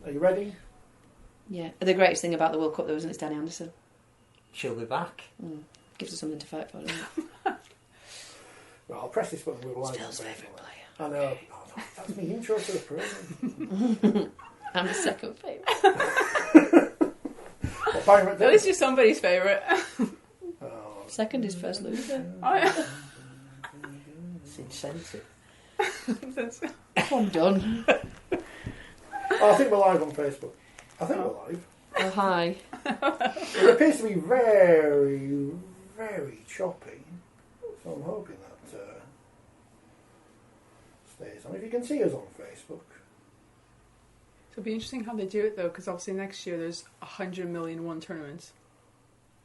Are you ready? Yeah. The greatest thing about the World Cup, though, isn't it? It's Danny Anderson. She'll be back. Gives us something to fight for, doesn't it? Right, I'll press this button. We'll Still's favourite player. I know. Oh, that's my intro to the program. I'm the second favourite. At least you're somebody's favourite. Second is first loser. Oh, yeah. It's incentive. I'm done. I think we're live on Facebook. I think we're live. Oh, hi. It appears to be very, very choppy. So I'm hoping that stays on. If you can see us on Facebook. It'll be interesting how they do it, though, because obviously next year there's 100 million one tournaments.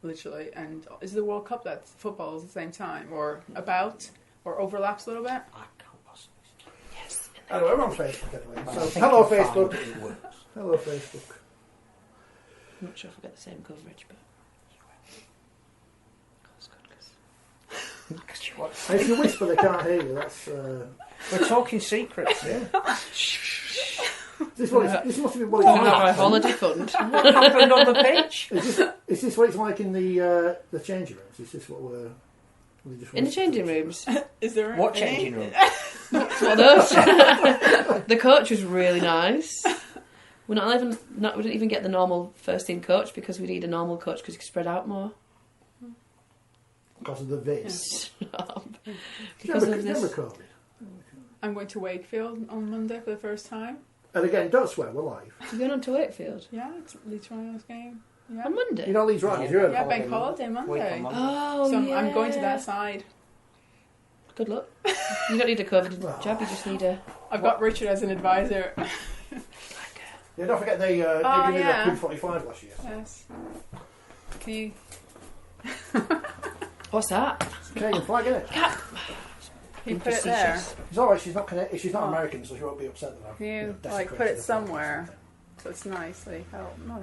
Literally. And is the World Cup that football is at the same time? Or about? Or overlaps a little bit? I can't possibly. Yes. Anyway, we're on Facebook anyway. So, hello Facebook. Hello Facebook. I'm not sure if I get the same coverage, but... And if you whisper, they can't hear you. That's. We're talking secrets. Yeah. This must be what it's Our like. holiday fund. What happened on the pitch? Is this what it's like in the changing rooms? Is this what we're just In the changing rooms? Is there What changing room? It's one of those. The coach was really nice. We didn't even get the normal first team coach because we need a normal coach because he can spread out more. Because of the Viz. Because of this. COVID. I'm going to Wakefield on Monday for the first time. And again, don't swear, we're live. You're going on to Wakefield? Yeah, it's Leeds Rhinos game. Yeah. On Monday? You know Leeds Rhinos, you're Yeah, bank holiday Monday. Oh, so yeah. I'm going to that side. Good luck. You don't need a COVID jab, you just need a... I've got Richard as an advisor. Yeah, don't forget they gave me the 45 last year. Yes. Can you... What's that? It's a Canadian flag, isn't it? Can you put it there? It's alright, she's not American, so she won't be upset that I've Can you put it desecrated her somewhere so it's nice? Like,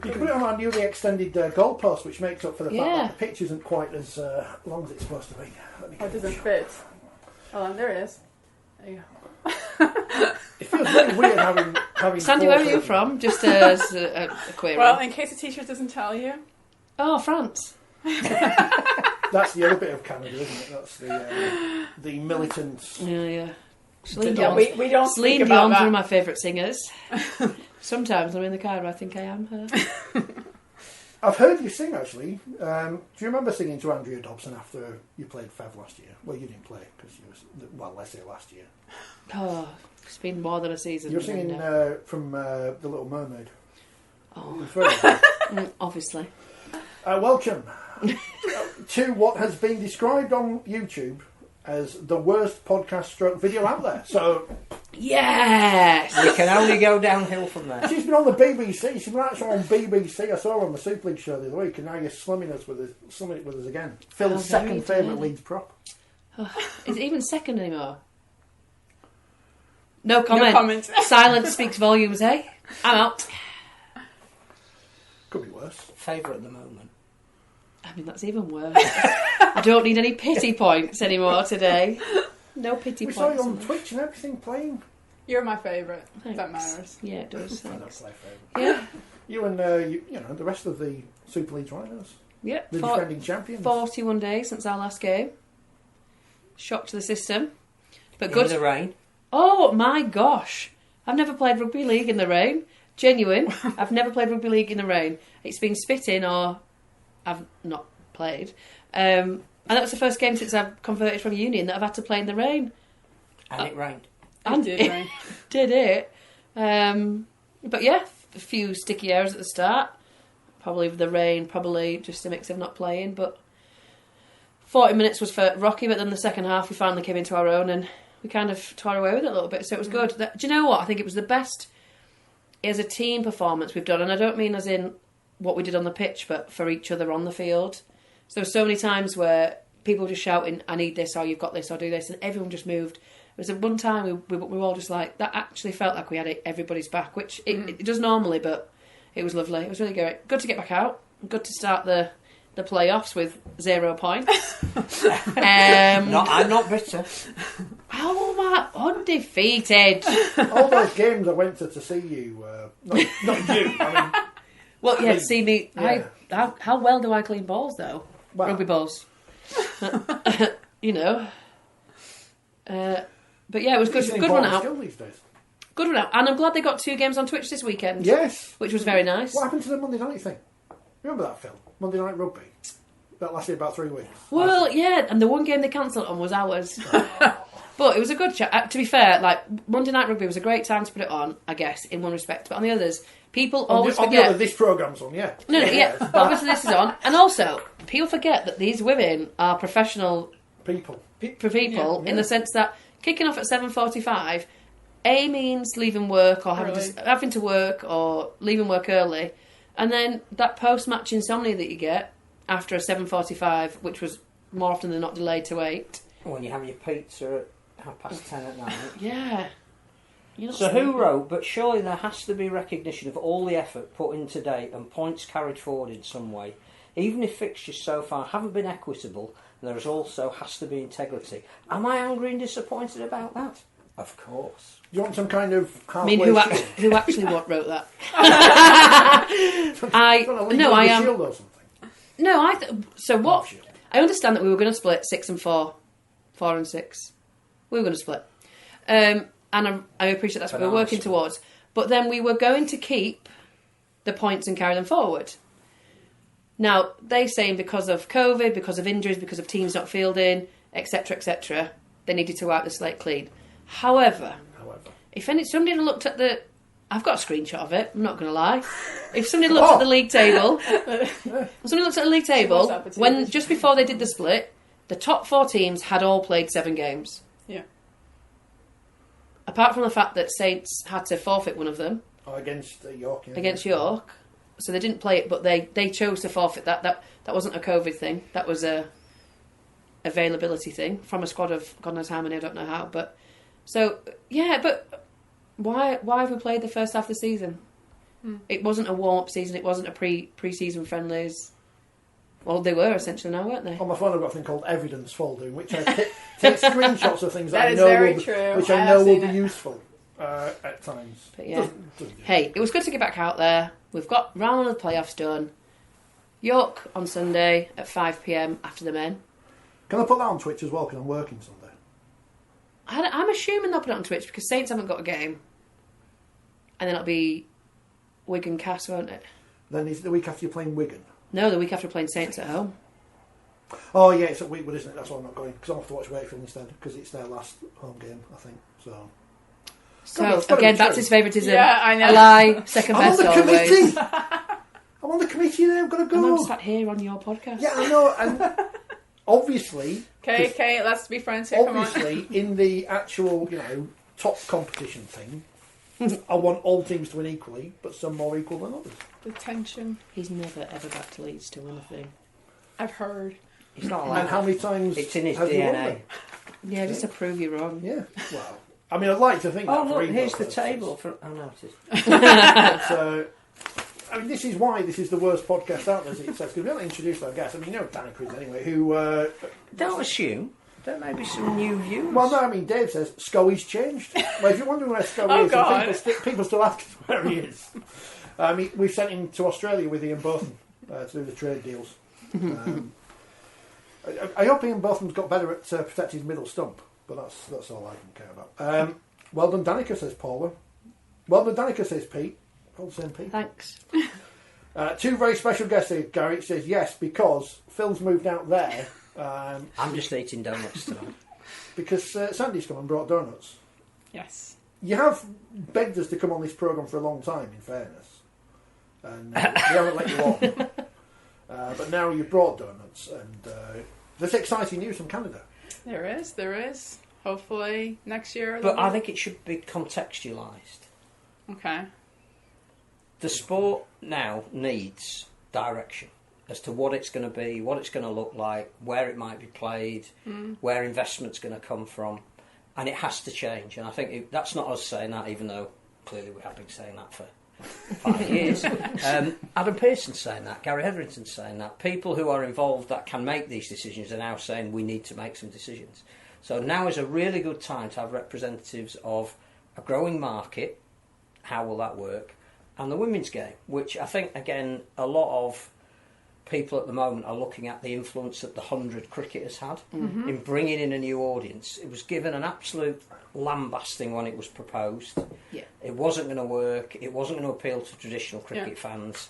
you can put it on our newly extended goalpost, which makes up for the fact that the pitch isn't quite as long as it's supposed to be. It doesn't fit. Oh, there it is. There you go. It feels very weird having Sandy, where are you from? Just as a query. Well, in case the teacher doesn't tell you. Oh, France. That's the other bit of Canada, isn't it? That's the militants. Yeah. We don't Celine Dion's one of my favourite singers. Sometimes I'm in the car and I think I am her. I've heard you sing, actually. Do you remember singing to Andrea Dobson after you played Fev last year? Well, you didn't play, because you was, let's say last year. Oh, it's been more than a season. You're singing from The Little Mermaid. Oh. Obviously. Welcome to what has been described on YouTube as the worst podcast stroke video out there. So, yes! We can only go downhill from there. She's been on the BBC. She's been actually on BBC. I saw her on the Super League show the other week, and now you're slumming it with us again. Phil's second favourite Leeds prop. Is it even second anymore? No comment. No comment. Silence speaks volumes, eh? I'm out. Could be worse. Favourite at the moment. I mean, that's even worse. I don't need any pity points anymore today. No pity we points. We saw you on Twitch and everything playing. You're my favourite. Thanks. That matters. Yeah, it does. I Thanks. don't play favourite. Yeah. You and the rest of the Super League Rhinos. Yeah. The defending champions. 41 days since our last game. Shock to the system. But In good. the rain. Oh my gosh. I've never played rugby league in the rain. Genuine. I've never played rugby league in the rain. It's been spitting or I've not played. And that was the first game since I've converted from union that I've had to play in the rain. And it rained. It did rain. Did it. But yeah, a few sticky hours at the start. Probably the rain, probably just a mix of not playing. But 40 minutes was for rocky, but then the second half we finally came into our own and we kind of tore away with it a little bit. So it was good. Do you know what? I think it was the best as a team performance we've done. And I don't mean as in what we did on the pitch, but for each other on the field. So there were so many times where people were just shouting, I need this, or you've got this, or do this, and everyone just moved. There was one time we were all just like, that actually felt like we had everybody's back, which it does normally, but it was lovely. It was really great. Good to get back out. Good to start the the playoffs with 0 points. I'm not bitter. How am I undefeated? All those games I went to see you, not you, I mean... Well, yeah, see me. Yeah. How well do I clean balls, though? Well, Rugby balls. You know. But yeah, it was good. it's an Good one important out. skill these days. Good one out. And I'm glad they got 2 games on Twitch this weekend. Yes. Which was very nice. What happened to the Monday night thing? Remember that, Phil? Monday Night Rugby? That lasted about 3 weeks. Well, yeah, and the one game they cancelled on was ours. But it was a good chat. To be fair, like, Monday Night Rugby was a great time to put it on, I guess, in one respect. But on the others, people always on the forget... other, this programme's on, yeah. No, yeah, obviously this is on. And also, people forget that these women are professional People. people in the sense that kicking off at 7:45, A means leaving work or having to work or leaving work early. And then that post-match insomnia that you get after a 7:45, which was more often than not delayed to 8. When you have your pizza at 10:30 at night. Yeah. So who wrote, but surely there has to be recognition of all the effort put in to date and points carried forward in some way. Even if fixtures so far haven't been equitable, there is also has to be integrity. Am I angry and disappointed about that? Of course. Do you want some kind of I mean, halfway who actually wrote that? No, I am. Shield or something? No, so what? Shield. I understand that we were going to split 6 and 4, 4 and 6. We were going to split, and I appreciate that's what we're working towards. But then we were going to keep the points and carry them forward. Now they saying because of COVID, because of injuries, because of teams not fielding, etc., they needed to wipe the slate clean. However, if somebody had looked at the... I've got a screenshot of it, I'm not going to lie. If somebody looked at the league table... when just before they did the split, the top 4 teams had all played 7 games. Yeah. Apart from the fact that Saints had to forfeit one of them. Oh, against York. Yeah. Against York. So they didn't play it, but they chose to forfeit that. That wasn't a COVID thing. That was a availability thing from a squad of God knows how many, I don't know how. But so yeah, but why have we played the first half of the season? It wasn't a warm-up season. It wasn't a pre-season friendlies. Well, they were essentially now, weren't they? On my phone, I've got a thing called Evidence Folder, in which I take screenshots of things that I is know very will, true. which I I have know will seen be it. useful at times. But yeah. Doesn't Hey, it was good to get back out there. We've got round of the playoffs done. York on Sunday at 5 p.m. after the men. Can I put that on Twitch as well? Because I'm working Sunday. I'm assuming they'll put it on Twitch because Saints haven't got a game. And then it'll be Wigan Cass, won't it? Then is the week after you're playing Wigan? No, the week after playing Saints at home. Oh yeah, it's at Weekwood, isn't it? That's why I'm not going, because I have to watch Wakefield instead, because it's their last home game, I think. So Again, that's his favouritism. Yeah, I know. A lie, second I'm on best the always. committee. I'm on the committee now. I've got to And I'm go. sat here on your podcast. Yeah, I know. And obviously, Okay, let's be friends here. Come on. obviously, in the actual, top competition thing, I want all teams to win equally, but some more equal than others. The tension. He's never ever back to Leeds to win a thing. I've heard. It's not And like how many times it's in his have you won DNA. them? Yeah, just to prove you wrong. Yeah. Well, I mean, I'd like to think. Oh that look, for here's Evo the table. purposes. I noticed. But, I mean, this is why this is the worst podcast out there, as it says, because we haven't introduced our guest. I mean, Danika Priim anyway, who... Don't assume. There may be some new views. well, no, I mean, Dave says Scully's changed. Well, if you're wondering where Scully Oh, is, God. people still ask us where he is. We've sent him to Australia with Ian Botham to do the trade deals. I hope Ian Botham's got better at protecting his middle stump, but that's all I can care about. Well done, Danika, says Paula. Well done, Danika, says Pete. All the same, Pete. Thanks. 2 very special guests here, Gary. Says yes, because Phil's moved out there. I'm just eating donuts tonight. Because Sandy's come and brought donuts. Yes. You have begged us to come on this programme for a long time, in fairness. And we haven't let you on. But now you've brought donuts, and there's exciting news from Canada. There is. Hopefully next year. But I think it should be contextualised. Okay. The sport now needs direction as to what it's going to be, what it's going to look like, where it might be played, where investment's going to come from, and it has to change. And I think that's not us saying that, even though clearly we have been saying that for 5 years. Adam Pearson's saying that, Gary Hetherington's saying that. People who are involved that can make these decisions are now saying we need to make some decisions. So now is a really good time to have representatives of a growing market, how will that work, and the women's game, which I think, again, a lot of people at the moment are looking at the influence that the 100 cricket has had in bringing in a new audience. It was given an absolute lambasting when it was proposed. Yeah. It wasn't going to work. It wasn't going to appeal to traditional cricket fans.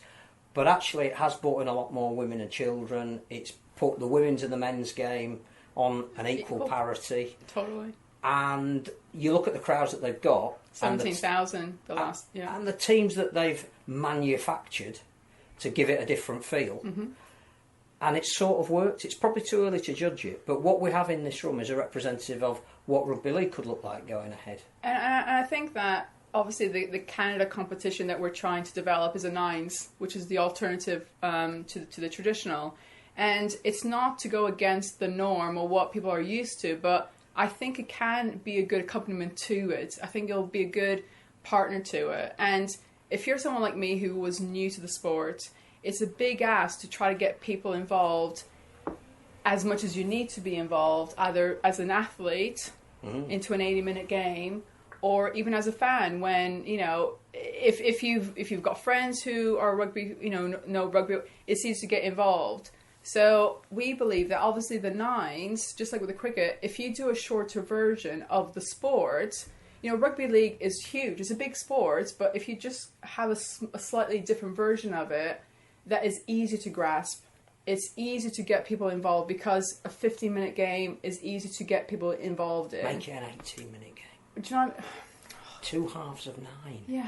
But actually it has brought in a lot more women and children. It's put the women's and the men's game on an equal parity. Totally. And you look at the crowds that they've got. 17,000 the last, And the teams that they've manufactured to give it a different feel. And it's sort of worked. It's probably too early to judge it, but what we have in this room is a representative of what Rugby League could look like going ahead. And I think that obviously the Canada competition that we're trying to develop is a nines, which is the alternative to the traditional. And it's not to go against the norm or what people are used to, but I think it can be a good accompaniment to it. I think it'll be a good partner to it. And if you're someone like me who was new to the sport, it's a big ask to try to get people involved as much as you need to be involved, either as an athlete into an 80-minute game, or even as a fan. When if you've got friends who are rugby, know rugby, it's easy to get involved. So we believe that obviously the nines, just like with the cricket, if you do a shorter version of the sport. Rugby league is huge. It's a big sport, but if you just have a slightly different version of it that is easy to grasp, it's easy to get people involved, because a 15-minute game is easy to get people involved in. Make it an 18-minute game. Do you know? 2 halves of 9. Yeah.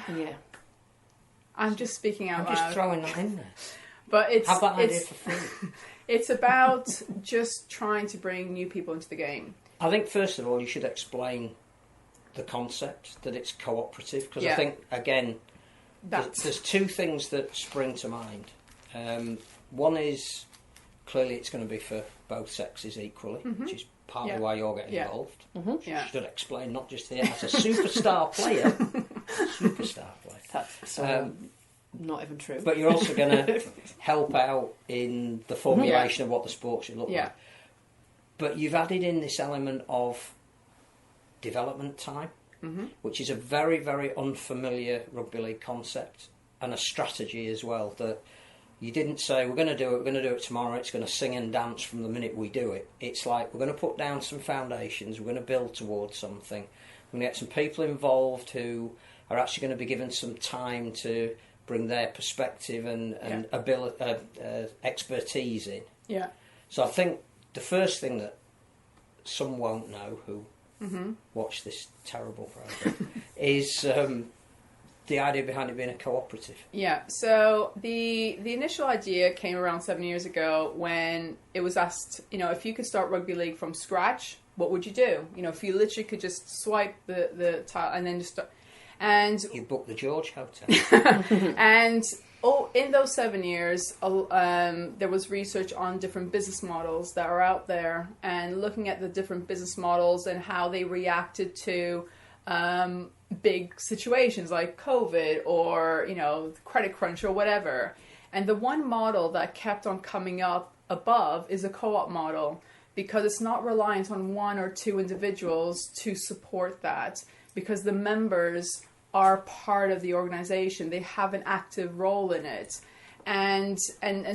I'm just speaking out loud. I'm just throwing that in there. But it's have that idea for free. It's about just trying to bring new people into the game. I think first of all you should explain the concept that it's cooperative, because I think again there's 2 things that spring to mind. One is clearly it's going to be for both sexes equally, which is partly why you're getting involved. You should explain, not just here as a superstar player. That's not even true. But you're also going to help out in the formulation of what the sport should look like. But you've added in this element of development time, which is a very, very unfamiliar rugby league concept, and a strategy as well, that you didn't say we're going to do it tomorrow, it's going to sing and dance from the minute we do it. It's like we're going to put down some foundations, we're going to build towards something, we're going to get some people involved who are actually going to be given some time to bring their perspective and ability, expertise in. So I think the first thing that some won't know who watch this terrible program is the idea behind it being a cooperative. So the initial idea came around 7 years ago when it was asked, if you could start rugby league from scratch, what would you do? If you literally could just swipe the tile and then just start. And you book the George Hotel. And in those 7 years, there was research on different business models that are out there, and looking at the different business models and how they reacted to big situations like COVID or credit crunch or whatever. And the one model that kept on coming up above is a co-op model, because it's not reliant on 1 or 2 individuals to support that, because the members are part of the organization. They have an active role in it. And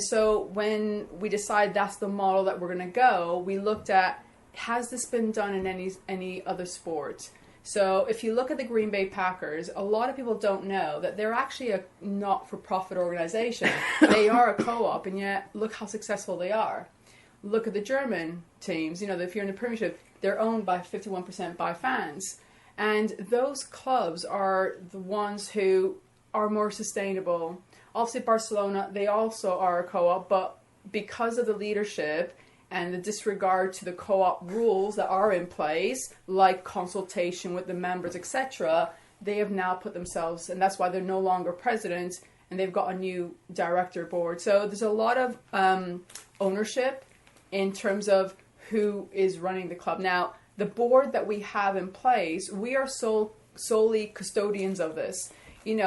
so when we decide that's the model that we're going to go, we looked at, has this been done in any other sport? So if you look at the Green Bay Packers, a lot of people don't know that they're actually a not-for-profit organization. They are a co-op, and yet look how successful they are. Look at the German teams. If you're in the Premiership, they're owned by 51% by fans. And those clubs are the ones who are more sustainable. Obviously, Barcelona, they also are a co-op, but because of the leadership and the disregard to the co-op rules that are in place, like consultation with the members, etc., they have now put themselves, and that's why they're no longer president, and they've got a new director board. So there's a lot of ownership in terms of who is running the club. Now, the board that we have in place, we are solely custodians of this.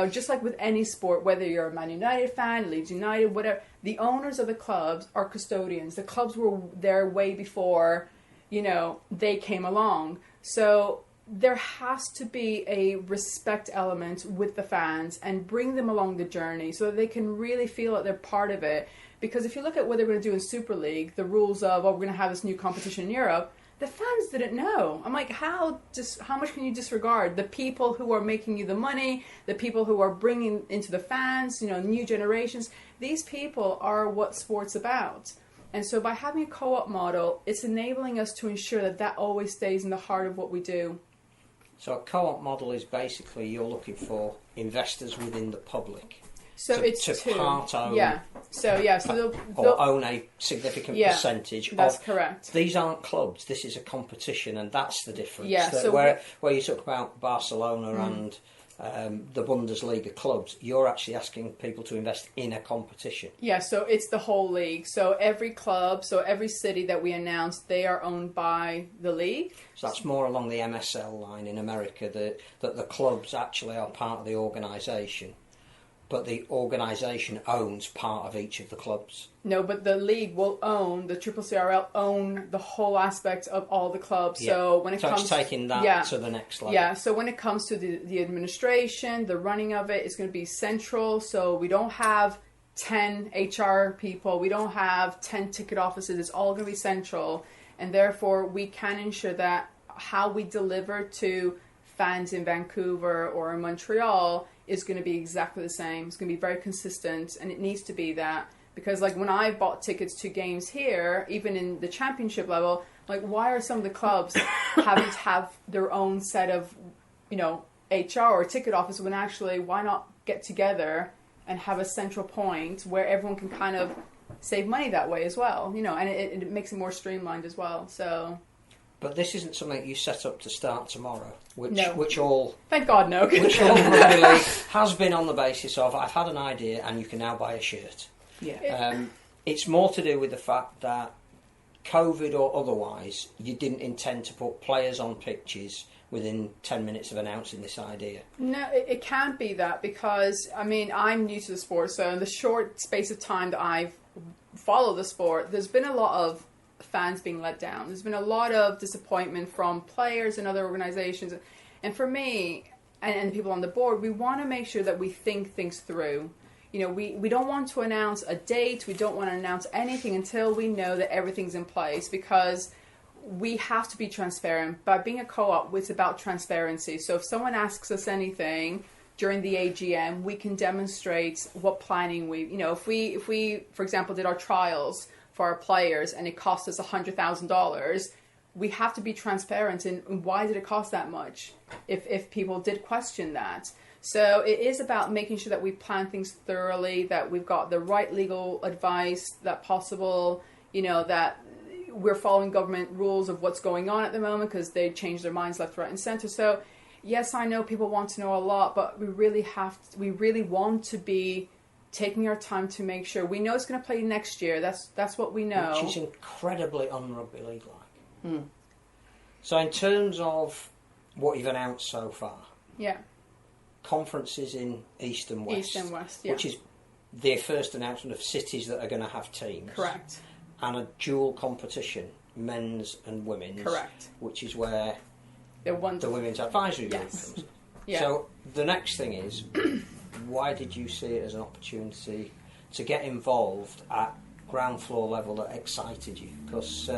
just like with any sport, whether you're a Man United fan, Leeds United, whatever, the owners of the clubs are custodians. The clubs were there way before, they came along. So there has to be a respect element with the fans and bring them along the journey so that they can really feel that they're part of it. Because if you look at what they're going to do in Super League, the rules of, we're going to have this new competition in Europe, the fans didn't know. I'm like, how much can you disregard the people who are making you the money, the people who are bringing into the fans, new generations? These people are what sport's about. And so by having a co-op model, it's enabling us to ensure that always stays in the heart of what we do. So a co-op model is basically you're looking for investors within the public. So it's to two. part own, So they'll own a significant percentage. That's correct. These aren't clubs. This is a competition, and that's the difference. Yeah. That So where you talk about Barcelona and the Bundesliga clubs, you're actually asking people to invest in a competition. Yeah. So it's the whole league. So every club, every city that we announced, they are owned by the league. So that's more along the MSL line in America. That the clubs actually are part of the organisation. But the organisation owns part of each of the clubs. No, but the league will own, the CCCRL own the whole aspect of all the clubs. Yeah. So when it comes it's taking that to the next level. Yeah, so when it comes to the administration, the running of it, it's going to be central. So we don't have 10 HR people. We don't have 10 ticket offices. It's all going to be central. And therefore, we can ensure that how we deliver to fans in Vancouver or in Montreal is going to be exactly the same. It's going to be very consistent, and it needs to be that. Because like when I bought tickets to games here, even in the championship level, like why are some of the clubs having to have their own set of, HR or ticket office when actually why not get together and have a central point where everyone can kind of save money that way as well, and it makes it more streamlined as well. So. But this isn't something you set up to start tomorrow, which thank God no, which all Rugby League has been on the basis of I've had an idea and you can now buy a shirt. Yeah. It's more to do with the fact that COVID or otherwise, you didn't intend to put players on pitches within 10 minutes of announcing this idea. No, it can't be that because I'm new to the sport, so in the short space of time that I've followed the sport, there's been a lot of fans being let down. There's been a lot of disappointment from players and other organizations. And for me and the people on the board, we want to make sure that we think things through. We don't want to announce a date. We don't want to announce anything until we know that everything's in place because we have to be transparent. By being a co-op, it's about transparency. So if someone asks us anything during the AGM, we can demonstrate what planning if we, for example, did our trials for our players and it cost us $100,000, we have to be transparent in why did it cost that much if people did question that. So it is about making sure that we plan things thoroughly, that we've got the right legal advice that possible, that we're following government rules of what's going on at the moment because they change their minds left, right and center. So yes, I know people want to know a lot, but we really want to be taking our time to make sure we know it's going to play next year. That's what we know. Which is incredibly un-Rugby League like. So in terms of what you've announced so far, conferences in East and West, which is their first announcement of cities that are going to have teams. Correct. And a dual competition, men's and women's. Correct. Which is where the women's advisory group comes in. Yeah. So the next thing is, why did you see it as an opportunity to get involved at ground floor level that excited you? Because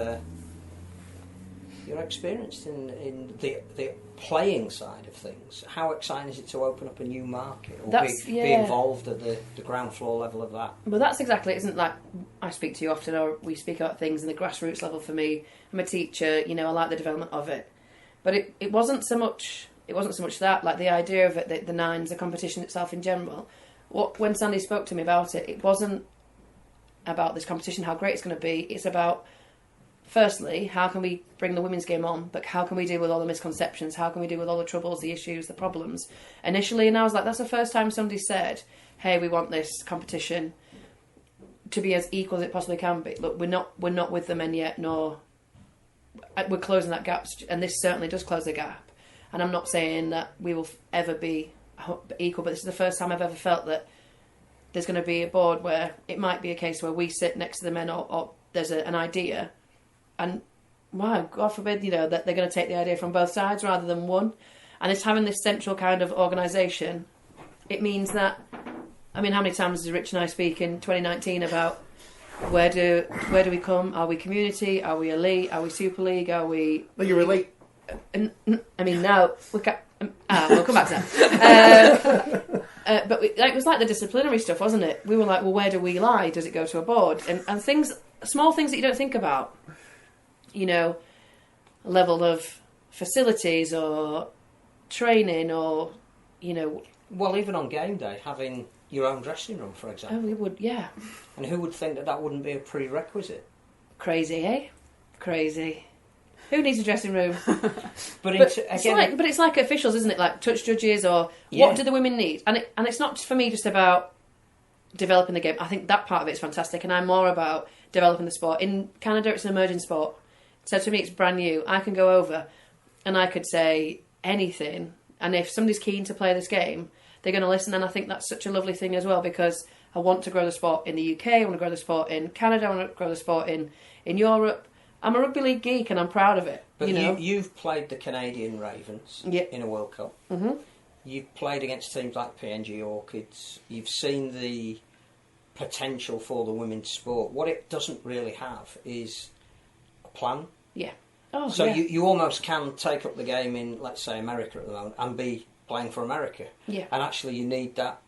you're experienced in the playing side of things. How exciting is it to open up a new market or be involved at the ground floor level of that? Well, that's exactly it. Isn't like I speak to you often, or we speak about things in the grassroots level. For me, I'm a teacher. I like the development of it, but it wasn't so much. It wasn't so much that, like the idea of it, the nines, the competition itself in general. When Sandy spoke to me about it, it wasn't about this competition, how great it's going to be. It's about, firstly, how can we bring the women's game on, but how can we deal with all the misconceptions? How can we deal with all the troubles, the issues, the problems? Initially, and I was like, that's the first time somebody said, hey, we want this competition to be as equal as it possibly can be. Look, we're not with the men yet, nor we're closing that gap, and this certainly does close the gap. And I'm not saying that we will ever be equal, but this is the first time I've ever felt that there's going to be a board where it might be a case where we sit next to the men, or there's an idea, and wow, God forbid, that they're going to take the idea from both sides rather than one. And it's having this central kind of organisation. It means that, how many times did Rich and I speak in 2019 about where do we come? Are we community? Are we elite? Are we Super League? Are we... Well, you're elite. No. We'll come back to that. But it was like the disciplinary stuff, wasn't it? We were like, well, where do we lie? Does it go to a board? And things, small things that you don't think about. Level of facilities or training or, Well, even on game day, having your own dressing room, for example. Oh, we would, yeah. And who would think that wouldn't be a prerequisite? Crazy, eh? Crazy. Who needs a dressing room? But it's like officials, isn't it? Like touch judges, or what do the women need? And it's not for me just about developing the game. I think that part of it is fantastic, and I'm more about developing the sport. In Canada, it's an emerging sport, so to me, it's brand new. I can go over, and I could say anything, and if somebody's keen to play this game, they're going to listen. And I think that's such a lovely thing as well, because I want to grow the sport in the UK. I want to grow the sport in Canada. I want to grow the sport in Europe. I'm a rugby league geek and I'm proud of it. But you've played the Canadian Ravens in a World Cup. Mm-hmm. You've played against teams like PNG Orchids. You've seen the potential for the women's sport. What it doesn't really have is a plan. Yeah. Oh, so yeah. you almost can take up the game in, let's say, America at the moment and be playing for America. Yeah. And actually you need that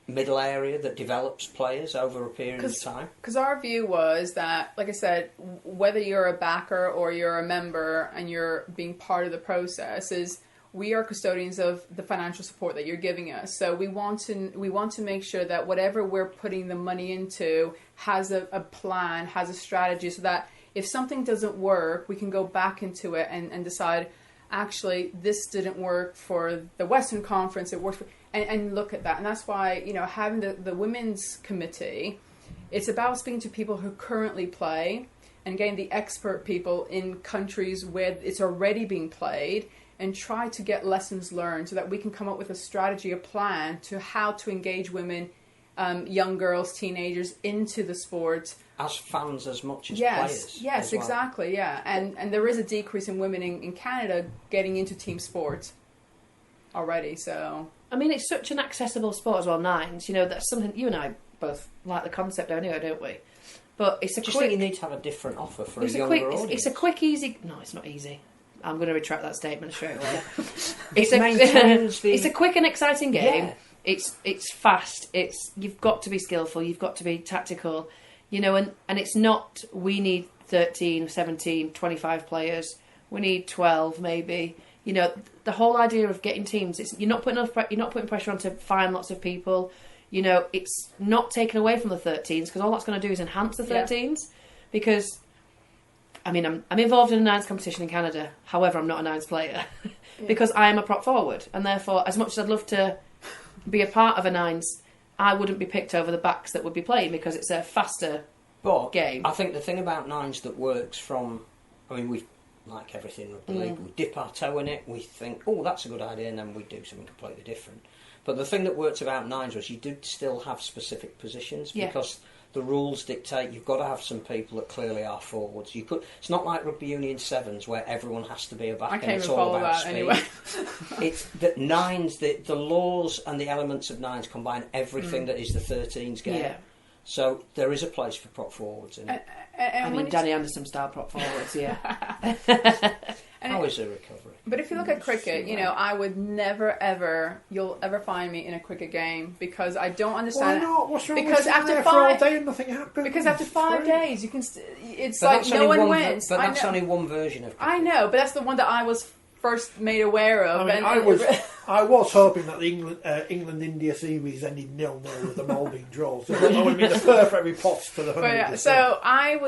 middle area that develops players over a period of time. Because our view was that, like I said, whether you're a backer or you're a member and you're being part of the process, is we are custodians of the financial support that you're giving us. So we want to make sure that whatever we're putting the money into has a plan, has a strategy, so that if something doesn't work, we can go back into it and decide, actually, this didn't work for the Western Conference, it worked for... And look at that. And that's why, having the women's committee, it's about speaking to people who currently play and getting the expert people in countries where it's already being played, and try to get lessons learned so that we can come up with a strategy, a plan to how to engage women, young girls, teenagers into the sport. As fans as much as players. Yes, well. Exactly, yeah. And there is a decrease in women in Canada getting into team sport already, so... it's such an accessible sport as well, nines. That's something you and I both like the concept anyway, don't we? But it's think you need to have a different offer for a younger audience. It's a quick, easy... No, it's not easy. I'm going to retract that statement straight away. It's a quick and exciting game. Yeah. It's fast. You've got to be skillful. You've got to be tactical. And it's not, we need 13, 17, 25 players. We need 12 maybe. The whole idea of getting teams, you're not putting pressure on to find lots of people. It's not taken away from the 13s, because all that's going to do is enhance the 13s. Because, I'm involved in a nines competition in Canada. However, I'm not a nines player because I am a prop forward, and therefore, as much as I'd love to be a part of a nines, I wouldn't be picked over the backs that would be playing, because it's a faster game. I think the thing about nines that works from, we like everything rugby league, we dip our toe in it, we think, oh, that's a good idea, and then we do something completely different. But the thing that worked about nines was you did still have specific positions, because the rules dictate you've got to have some people that clearly are forwards. It's not like rugby union sevens where everyone has to be a back, and it's all about speed. Anyway. It's that nines, the laws and the elements of nines combine everything that is the 13s game. Yeah. So there is a place for prop forwards in it. Danny Anderson style prop forwards, yeah. How is the recovery? But if you look at cricket, I would never ever, you'll ever find me in a cricket game, because I don't understand. Why not? What's wrong because with after for all day and nothing happens? Because after 5 days, you can. It's but like no one wins. But that's only one version of cricket. I know, but that's the one that I was first made aware of. I was hoping that the England-India series ended 0-0 with them all being draws. So that would be the perfect riposte for the 100%. So I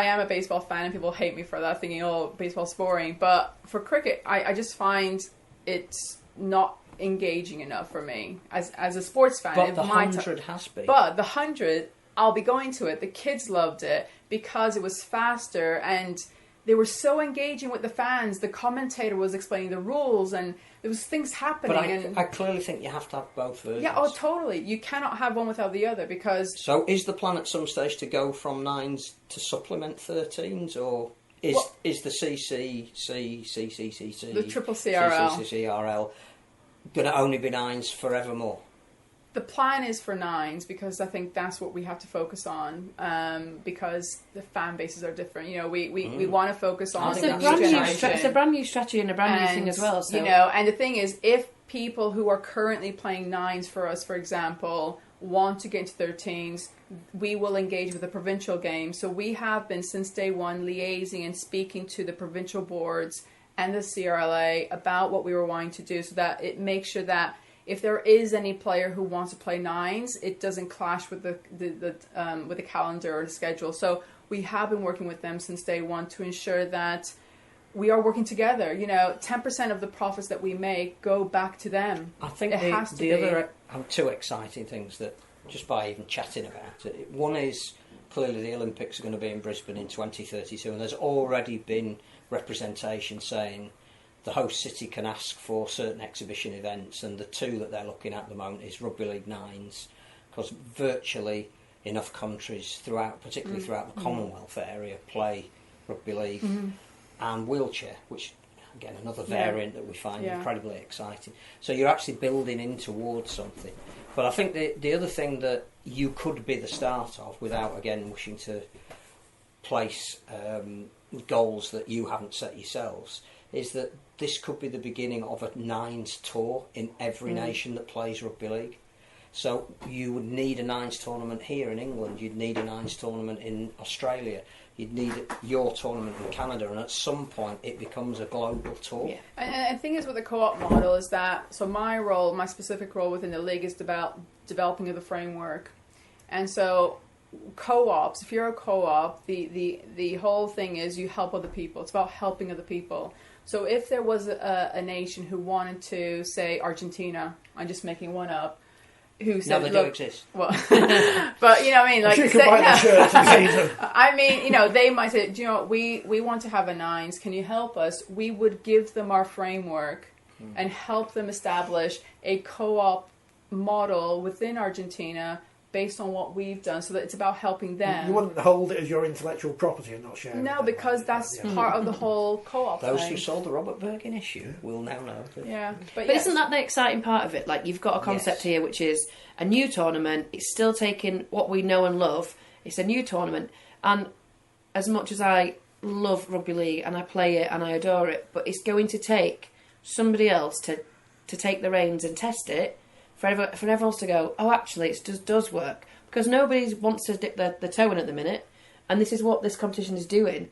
am a baseball fan, and people hate me for that, thinking, oh, baseball's boring. But for cricket, I just find it's not engaging enough for me as a sports fan. But the 100 has been. But the 100, I'll be going to it. The kids loved it because it was faster, and they were so engaging with the fans. The commentator was explaining the rules, and there was things happening. But I clearly think you have to have both versions. Yeah, oh, totally. You cannot have one without the other, because... So is the plan at some stage to go from 9s to supplement 13s, or is the CCCRL, the triple CRL, CCCRL going to only be 9s forevermore? The plan is for 9s, because I think that's what we have to focus on, because the fan bases are different. You know, we want to focus on It's the a new brand new generation. it's a brand new strategy and a brand new thing as well. So. You know, and the thing is, if people who are currently playing 9s for us, for example, want to get into 13s, we will engage with the provincial game. So we have been, since day one, liaising and speaking to the provincial boards and the CRLA about what we were wanting to do, so that it makes sure that if there is any player who wants to play 9s, it doesn't clash with the calendar or the schedule. So we have been working with them since day one to ensure that we are working together. You know, 10% of the profits that we make go back to them. I think the other two exciting things that, just by even chatting about it, one is clearly the Olympics are going to be in Brisbane in 2032, and there's already been representation saying the host city can ask for certain exhibition events, and the two that they're looking at the moment is Rugby League 9s, because virtually enough countries throughout, particularly throughout the Commonwealth area, play Rugby League, and wheelchair, which again another variant that we find incredibly exciting. So you're actually building in towards something. But I think the other thing that you could be the start of, without again wishing to place goals that you haven't set yourselves, is that this could be the beginning of a 9s tour in every nation that plays rugby league. So you would need a 9s tournament here in England, you'd need a 9s tournament in Australia, you'd need your tournament in Canada, and at some point it becomes a global tour. Yeah. And the thing is with the co-op model is that, so my specific role within the league is about developing of the framework. And so co-ops, if you're a co-op, the whole thing is you help other people. It's about helping other people. So if there was a nation who wanted to, say, Argentina, I'm just making one up, who said, no, they do exist. Well, but you know what I mean? Like, you can buy the shirts and see them. I mean, you know, they might say, do you know what, we want to have a 9s, can you help us? We would give them our framework and help them establish a co-op model within Argentina based on what we've done, so that it's about helping them. You wouldn't hold it as your intellectual property and not share it. No, because that's part of the whole co-op Those thing. who saw the Robert Bergen issue will now know. Yeah, but isn't that the exciting part of it? Like, you've got a concept here which is a new tournament. It's still taking what we know and love. It's a new tournament, and as much as I love rugby league and I play it and I adore it, but it's going to take somebody else to take the reins and test it for everyone else to go, oh, actually, it does work. Because nobody wants to dip their toe in at the minute, and this is what this competition is doing.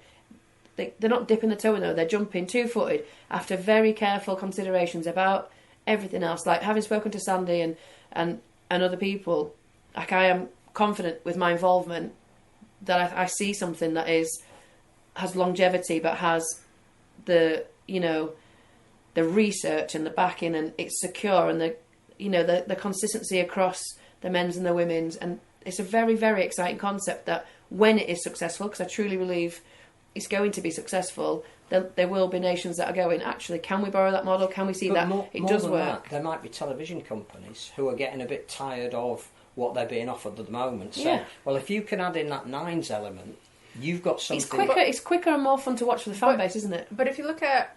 They're not dipping the toe in, though. They're jumping two-footed after very careful considerations about everything else. Like, having spoken to Sandy and other people, like, I am confident with my involvement that I see something that has longevity, but has the research and the backing, and it's secure, and the consistency across the men's and the women's, and it's a very, very exciting concept that when it is successful, because I truly believe it's going to be successful, there will be nations that are going, actually, can we borrow that model? Can we see that it does work? That, there might be television companies who are getting a bit tired of what they're being offered at the moment. So, well, if you can add in that 9s element, you've got something... It's quicker and more fun to watch for the fan base, isn't it? But if you look at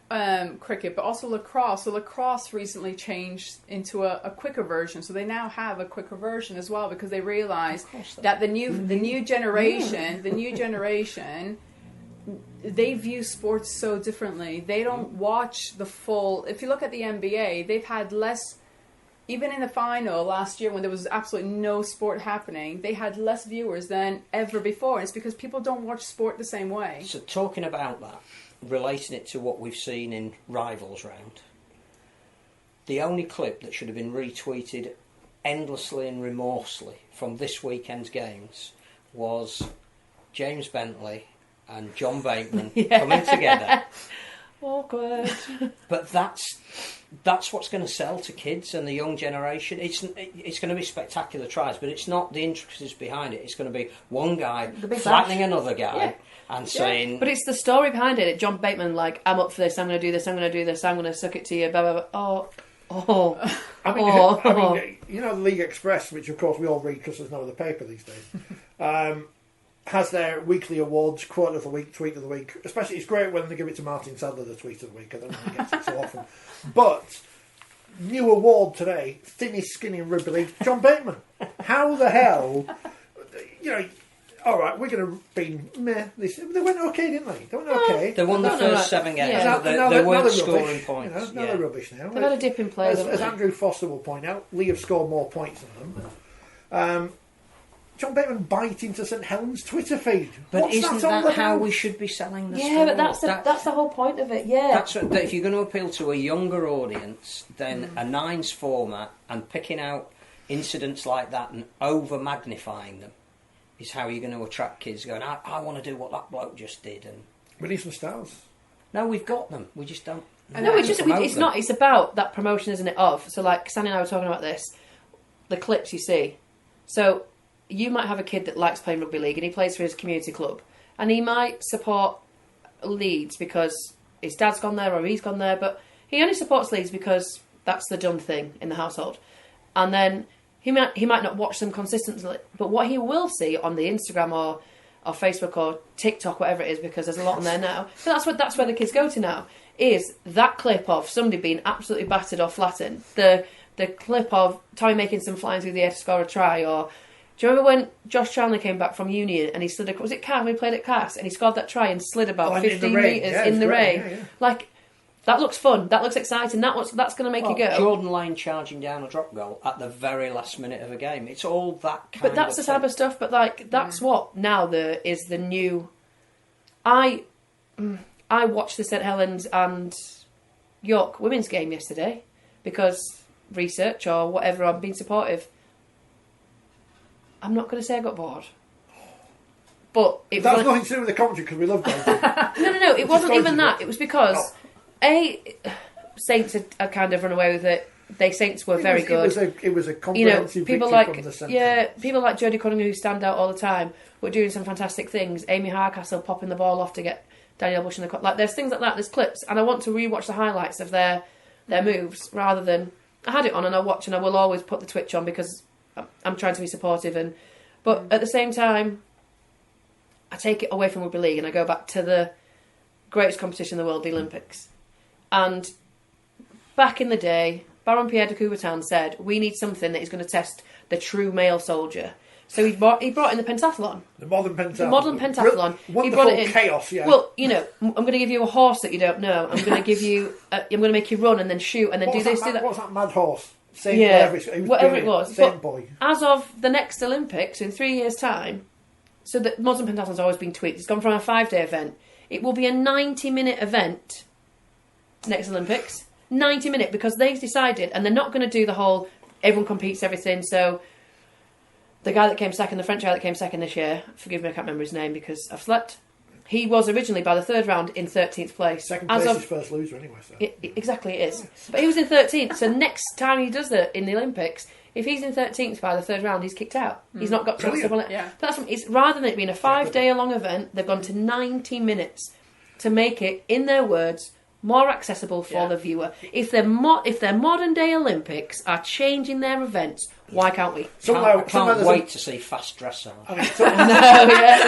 cricket, but also lacrosse, so lacrosse recently changed into a quicker version. So they now have a quicker version as well, because they realise that the new generation, they view sports so differently. They don't watch the full... If you look at the NBA, they've had less... Even in the final last year, when there was absolutely no sport happening, they had less viewers than ever before. It's because people don't watch sport the same way. So talking about that, relating it to what we've seen in Rivals Round, the only clip that should have been retweeted endlessly and remorselessly from this weekend's games was James Bentley and John Bateman coming together Awkward. But that's what's going to sell to kids and the young generation. It's going to be spectacular tries, but it's not the intricacies behind it. It's going to be one guy flattening another guy and saying... But it's the story behind it. John Bateman, like, I'm up for this, I'm going to do this, I'm going to do this, I'm going to suck it to you, blah, blah, blah. I mean, you know, the League Express, which of course we all read because there's no other paper these days, has their weekly awards, quote of the week, tweet of the week. Especially, it's great when they give it to Martin Sadler, the tweet of the week. I don't know if he gets it so often. But, new award today, thinnest skin in rugby league, John Bateman. How the hell, you know, all right, we're going to be meh. They went okay, didn't they? They went okay. They won the first 7 games. Yeah. They weren't scoring points. You know, now they're rubbish now. They've had a dip in play. As Andrew Foster will point out, Lee have scored more points than them. John Bateman bite into St Helens Twitter feed. But What's isn't that how we should be selling the sport? Yeah, but that's the whole point of it, yeah. That's that if you're going to appeal to a younger audience, then a nines format and picking out incidents like that and over-magnifying them is how you're going to attract kids going, I want to do what that bloke just did. And we need some stars. No, we've got them. We just don't... No, it's not. It's about that promotion, isn't it, of... So, like, Sandy and I were talking about this. The clips you see. So... You might have a kid that likes playing rugby league and he plays for his community club, and he might support Leeds because his dad's gone there or he's gone there, but he only supports Leeds because that's the done thing in the household. And then he might not watch them consistently, but what he will see on the Instagram or Facebook or TikTok, whatever it is, because there's a lot on there now. So that's where the kids go to now, is that clip of somebody being absolutely battered or flattened, the clip of Tommy making some flying through the air to score a try, or... Do you remember when Josh Chandler came back from Union and he slid... Was it Cass? We played at Cass and he scored that try and slid about 15 metres in the rain. Yeah. Like, that looks fun. That looks exciting. That's going to make you go. Jordan Lane charging down a drop goal at the very last minute of a game. It's all that kind of... But that's the type of stuff. But, like, that's what now is the new... I watched the St Helens and York women's game yesterday because research or whatever, I'm being supportive. I'm not going to say I got bored. But it was nothing to do with the commentary because we love going. No, it wasn't even that. It was because, Saints had kind of run away with it. Saints were very good. It was a comprehensive people victory from the centre. Yeah, people like Jodie Cunningham who stand out all the time were doing some fantastic things. Amy Hardcastle popping the ball off to get Danielle Bush in the... Like, there's things like that, there's clips, and I want to rewatch the highlights of their moves rather than... I had it on and I watch and I will always put the Twitch on because... I'm trying to be supportive, but at the same time, I take it away from rugby league and I go back to the greatest competition in the world, the Olympics. And back in the day, Baron Pierre de Coubertin said, we need something that is going to test the true male soldier. So he brought in the pentathlon. The modern pentathlon. The modern pentathlon. Wonderful he brought it in. Chaos, yeah. Well, I'm going to give you a horse that you don't know. I'm going to give you... I'm going to make you run and then shoot and then do that. What's that mad horse? Whatever it was. But boy. As of the next Olympics, in 3 years' time, so the modern pentathlon's always been tweaked. It's gone from a 5-day event. It will be a 90-minute event next Olympics. 90-minute, because they've decided, and they're not going to do the whole, everyone competes, everything, so the guy that came second, the French guy that came second this year, forgive me, I can't remember his name because I've slept. He was originally, by the third round, in 13th place. Second place is first loser anyway. So. Exactly, it is. But he was in 13th, so next time he does it in the Olympics, if he's in 13th by the third round, he's kicked out. He's not got chance to win it. Yeah. But it's rather than it being a 5-day-long event, they've gone to 90 minutes to make it, in their words, more accessible for the viewer. If their modern-day Olympics are changing their events, why can't we? I can't wait to see fast dressage. I mean,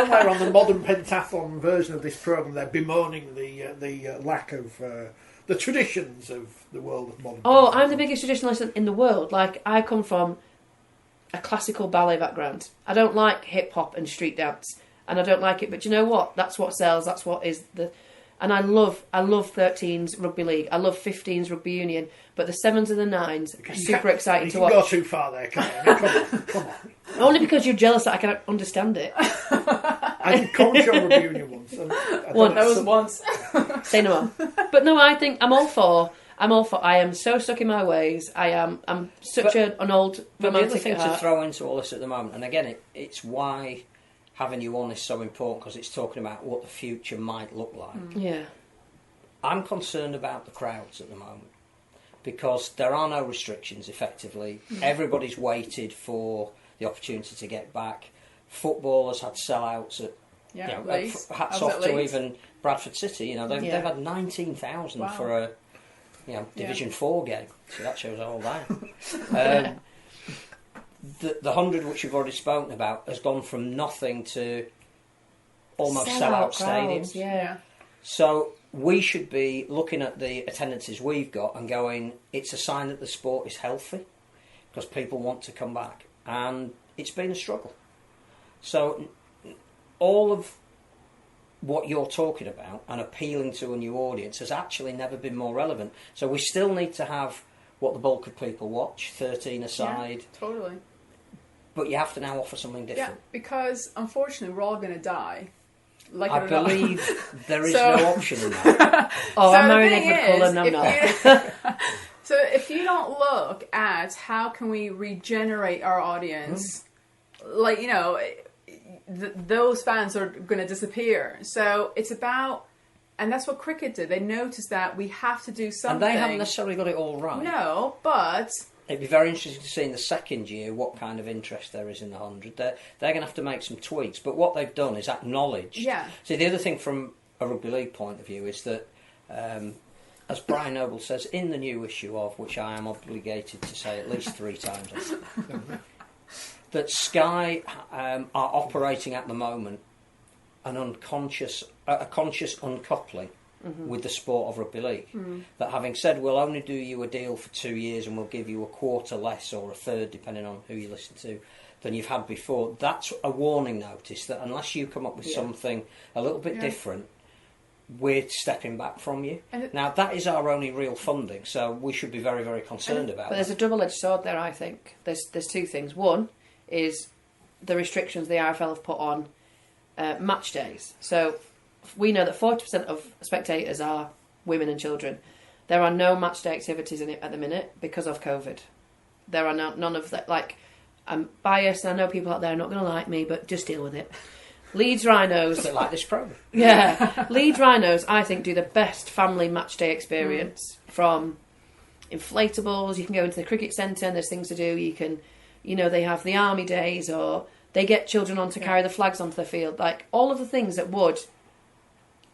somewhere on the modern pentathlon version of this programme, they're bemoaning the lack of the traditions of the world of modern pentathlon. I'm the biggest traditionalist in the world. Like, I come from a classical ballet background. I don't like hip-hop and street dance, and I don't like it, but you know what? That's what sells, that's what is the... And I love 13s rugby league. I love 15s rugby union. But the 7s and the 9s are super exciting to watch. You can go too far there, can't you? Come on. Only because you're jealous that I can understand it. I did coach on rugby union once. That was once. Say no more. But no, I think I'm all for. I am so stuck in my ways. I'm such an old romantic. But the other thing to throw into all this at the moment, and again, it's why having you on is so important, because it's talking about what the future might look like. Yeah. I'm concerned about the crowds at the moment because there are no restrictions effectively. Everybody's waited for the opportunity to get back. Football has had sellouts at, hats off to even Bradford City. You know, they've had 19,000 for a Division 4 game. So that shows all that. The 100 which we've already spoken about has gone from nothing to almost sellout stadiums. Yeah. So we should be looking at the attendances we've got and going, it's a sign that the sport is healthy because people want to come back. And it's been a struggle. So all of what you're talking about and appealing to a new audience has actually never been more relevant. So we still need to have what the bulk of people watch, 13 aside. Yeah, totally. But you have to now offer something different. Yeah, because unfortunately we're all going to die. Like I believe there is no option in that. I'm married Edward Cullen, I'm not. So if you don't look at how can we regenerate our audience, those fans are going to disappear. So it's about, and that's what cricket did. They noticed that we have to do something. And they haven't necessarily got it all right. No, but it'd be very interesting to see in the second year what kind of interest there is in the 100. They're going to have to make some tweaks. But what they've done is acknowledged. Yeah. See, the other thing from a Rugby League point of view is that, as Brian Noble says in the new issue of, which I am obligated to say at least 3 times, that Sky are operating at the moment a conscious uncoupling with the sport of Rugby League. That having said, we'll only do you a deal for 2 years and we'll give you a quarter less or a third, depending on who you listen to, than you've had before. That's a warning notice that unless you come up with something a little bit different, we're stepping back from you. Now, that is our only real funding, so we should be very, very concerned about it. But there's a double-edged sword there, I think. There's 2 things. One is the restrictions the RFL have put on match days. So we know that 40% of spectators are women and children. There are no match day activities in it at the minute because of COVID. There are none of that. Like, I'm biased and I know people out there are not going to like me, but just deal with it. Leeds Rhinos... It's a bit like this programme. Yeah. Leeds Rhinos, I think, do the best family match day experience from inflatables. You can go into the cricket centre and there's things to do. You can, they have the army days or they get children on to carry the flags onto the field. Like, all of the things that would...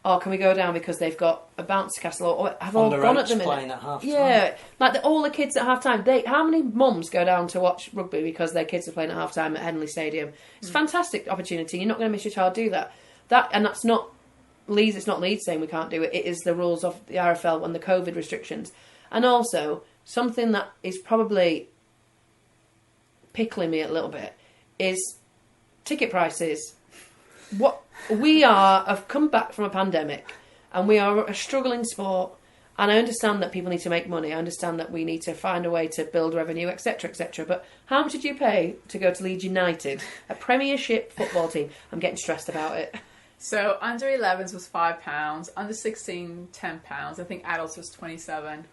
Or can we go down because they've got a bouncy castle or have all gone at the minute? Playing at half time. Yeah, like all the kids at half time. How many mums go down to watch rugby because their kids are playing at half time at Henley Stadium? It's a fantastic opportunity. You're not going to miss your child do that. And that's not Leeds. It's not Leeds saying we can't do it. It is the rules of the RFL and the COVID restrictions. And also something that is probably pickling me a little bit is ticket prices. What we have come back from a pandemic and we are a struggling sport, and I understand that people need to make money. I understand that we need to find a way to build revenue, etc, etc. But how much did you pay to go to Leeds United, a Premiership football team? I'm getting stressed about it. So under 11s was £5, under 16 £10. I think adults was 27.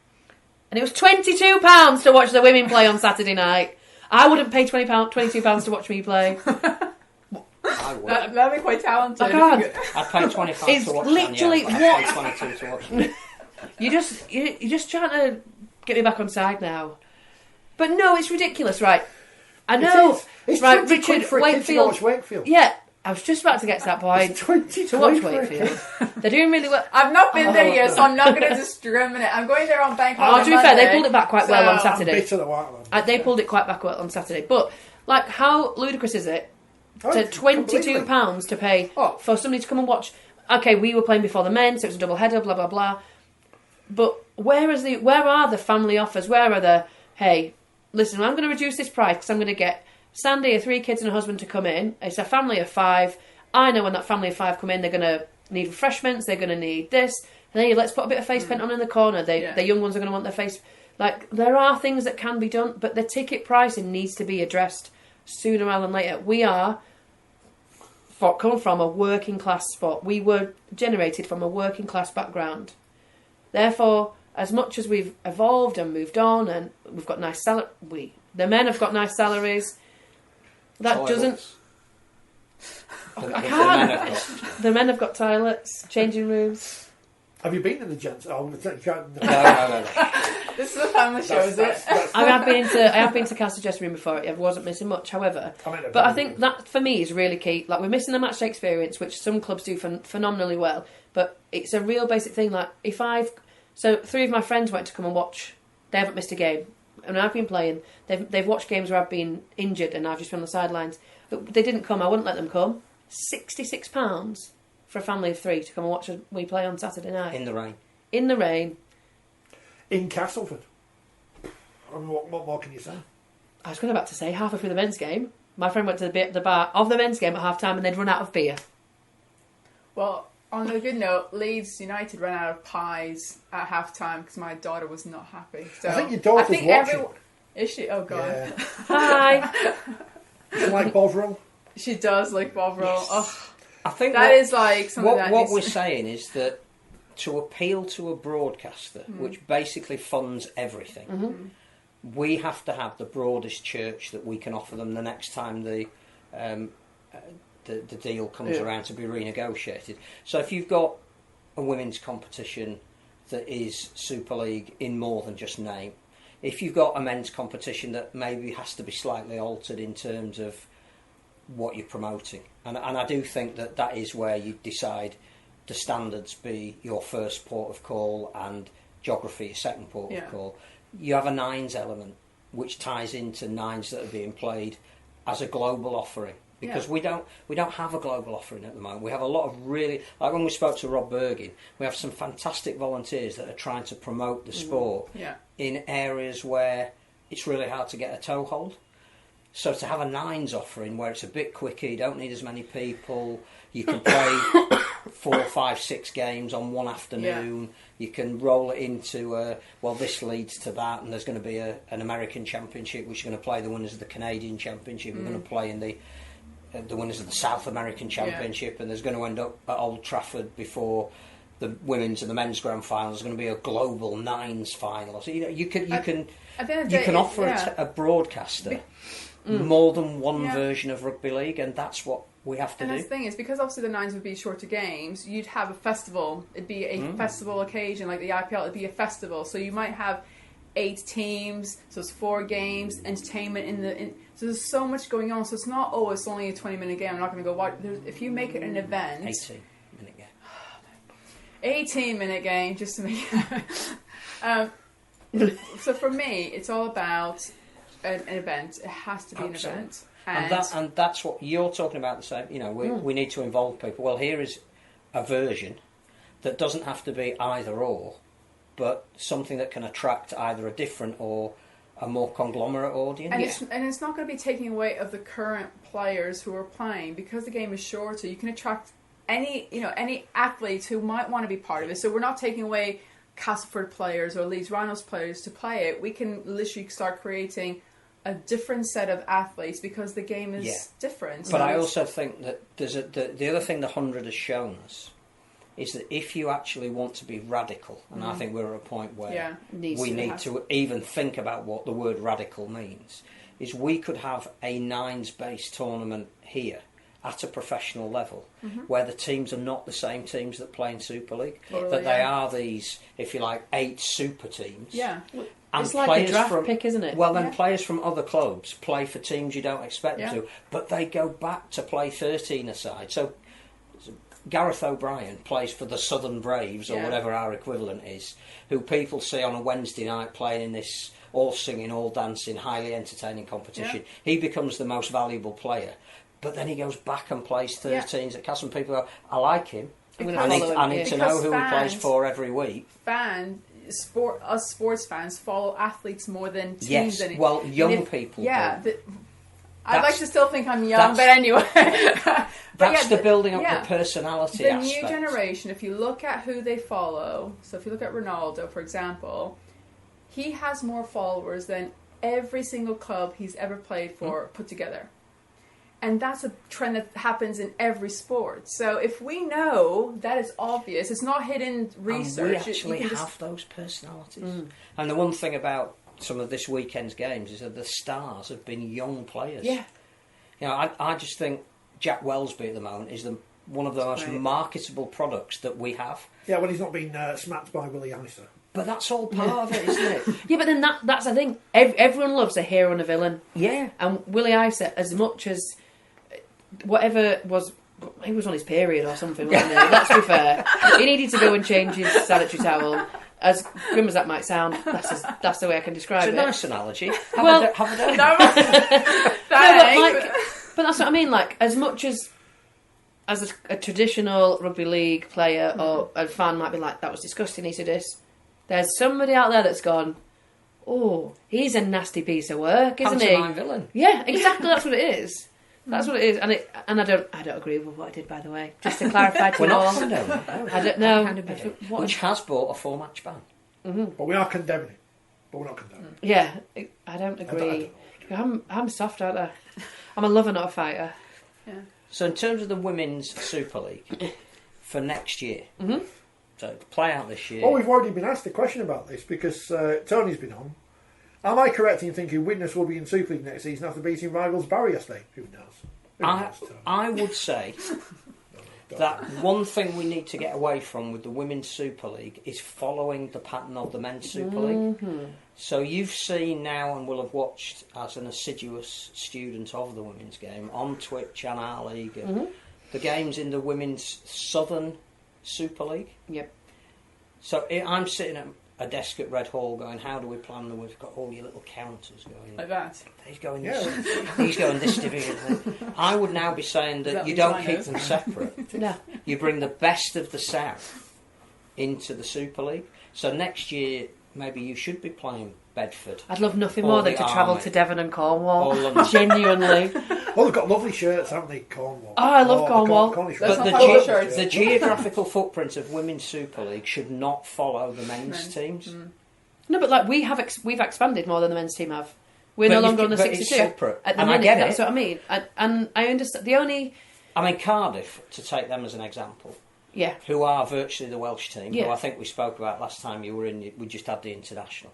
And it was £22 to watch the women play on Saturday night. I wouldn't pay £22 to watch me play. I would. That'd be quite talented. I can't. I'd pay 25 It's to watch literally I'd pay 22 to watch You're just trying to get me back on side now. But no, it's ridiculous, right? I know. It's right, Richard Wakefield. Wakefield. Yeah, I was just about to get to that point. It's 20 to watch Wakefield. They're doing really well. I've not been there yet, so I'm not going to discriminate. I'm going there on Bank Holiday. To be fair, they pulled it back quite well on Saturday. They pulled it quite back well on Saturday. But, like, how ludicrous is it to £22 to pay for somebody to come and watch? Okay, we were playing before the men, so it was a double header, blah, blah, blah. But where are the family offers? Where are the, hey, listen, I'm going to reduce this price because I'm going to get Sandy and 3 kids and a husband to come in. It's a family of 5. I know when that family of 5 come in, they're going to need refreshments, they're going to need this. Hey, let's put a bit of face paint on in the corner. The young ones are going to want their face. Like, there are things that can be done, but the ticket pricing needs to be addressed sooner rather than later. We are come from a working class sport. We were generated from a working class background. Therefore, as much as we've evolved and moved on, and we've got nice salaries, the men have got nice salaries. That doesn't. I can't. The men have got toilets, changing rooms. Have you been in the gents? Oh, you can't. No. This is a family show, is it? I have been to Castle Dressing Room before. I wasn't missing much, however. But I think that for me is really key. Like, we're missing the matchday experience, which some clubs do phenomenally well. But it's a real basic thing. Like, so 3 of my friends went to come and watch. They haven't missed a game, and I've been playing. They've watched games where I've been injured and I've just been on the sidelines. But they didn't come. I wouldn't let them come. £66 for a family of 3 to come and watch we play on Saturday night in the rain. In the rain. In Castleford. I mean, what more can you say? I was about to say, halfway through the men's game, my friend went to the bar of the men's game at half time and they'd run out of beer. Well, on a good note, Leeds United ran out of pies at half time because my daughter was not happy. So I think your daughter's watching. Is she? Oh, God. Yeah. Hi. Do you like Bovril? She does like Bovril. Yes. Oh, I think that is like something what we're saying is that to appeal to a broadcaster, which basically funds everything, we have to have the broadest church that we can offer them the next time the deal comes around to be renegotiated. So if you've got a women's competition that is Super League in more than just name, if you've got a men's competition that maybe has to be slightly altered in terms of what you're promoting, and I do think that is where you decide the standards be your first port of call and geography your second port of call. You have a nines element which ties into nines that are being played as a global offering, because we don't have a global offering at the moment. We have a lot of really, like when we spoke to Rob Bergin, we have some fantastic volunteers that are trying to promote the sport in areas where it's really hard to get a toehold. So to have a nines offering where it's a bit quicker, you don't need as many people, you can play 4, 5, 6 games on one afternoon, you can roll it into, this leads to that, and there's going to be an American Championship, which is going to play the winners of the Canadian Championship, we're going to play in the winners of the South American Championship, and there's going to end up at Old Trafford before the women's and the men's grand final. There's going to be a global nines final. So you can offer a broadcaster more than one version of rugby league, and that's what we have to do. And the thing is, because obviously the nines would be shorter games, you'd have a festival. It'd be a festival occasion, like the IPL. It'd be a festival, so you might have 8 teams, so it's 4 games, entertainment so there's so much going on. So it's not, it's only a 20-minute game, I'm not going to go watch. If you make it an event, 18-minute game. 18-minute game, just to make so for me, it's all about an event. It has to be an event. And that's what you're talking about. The same, we need to involve people. Well, here is a version that doesn't have to be either or, but something that can attract either a different or a more conglomerate audience. And it's not going to be taking away of the current players who are playing, because the game is shorter. You can attract any athlete who might want to be part of it. So we're not taking away Castleford players or Leeds Rhinos players to play it. We can literally start creating a different set of athletes because the game is different. But I also think that the other thing the 100 has shown us is that if you actually want to be radical, and I think we're at a point where we need to even think about what the word radical means, is we could have a nines-based tournament here at a professional level, where the teams are not the same teams that play in Super League, that they are these, if you like, 8 super teams. Yeah. And it's like a draft pick, isn't it? Well, then players from other clubs play for teams you don't expect them to, but they go back to play 13-a-side. So Gareth O'Brien plays for the Southern Braves, or whatever our equivalent is, who people see on a Wednesday night playing in this all singing, all dancing, highly entertaining competition. He becomes the most valuable player. But then he goes back and plays 13s at Castle, and people go, I like him. I need to know who he plays for every week. Us sports fans follow athletes more than teams. Yes, well, young people do. I'd like to still think I'm young, but anyway. That's the building up the personality aspect. The new generation, if you look at who they follow, so if you look at Ronaldo, for example, he has more followers than every single club he's ever played for put together. And that's a trend that happens in every sport. So if we know, that is obvious. It's not hidden research. And we actually have those personalities. And the one thing about some of this weekend's games is that the stars have been young players. Yeah. I just think Jack Welsby at the moment is the one of the most marketable products that we have. Yeah, when he's not been smacked by Willie Anister. But that's all part of it, isn't it? Yeah, but then that's the thing. Everyone loves a hero and a villain. Yeah. And Willie Anister, as much as whatever was... He was on his period or something, wasn't he? Let's be fair. He needed to go and change his sanitary towel. As grim as that might sound, that's the way I can describe it. It's a nice analogy. Well, have a day. But that's what I mean. Like, as much as a traditional rugby league player or a fan might be like, that was disgusting, he said this. There's somebody out there that's gone, oh, he's a nasty piece of work, isn't he? Pantomime villain. Yeah, exactly. That's what it is. That's what it is, and I don't agree with what I did, by the way. Just to clarify to We're you all, not condoning it. I don't know. Which has brought a 4-match ban. Mm-hmm. But we are condemning it. But we're not condoning it. Yeah, I don't agree. I'm soft, aren't I? I'm a lover, not a fighter. Yeah. So in terms of the Women's Super League for next year, so to play out this year... Well, we've already been asked a question about this because Tony's been on. Am I correct in thinking Widnes will be in Super League next season after beating rivals Barry yesterday? Who knows? I would say that one thing we need to get away from with the Women's Super League is following the pattern of the Men's Super League. So you've seen now and will have watched as an assiduous student of the women's game on Twitch and our league the games in the Women's Southern Super League. Yep. So I'm sitting at a desk at Red Hall going, how do we plan them? We've got all your little counters going. Like that? He's going this division. I would now be saying that you don't keep them separate. No. You bring the best of the South into the Super League. So next year, maybe you should be playing Bedford. I'd love nothing more than to travel to Devon and Cornwall. Genuinely. Well, they've got lovely shirts, haven't they, Cornwall? Oh, I love Cornwall. But the geographical footprint of Women's Super League should not follow the men's teams. No, but like we've expanded more than the men's team have. We're no longer on the 62. It's separate. At the and minute, I get that's what I mean. And I understand. The only... I mean, Cardiff, to take them as an example, who are virtually the Welsh team, who I think we spoke about last time you were in, we just had the international.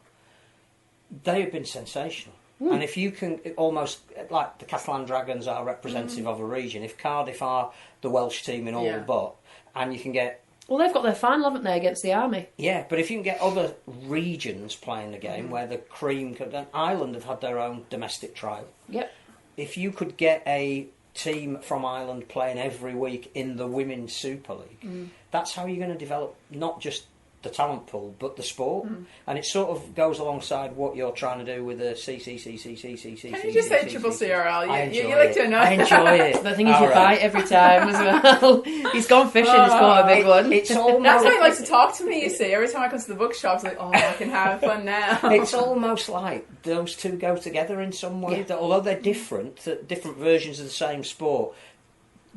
They have been sensational. And if you can, almost like the Catalan Dragons are representative of a region, if Cardiff are the Welsh team in all but, and you can get... Well, they've got their final, haven't they, against the Army? Yeah, but if you can get other regions playing the game, where the cream... Ireland have had their own domestic trial. Yep. If you could get a team from Ireland playing every week in the Women's Super League, that's how you're going to develop not just the talent pool, but the sport. And it sort of goes alongside what you're trying to do with the CCCCCCC. Can you just say triple CRL? You like to know. I enjoy it. The thing is, you bite every time as well. He's gone fishing, it's quite a big one. It's almost... That's why he likes to talk to me, you see. Every time I come to the bookshop, it's like, oh, I can have fun now. It's almost like those two go together in some way. That although they're different versions of the same sport,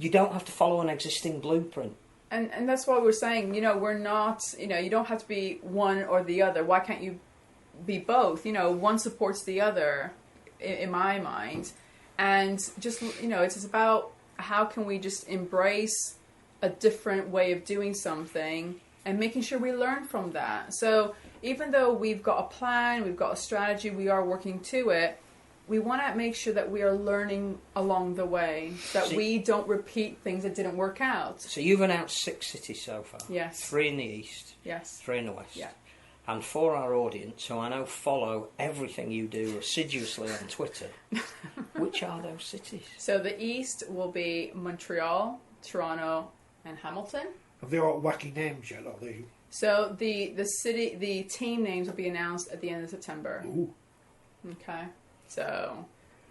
you don't have to follow an existing blueprint. And that's why we're saying, we're not, you don't have to be one or the other. Why can't you be both? One supports the other, in my mind. And just, it's just about how can we just embrace a different way of doing something and making sure we learn from that. So even though we've got a plan, we've got a strategy, we are working to it, we want to make sure that we are learning along the way, that we don't repeat things that didn't work out. So you've announced 6 cities so far. Yes. 3 in the east. Yes. 3 in the west. Yeah. And for our audience, who I know follow everything you do assiduously on Twitter, which are those cities? So the east will be Montreal, Toronto, and Hamilton. Have they got wacky names yet, are they? So the team names will be announced at the end of September. Ooh. Okay. So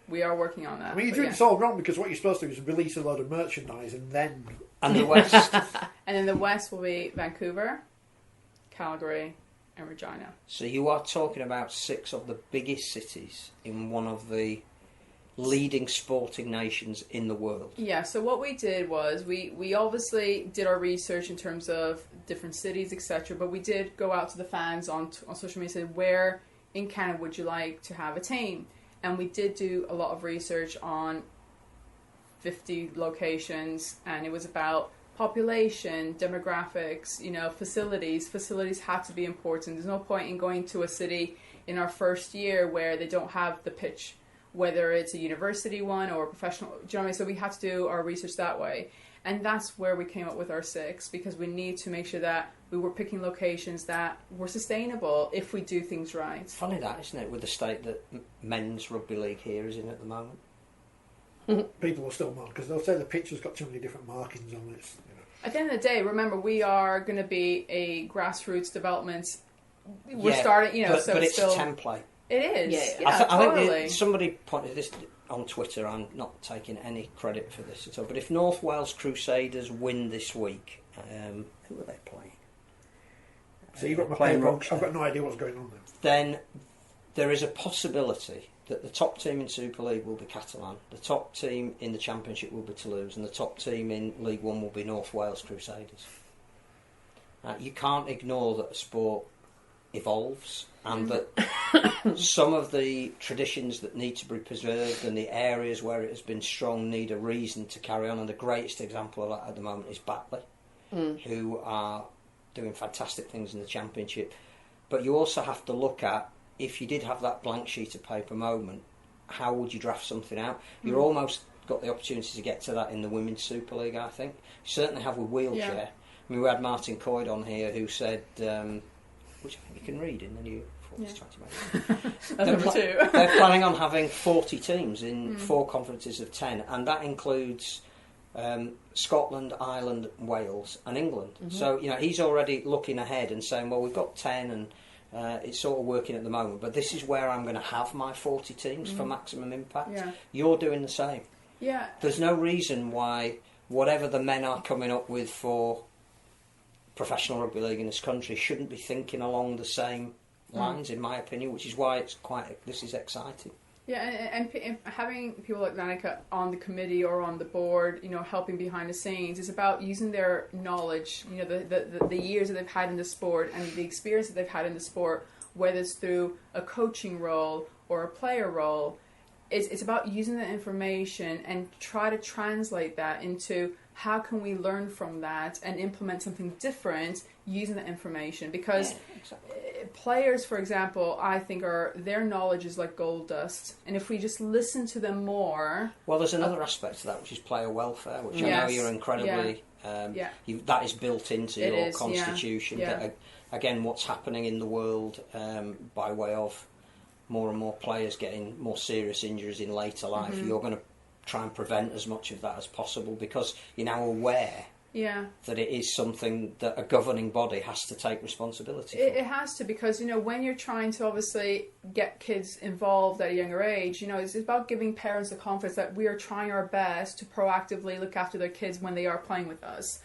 we are working on that. I mean, you're doing this all wrong because what you're supposed to do is release a load of merchandise and then... And the west? And then the west will be Vancouver, Calgary, and Regina. So you are talking about 6 of the biggest cities in one of the leading sporting nations in the world. Yeah, so what we did was we obviously did our research in terms of different cities, etc. But we did go out to the fans on social media and say, where in Canada would you like to have a team? And we did do a lot of research on 50 locations, and it was about population, demographics, facilities. Facilities have to be important. There's no point in going to a city in our first year where they don't have the pitch whether it's a university one or a professional. Do you know what I mean? So we had to do our research that way. And that's where we came up with our 6, because we need to make sure that we were picking locations that were sustainable if we do things right. Funny that, isn't it, with the state that men's rugby league here is in at the moment? People will still mark, because they'll say the picture's got too many different markings on it. You know. At the end of the day, remember, we are going to be a grassroots development. We're starting, but, so but it's still a template. It is. Yeah. I totally. think somebody pointed this on Twitter. I'm not taking any credit for this at all. But if North Wales Crusaders win this week, who are they playing? So you've got my playing paper. I've got no idea what's going on there. Then there is a possibility that the top team in Super League will be Catalan, the top team in the Championship will be Toulouse, and the top team in League One will be North Wales Crusaders. You can't ignore that the sport evolves, and that some of the traditions that need to be preserved and the areas where it has been strong need a reason to carry on. And the greatest example of that at the moment is Batley, who are doing fantastic things in the Championship. But you also have to look at, if you did have that blank sheet of paper moment, how would you draft something out? You're almost got the opportunity to get to that in the Women's Super League, I think. You certainly have with wheelchair. Yeah. I mean, we had Martin Coyd on here who said, which I think you can read in the new Forty20. That's number 2. They're planning on having 40 teams in 4 conferences of 10, and that includes Scotland, Ireland, Wales and England. So, you know, he's already looking ahead and saying, well, we've got 10 and it's sort of working at the moment, but this is where I'm going to have my 40 teams for maximum impact. Yeah. You're doing the same. Yeah. There's no reason why whatever the men are coming up with for professional rugby league in this country shouldn't be thinking along the same lines, in my opinion, which is why this is exciting. Yeah, and having people like Danika on the committee or on the board, you know, helping behind the scenes, is about using their knowledge, you know, the years that they've had in the sport and the experience that they've had in the sport, whether it's through a coaching role or a player role. It's about using that information and try to translate that into how can we learn from that and implement something different using that information. Because players, for example, I think their knowledge is like gold dust. And if we just listen to them more... Well, there's another aspect to that, which is player welfare, which I know you're incredibly... that is built into your constitution. That, again, what's happening in the world by way of more and more players getting more serious injuries in later life, you're going to try and prevent as much of that as possible, because you're now aware that it is something that a governing body has to take responsibility for. It has to, because, you know, when you're trying to obviously get kids involved at a younger age, you know, it's about giving parents the confidence that we are trying our best to proactively look after their kids when they are playing with us.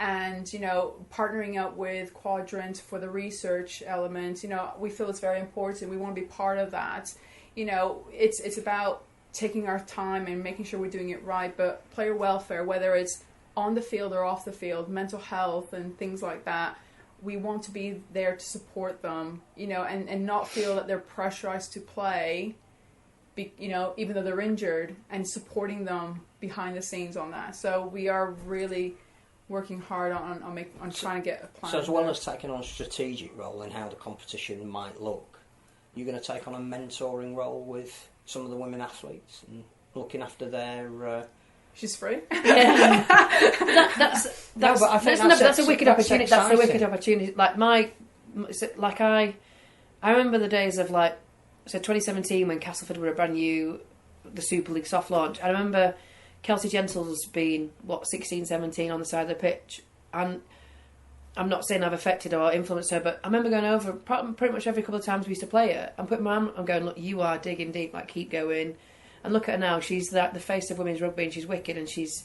And, you know, partnering up with Quadrant for the research element, you know, we feel it's very important. We want to be part of that. You know, it's about taking our time and making sure we're doing it right. But player welfare, whether it's on the field or off the field, mental health and things like that, we want to be there to support them, you know, and not feel that they're pressurized to play, you know, even though they're injured, and supporting them behind the scenes on that. So we are really working hard on trying to get a plan. So as well as taking on a strategic role in how the competition might look, you're going to take on a mentoring role with some of the women athletes and looking after their... She's free. Yeah. That's a wicked opportunity. That's a wicked opportunity. I remember the days of 2017 when Castleford were a brand new, the Super League soft launch. I remember Kelsey Gentles being 16, 17 on the side of the pitch, and I'm not saying I've affected or influenced her, but I remember going over pretty much every couple of times we used to play her and putting my arm and going, look, you are digging deep, keep going. And look at her now, she's the face of women's rugby, and she's wicked, and she's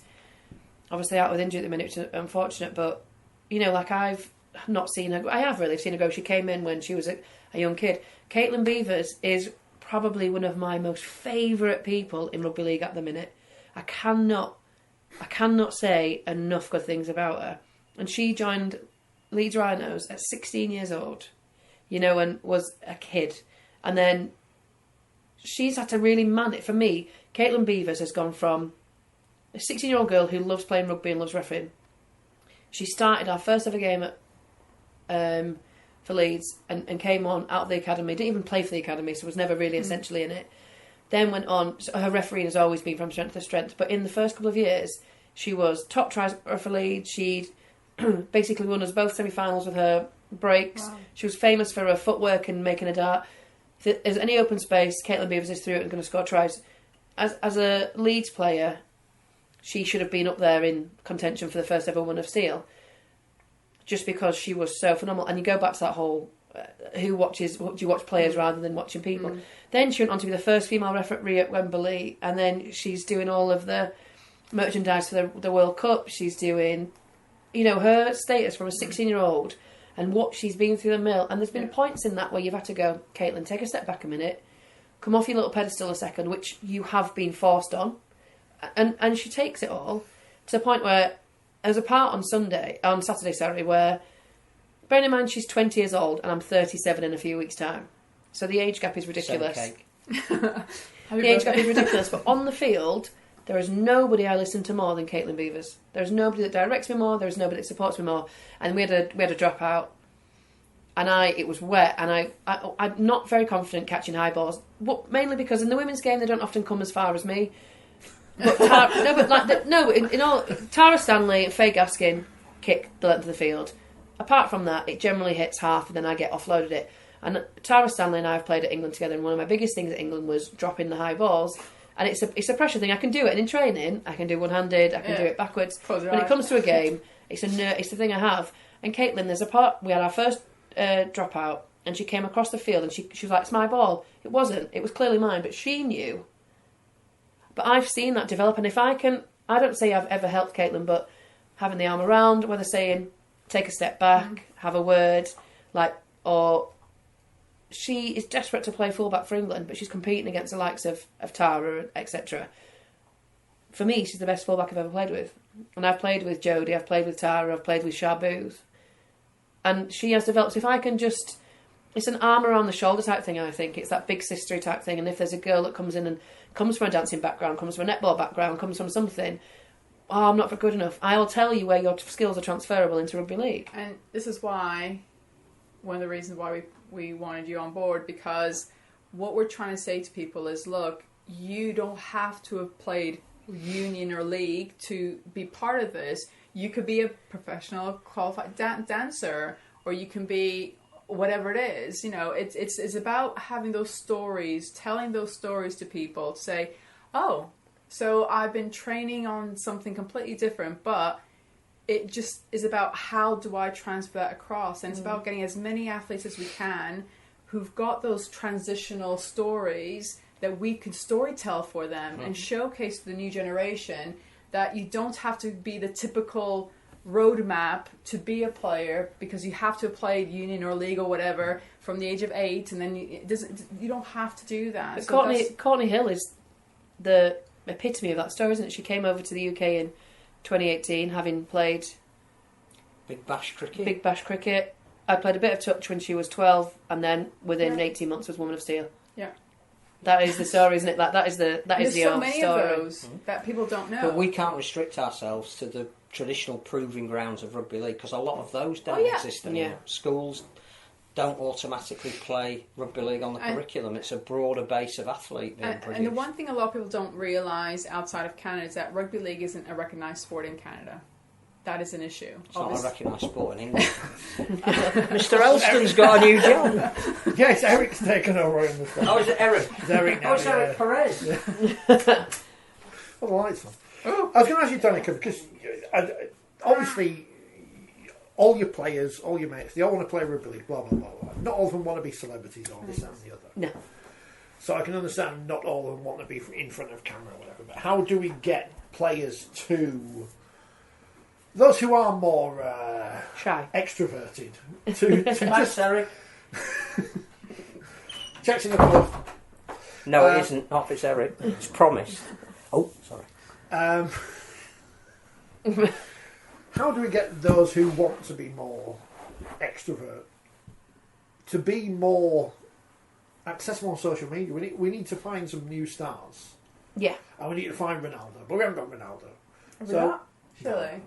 obviously out with injury at the minute, which is unfortunate, but, you know, I've not seen her, I have really seen her go. She came in when she was a young kid. Caitlyn Beavers is probably one of my most favourite people in rugby league at the minute. I cannot say enough good things about her. And she joined Leeds Rhinos at 16 years old, you know, and was a kid. And then she's had to really man it. For me, Caitlyn Beavers has gone from a 16-year-old girl who loves playing rugby and loves refereeing. She started our first ever game for Leeds and came on out of the academy. Didn't even play for the academy, so was never really essentially in it. Then went on. So her refereeing has always been from strength to strength, but in the first couple of years, she was top tries for Leeds. She'd basically won us both semi-finals with her breaks. Wow. She was famous for her footwork and making a dart. If there's any open space, Caitlyn Beavers is through it and going to score tries. As a Leeds player, she should have been up there in contention for the first ever one of Steel, just because she was so phenomenal. And you go back to that whole do you watch players rather than watching people? Then she went on to be the first female referee at Wembley, and then she's doing all of the merchandise for the World Cup. She's doing, her status from a 16-year-old and what she's been through the mill. And there's been points in that where you've had to go, Caitlyn, take a step back a minute, come off your little pedestal a second, which you have been forced on. And she takes it all to the point where there's a part on Saturday, where, bearing in mind she's 20 years old and I'm 37 in a few weeks' time. So the age gap is ridiculous. The age gap is ridiculous, but on the field, there is nobody I listen to more than Caitlyn Beavers. There's nobody that directs me more, there's nobody that supports me more. And we had a dropout, and it was wet, and I'm not very confident catching high balls, but mainly because in the women's game they don't often come as far as me. But Tara Stanley and Faye Gaskin kick the length of the field. Apart from that, it generally hits half, and then I get offloaded it. And Tara Stanley and I have played at England together, and one of my biggest things at England was dropping the high balls. And it's a pressure thing. I can do it, and in training, I can do one-handed, I can do it backwards. When it comes to a game, it's the thing I have. And Caitlyn, there's a part, we had our first dropout, and she came across the field, and she was like, it's my ball. It wasn't. It was clearly mine, but she knew. But I've seen that develop, and if I don't say I've ever helped Caitlyn, but having the arm around, whether saying, take a step back, have a word, or she is desperate to play fullback for England, but she's competing against the likes of Tara, etc. For me, she's the best fullback I've ever played with. And I've played with Jodie, I've played with Tara, I've played with Sharbouz. And she has developed, if I can just, it's an arm around the shoulder type thing, I think. It's that big sistery type thing. And if there's a girl that comes in and comes from a dancing background, comes from a netball background, comes from something, I'm not good enough, I'll tell you where your skills are transferable into rugby league. And this is why, one of the reasons why we wanted you on board, because what we're trying to say to people is, look, you don't have to have played union or league to be part of this. You could be a professional qualified dancer, or you can be whatever it is. It's about having those stories, telling those stories to people to say, oh, so I've been training on something completely different, but it just is about how do I transfer that across. And it's about getting as many athletes as we can who've got those transitional stories that we could storytell for them and showcase to the new generation that you don't have to be the typical roadmap to be a player, because you have to have played union or league or whatever from the age of 8, and then you don't have to do that. But Courtney Hill is the epitome of that story, isn't it? She came over to the UK in 2018, having played Big Bash cricket. I played a bit of touch when she was 12, and then within 18 months was Woman of Steel. Yeah. That is the story, isn't it? That is the There's so many story. of those that people don't know. But we can't restrict ourselves to the traditional proving grounds of rugby league, because a lot of those don't exist anymore. Yeah. Schools don't automatically play rugby league on the curriculum. It's a broader base of athlete being produced. And the one thing a lot of people don't realise outside of Canada is that rugby league isn't a recognised sport in Canada. That is an issue. It's not a recognised sport in England. Mr. Elston's got a new job. Yes, Eric's taken over in the stuff. Oh, is it Eric? It's Eric now. Oh, it's Eric Perez. Yeah. Oh, the lights on. I was going to ask you, Danika, because obviously all your players, all your mates, they all want to play rugby league, blah, blah, blah, blah. Not all of them want to be celebrities or this, that and the other. No. So I can understand not all of them want to be in front of camera or whatever, but how do we get players to... those who are more shy, extroverted, to Thanks, Eric. Checks in the post. No, it isn't. Not if it's Eric. It's promised. Oh, sorry. How do we get those who want to be more extrovert to be more accessible on social media? We need to find some new stars. Yeah. And we need to find Ronaldo, but we haven't got Ronaldo. Have we not? Really?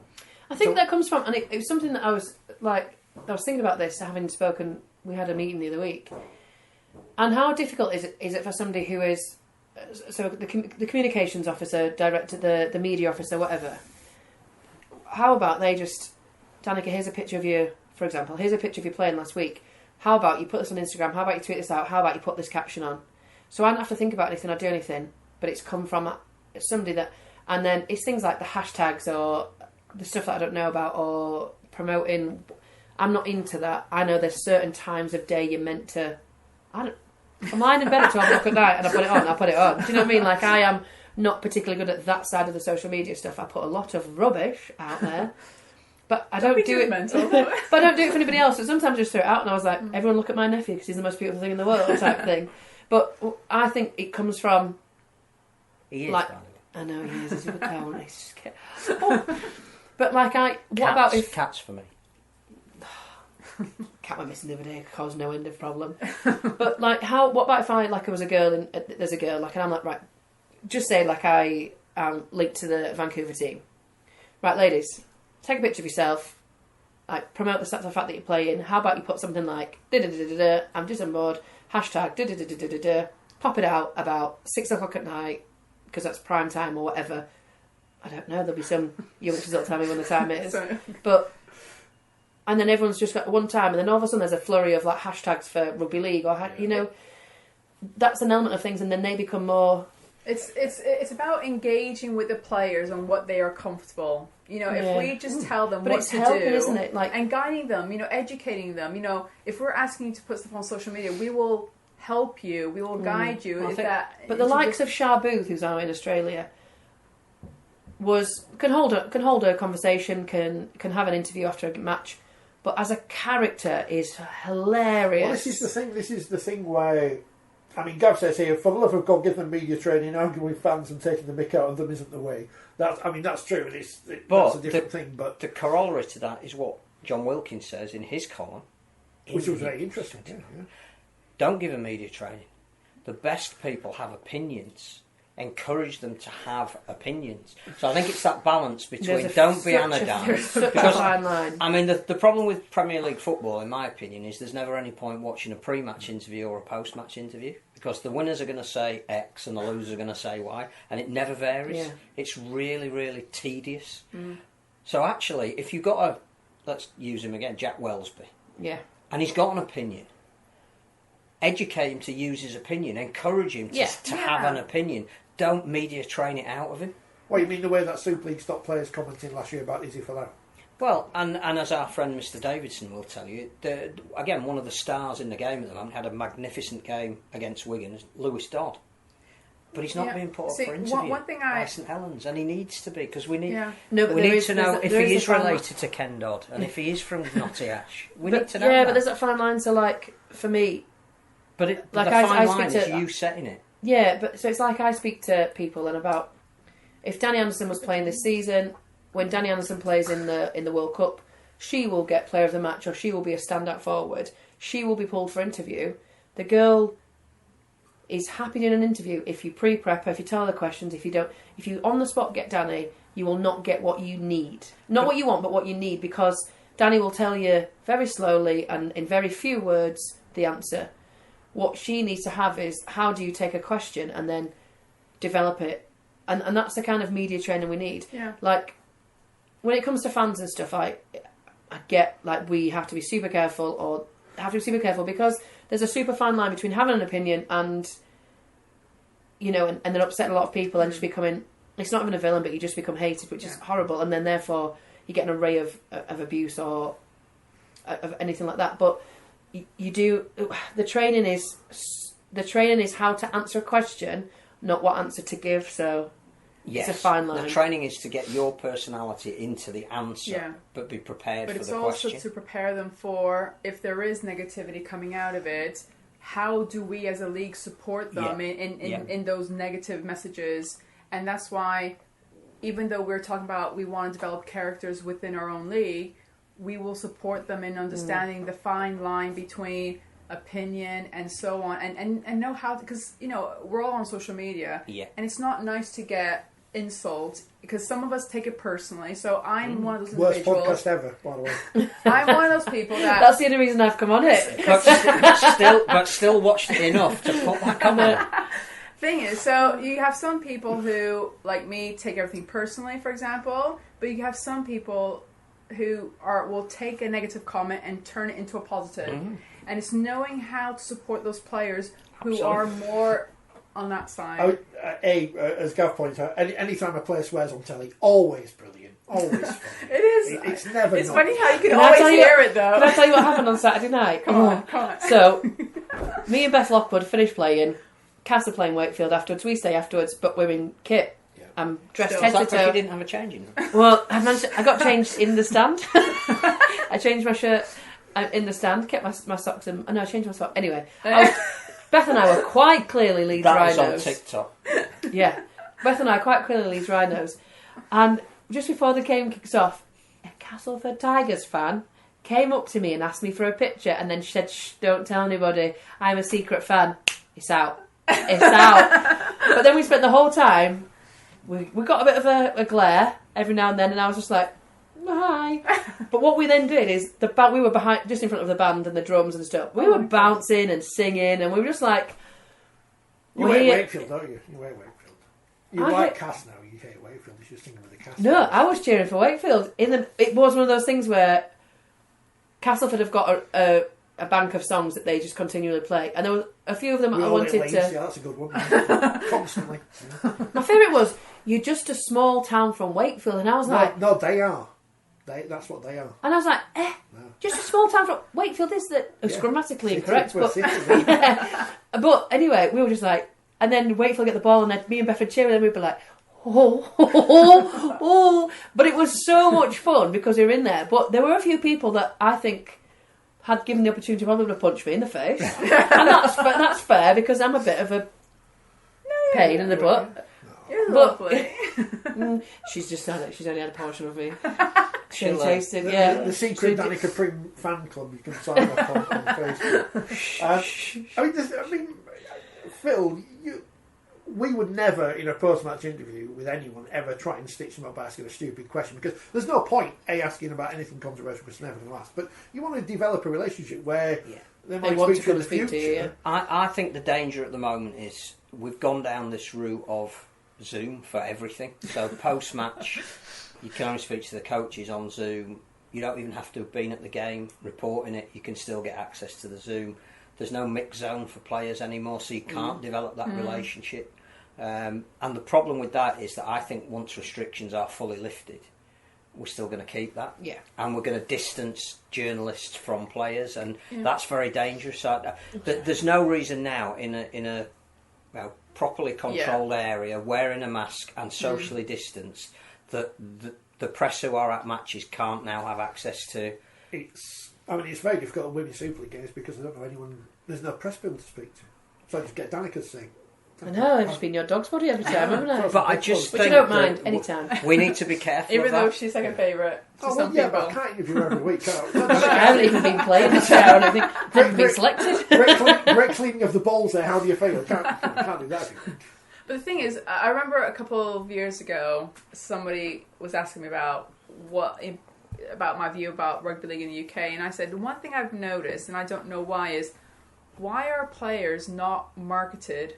I think that comes from, and it was something that I was thinking about this, having spoken, we had a meeting the other week, and how difficult is it for somebody who is so the communications officer, director, the media officer, whatever. How about they just, Danika, here's a picture of you, for example. Here's a picture of you playing last week. How about you put this on Instagram? How about you tweet this out? How about you put this caption on? So I don't have to think about anything or do anything, but it's come from somebody that... And then it's things like the hashtags or the stuff that I don't know about or promoting. I'm not into that. I know there's certain times of day you're meant to... I'm lying in bed at 12 o'clock at night and I put it on, Do you know what I mean? Like, I am not particularly good at that side of the social media stuff. I put a lot of rubbish out there. But I don't do it. But I don't do it for anybody else. So sometimes I just throw it out and I was like, everyone look at my nephew because he's the most beautiful thing in the world type thing. But I think it comes from... He is, like, I know he is. He's a good cow. But like what about if... Cats for me. Cat went missing the other day, caused no end of problem. But like, what about if I was a girl and there's a girl, like, and I'm like, right, just say like I am linked to the Vancouver team. Right, ladies, take a picture of yourself, like promote the fact that you're playing. How about you put something like, I'm just on board, hashtag, pop it out about 6 o'clock at night, because that's prime time or whatever. I don't know, there'll be some youngsters that'll tell me when the time is. But... And then everyone's just got one time, and then all of a sudden there's a flurry of like hashtags for Rugby League, or you know, that's an element of things, and then they become more. It's about engaging with the players on what they are comfortable. You know, if we just tell them what to helping, do, isn't it? Like, and guiding them, you know, educating them. You know, if we're asking you to put stuff on social media, we will help you, we will guide you. But the likes of Shah Booth, who's now in Australia, can hold a conversation, can have an interview after a match. But as a character, is hilarious. Well, this is the thing where, I mean, Gav says here, for the love of God, give them media training. Arguing with fans and taking the mick out of them isn't the way. That's true. That's a different thing. But the corollary to that is what John Wilkins says in his column, which was very interesting. Yeah. Don't give them media training. The best people have opinions. Encourage them to have opinions. So I think it's that balance between don't be anodyne. Because I mean, the problem with Premier League football, in my opinion, is there's never any point watching a pre-match interview or a post-match interview, because the winners are going to say X and the losers are going to say Y, and it never varies. Yeah. It's really, really tedious. So actually, if you've got let's use him again, Jack Wellsby. Yeah. And he's got an opinion. Educate him to use his opinion. Encourage him to have an opinion. Don't media train it out of him. Well, you mean the way that Super League stopped players commenting last year about Izzy Folau? Well, and as our friend Mr. Davidson will tell you, again, one of the stars in the game at the moment had a magnificent game against Wigan, Lewis Dodd. But he's not being put up for interview by St Helens, and he needs to be, because we need to know if he is related to Ken Dodd, and if he is from Knotty Ash. We need to know that. But there's that fine line, so like, for me... But the fine line is you setting it. Yeah, but so it's like I speak to people and about if Danny Anderson was playing this season, when Danny Anderson plays in the World Cup, she will get player of the match or she will be a standout forward. She will be pulled for interview. The girl is happy doing an interview if you pre-prep her, if you tell her the questions, if you on the spot get Danny, you will not get what you need. Not what you want, but what you need, because Danny will tell you very slowly and in very few words the answer. What she needs to have is, how do you take a question and then develop it? And that's the kind of media training we need. Yeah. Like, when it comes to fans and stuff, I get, like, we have to be super careful, because there's a super fine line between having an opinion and, you know, and then upsetting a lot of people and just becoming, it's not even a villain, but you just become hated, which is horrible. And then, therefore, you get an array of abuse or of anything like that. But... You do the training is how to answer a question, not what answer to give. So it's a fine line. The training is to get your personality into the answer, but be prepared for the question. But it's also to prepare them for, if there is negativity coming out of it, how do we as a league support them in those negative messages? And that's why, even though we're talking about we want to develop characters within our own league, we will support them in understanding the fine line between opinion and so on, and know how, because, you know, we're all on social media, and it's not nice to get insults, because some of us take it personally. So I'm one of those individuals. Worst podcast ever, by the way. I'm one of those people that... That's the only reason I've come on it. But still watched it enough to put that comment. Thing is, so you have some people who, like me, take everything personally, for example, but you have some people who will take a negative comment and turn it into a positive. And it's knowing how to support those players who are more on that side. As Gav pointed out, anytime a player swears on telly, always brilliant. Always funny. It is. It's never. It's funny how you can always hear it, though. Can I tell you what happened on Saturday night? Come on. So, me and Beth Lockwood finished playing. Cass are playing Wakefield afterwards. We stay afterwards, but we're in kit. Yeah. I'm dressed head to toe. You didn't have a change in them? Well, I got changed in the stand. I changed my shirt in the stand, kept my socks in. Oh, no, I changed my socks. Anyway, Beth and I were quite clearly Leeds Rhinos. That was on TikTok. Yeah. Beth and I quite clearly Leeds Rhinos. And just before the game kicks off, a Castleford Tigers fan came up to me and asked me for a picture, and then she said, "Shh, don't tell anybody. I'm a secret fan." It's out. It's out. But then we spent the whole time, we got a bit of a glare every now and then, and I was just like, hi. But what we then did is, we were behind, just in front of the band and the drums and stuff. We were bouncing and singing, and we were just like... You hate Wakefield, don't you? You hate Wakefield. You like Cass now, you hate Wakefield. You should sing with the Cass. No, I was cheering for Wakefield. It was one of those things where Castleford have got a bank of songs that they just continually play, and there were a few of them I wanted to... Yeah, that's a good one. Constantly. My favourite was, "You're just a small town from Wakefield," and I was like... No, they are. That's what they are. And I was like, no. Just a small town from... Wakefield is it's grammatically incorrect, but anyway, we were just like... And then Wakefield get the ball, and then me and Beth would cheer, and then we'd be like... oh. But it was so much fun because we were in there. But there were a few people that I think... had given the opportunity probably to punch me in the face. And that's fair because I'm a bit of a pain in the butt. You're lovely. She's only had a portion of me. She tasted, The secret Danika Priim fan club you can sign up on Facebook. Phil, we would never, in a post-match interview with anyone, ever try and stitch them up by asking a stupid question, because there's no point, asking about anything controversial because they're never going to ask. But you want to develop a relationship where they might speak to you in the future. I think the danger at the moment is we've gone down this route of Zoom for everything. So post-match, you can only speak to the coaches on Zoom. You don't even have to have been at the game reporting it. You can still get access to the Zoom. There's no mix zone for players anymore, so you can't develop that relationship. And the problem with that is that I think once restrictions are fully lifted, we're still going to keep that. Yeah. And we're going to distance journalists from players, and that's very dangerous. There's no reason now in a properly controlled area, wearing a mask and socially distanced, that the press who are at matches can't now have access to. It's very difficult on women's Super League games because I don't know anyone. There's no press people to speak to, so I just get Danika to sing. I know, I've just been your dog's body every time, haven't I? But I just think you don't mind anytime. We need to be careful. Even though she's second favourite to some people. But I can't interview her every week. I haven't even been playing this year or anything. I haven't been selected. Great cleaning of the balls there. How do you feel? Can't do that. But the thing is, I remember a couple of years ago, somebody was asking me about my view about rugby league in the UK, and I said, one thing I've noticed, and I don't know why, is why are players not marketed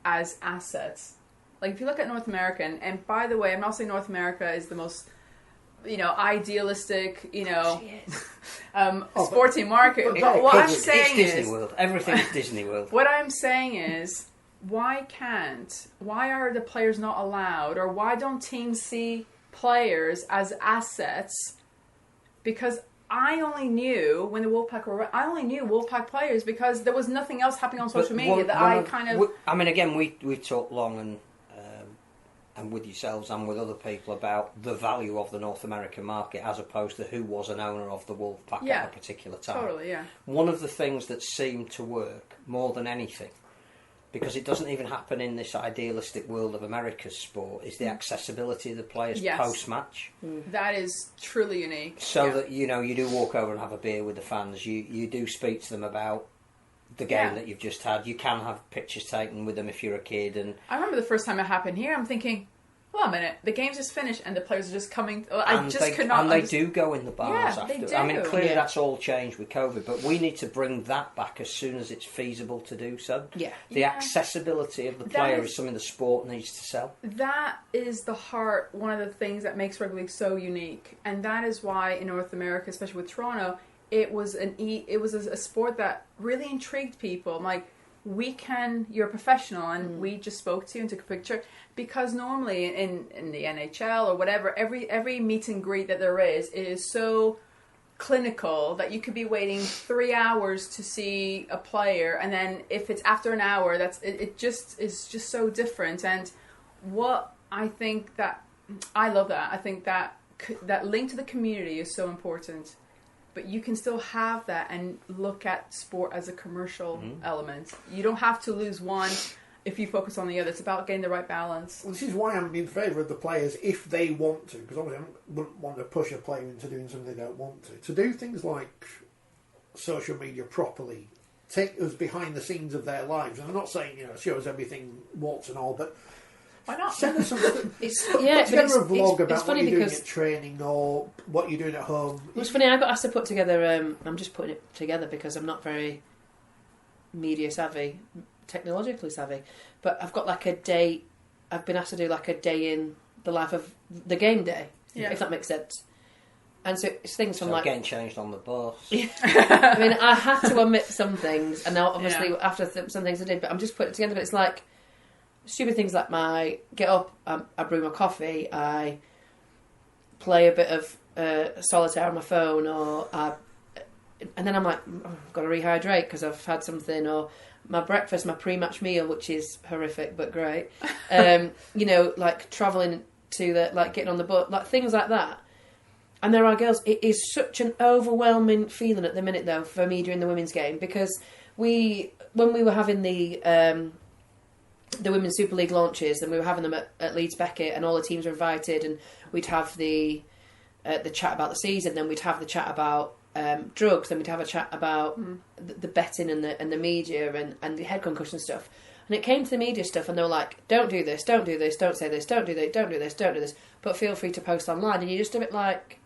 as assets? Like, if you look at North America, and by the way, I'm not saying North America is the most, idealistic, sporting market. But what I'm saying is Disney World. Everything is Disney World. What I'm saying is, why are the players not allowed, or why don't teams see players as assets? Because I only knew when the Wolfpack players because there was nothing else happening on social media that I kind of... again, we've talked long and with yourselves and with other people about the value of the North American market as opposed to who was an owner of the Wolfpack at a particular time. Totally, yeah. One of the things that seemed to work more than anything, because it doesn't even happen in this idealistic world of America's sport, is the accessibility of the players post-match. That is truly unique. So that, you do walk over and have a beer with the fans. You do speak to them about the game that you've just had. You can have pictures taken with them if you're a kid. And I remember the first time it happened here, I'm thinking, hold on a minute, the game's just finished and the players are just coming. They do go in the bars after. They do. I mean, clearly that's all changed with COVID, but we need to bring that back as soon as it's feasible to do so. Yeah. The accessibility of the player is something the sport needs to sell. That is one of the things that makes rugby league so unique, and that is why in North America, especially with Toronto, it was a sport that really intrigued people. I'm like, you're a professional, and we just spoke to you and took a picture, because normally in the NHL or whatever, every meet and greet that there is so clinical that you could be waiting 3 hours to see a player, and then if it's after an hour, it just is just so different. And what I think that I love that. I think that link to the community is so important. But you can still have that and look at sport as a commercial element. You don't have to lose one if you focus on the other. It's about getting the right balance. Well, this is why I'm in favour of the players if they want to, because obviously I wouldn't want to push a player into doing something they don't want to. To do things like social media properly, take us behind the scenes of their lives. And I'm not saying, show us everything, warts and all, but why not? Send us something. Put together a vlog about what you're doing at training or what you're doing at home. It's funny, I got asked to put together, I'm just putting it together because I'm not very media savvy, technologically savvy, but I've got like a day, I've been asked to do like a day in the life of the game day, if that makes sense. And so it's things from getting changed on the bus. I mean, I had to omit some things, and now obviously after some things I did, but I'm just putting it together, but it's like stupid things like get up, I brew my coffee, I play a bit of solitaire on my phone, and then I'm like, I've got to rehydrate because I've had something, or my breakfast, my pre-match meal, which is horrific but great, like travelling to getting on the boat, like things like that. And there are girls, it is such an overwhelming feeling at the minute though for me during the women's game, because when we were having the Women's Super League launches, and we were having them at Leeds Beckett, and all the teams were invited, and we'd have the chat about the season, then we'd have the chat about drugs, then we'd have a chat about the betting and the media and the head concussion stuff. And it came to the media stuff, and they were like, don't do this, don't do this, don't say this, don't do this, don't do this, don't do this, but feel free to post online. And you're just a bit like...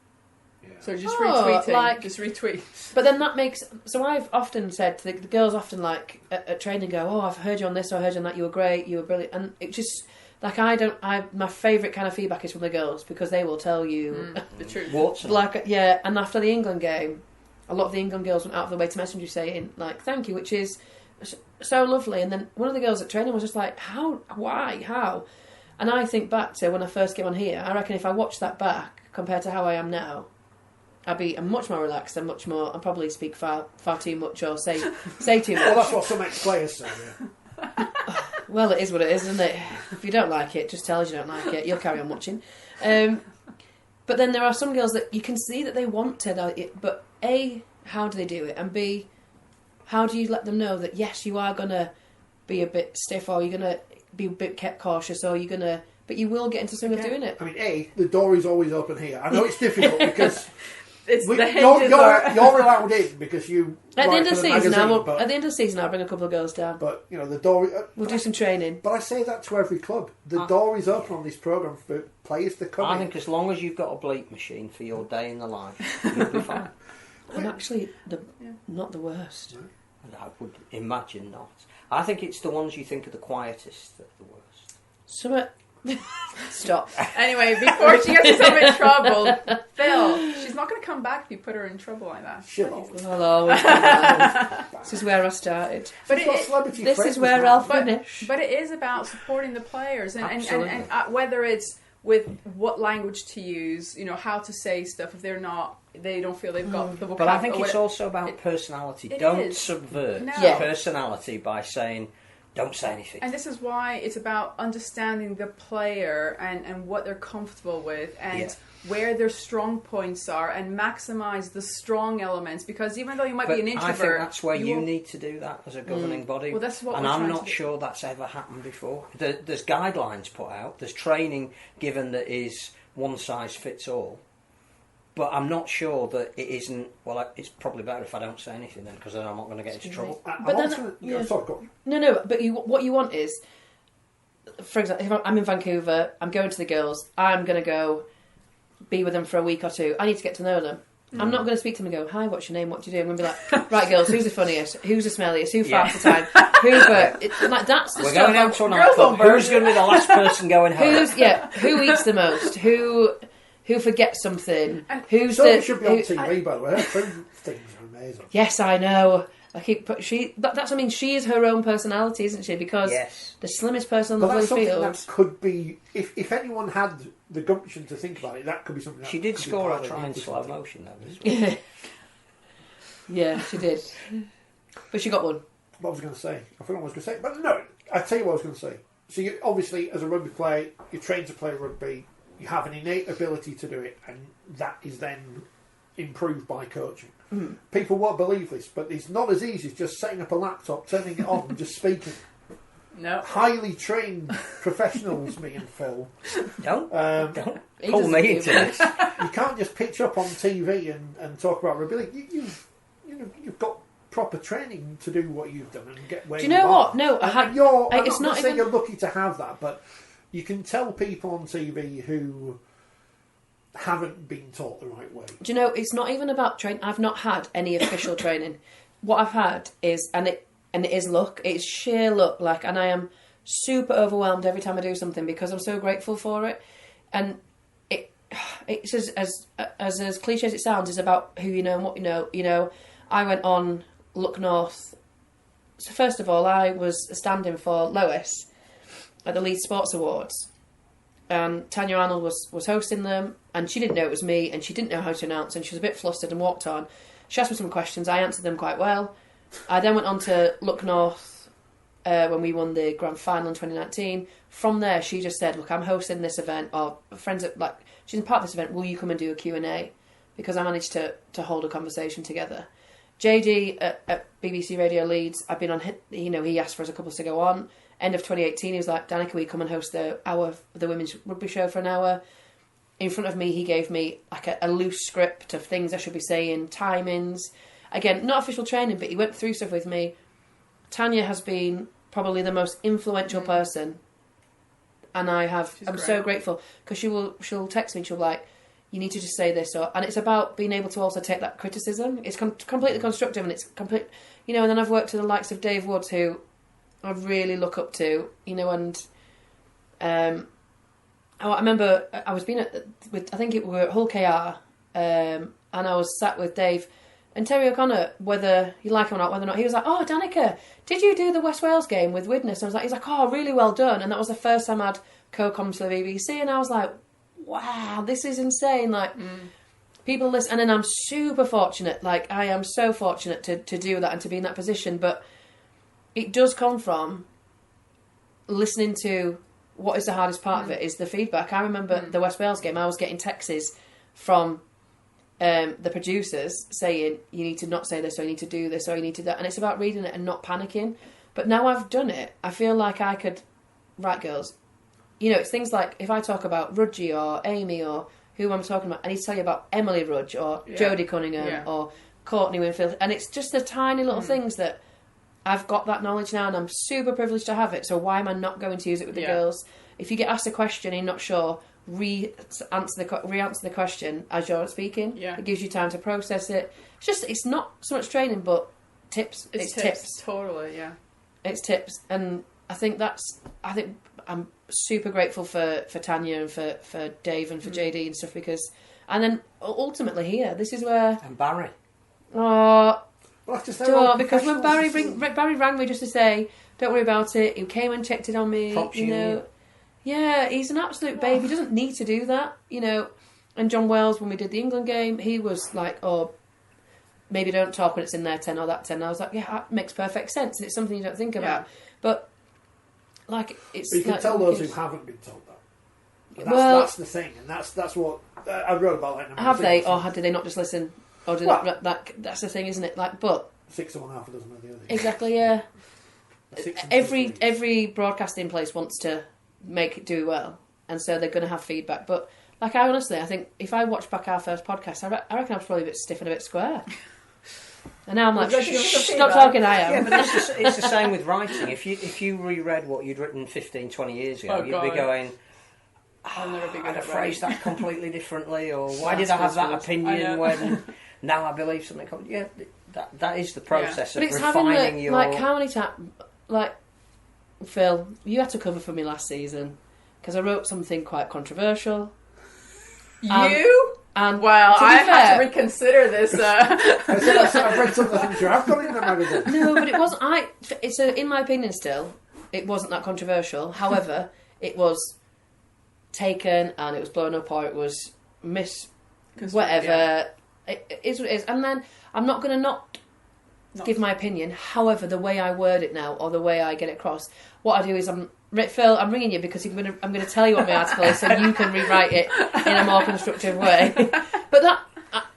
So just retweeting, just retweet. But then that makes... So I've often said to the girls, often at training, go, oh, I've heard you on this, or I heard you on that, you were great, you were brilliant. And it just... my favourite kind of feedback is from the girls, because they will tell you the truth. And after the England game, a lot of the England girls went out of their way to message you saying, thank you, which is so lovely. And then one of the girls at training was just like, how? And I think back to when I first came on here, I reckon if I watched that back compared to how I am now, I'm much more relaxed and much more. I probably speak far too much or say too much. Well, that's what some ex-players say. Yeah. Well, it is what it is, isn't it? If you don't like it, just tell us you don't like it. You'll carry on watching. But then there are some girls that you can see that they want to know it, but A, how do they do it? And B, how do you let them know that yes, you are going to be a bit stiff, or you're going to be a bit kept cautious, or you're going to... But you will get into swing of doing it. I mean, A, the door is always open here. I know it's difficult because... you're allowed in because you... At the end of the season, I'll bring a couple of girls down. But, the door... we'll do some training. But I say that to every club. The door is open on this programme for players to come in. I think as long as you've got a bleep machine for your day in the life, you'll be fine. I'm actually not the worst. No. I would imagine not. I think it's the ones you think are the quietest that are the worst. Stop. Anyway, before she gets herself in trouble, Phil, she's not going to come back if you put her in trouble like that. I'll always come back. This is where I started. But this is where I'll finish. But it is about supporting the players, and whether it's with what language to use, how to say stuff if they don't feel they've got the vocabulary. But I think it's also about personality. Don't subvert personality by saying... Don't say anything. And this is why it's about understanding the player and what they're comfortable with and where their strong points are, and maximise the strong elements. Because even though you might be an introvert... I think that's where you need to do that as a governing body. Well, that's what I'm not sure that's ever happened before. There's guidelines put out. There's training given that is one size fits all. But I'm not sure that it isn't... Well, it's probably better if I don't say anything then, because then I'm not going to get into trouble. But then, sorry, go on. No, but what you want is... for example, if I'm in Vancouver, I'm going to the girls, I'm going to go be with them for a week or two. I need to get to know them. I'm not going to speak to them and go, hi, what's your name, what do you do? I'm going to be like, right, girls, who's the funniest, who's the smelliest, who farts the time, that's the We're stuff. going out to a nightclub. Who's going to be the last person going home? Who eats the most, who forgets something, who's Sophie should be on TV, by the way. Her food things are amazing. Yes, I know. That's, I mean, she is her own personality, isn't she? Because the slimmest person on the whole field. That could be, if anyone had the gumption to think about it, that could be something. She did score a try in slow motion though this week. Yeah, she did. But she got one. What was I going to say? I forgot what I was going to say. But no, I tell you what I was going to say. So you, obviously, as a rugby player, you're trained to play rugby. You have an innate ability to do it, and that is then improved by coaching. Mm. People won't believe this, but it's not as easy as just setting up a laptop, turning it on, and just speaking. No. Highly trained professionals, me and Phil. Don't pull me into this. You can't just pitch up on TV and talk about rugby league. You've got proper training to do what you've done and get where you are. Do you know what? No, I'm not saying you're lucky to have that, but you can tell people on TV who haven't been taught the right way. Do you know, it's not even about training. I've not had any official training. What I've had is, and it is luck. It's sheer luck. And I am super overwhelmed every time I do something because I'm so grateful for it. And it's as cliche as it sounds, it's about who you know and what you know. You know, I went on Look North. So first of all, I was standing for Lois at the Leeds Sports Awards. Tanya Arnold was hosting them, and she didn't know it was me, and she didn't know how to announce, and she was a bit flustered and walked on. She asked me some questions, I answered them quite well. I then went on to Look North when we won the grand final in 2019. From there, she just said, look, I'm hosting this event, or friends, she's in part of this event, will you come and do a Q&A? Because I managed to hold a conversation together. JD at BBC Radio Leeds, I've been on, he asked for us a couple to go on. End of 2018, he was like, Danika, will you come and host the women's rugby show for an hour? In front of me, he gave me a loose script of things I should be saying, timings. Again, not official training, but he went through stuff with me. Tanya has been probably the most influential person, and I'm so grateful because she'll text me and she'll be like, you need to just say this, and it's about being able to also take that criticism. It's completely constructive, and it's complete, and then I've worked with the likes of Dave Woods, who I really look up to, and I remember I was being I think we were at Hull KR, and I was sat with Dave and Terry O'Connor, whether you like him or not, whether or not, he was like, oh, Danika, did you do the West Wales game with Widnes? And he's like, oh, really well done. And that was the first time I'd co-com to the BBC, and I was like, wow, this is insane. People listen, and then I'm super fortunate, I am so fortunate to do that and to be in that position, but it does come from listening to what is the hardest part of it is the feedback. I remember the West Wales game, I was getting texts from the producers saying, you need to not say this, or you need to do this, or you need to that. And it's about reading it and not panicking. But now I've done it, I feel like I could, right, girls, it's things like, if I talk about Rudgie or Amy or who I'm talking about, I need to tell you about Emily Rudge or Jodie Cunningham or Courtney Winfield. And it's just the tiny little things that I've got that knowledge now, and I'm super privileged to have it. So why am I not going to use it with the girls? If you get asked a question and you're not sure, re-answer the question as you're speaking. Yeah. It gives you time to process it. It's not so much training, but tips. It's tips. Totally, yeah. It's tips, and I think I'm super grateful for Tanya and for Dave and for JD and stuff, because, and then ultimately here, this is where, and Barry. Oh. Because when Barry rang me just to say, don't worry about it, he came and checked it on me, yeah, he's an absolute babe. He doesn't need to do that, and John Wells, when we did the England game, he was like, oh, maybe don't talk when it's in their 10 or that 10. And I was like, yeah, that makes perfect sense, and it's something you don't think about, but it's, but you can tell those who haven't been told that. That's the thing, and that's what I wrote about. Have they, or did they not just listen? Or did that's the thing, isn't it? But 6 of one, half a dozen of the other. Exactly, yeah. Every broadcasting place wants to make it do well, and so they're going to have feedback. But I think if I watch back our first podcast, I reckon I was probably a bit stiff and a bit square. And now I'm like, Was that your stop feedback? talking, I am. Yeah, but it's the same with writing. If you reread what you'd written 15, 20 years ago, Oh, you'd God. be going, I'll never be good I'd at have phrased writing. that completely differently, or why did Sounds I have that good. I opinion know. when now I believe something? Yeah, that is the process But of it's having refining the, your... like, how many times, like, Phil, you had to cover for me last season because I wrote something quite controversial. You? And Well, to be I have fair- to reconsider this. I said I've read some of the things you have got in the magazine. No, but it wasn't. It's in my opinion, still, it wasn't that controversial. However, it was taken and it was blown up, or it was whatever. Yeah. It is what it is. And then I'm not going to not give my opinion. However, the way I word it now, or the way I get it across, what I do is Phil, I'm ringing you because I'm going to tell you what my article is, so you can rewrite it in a more constructive way. But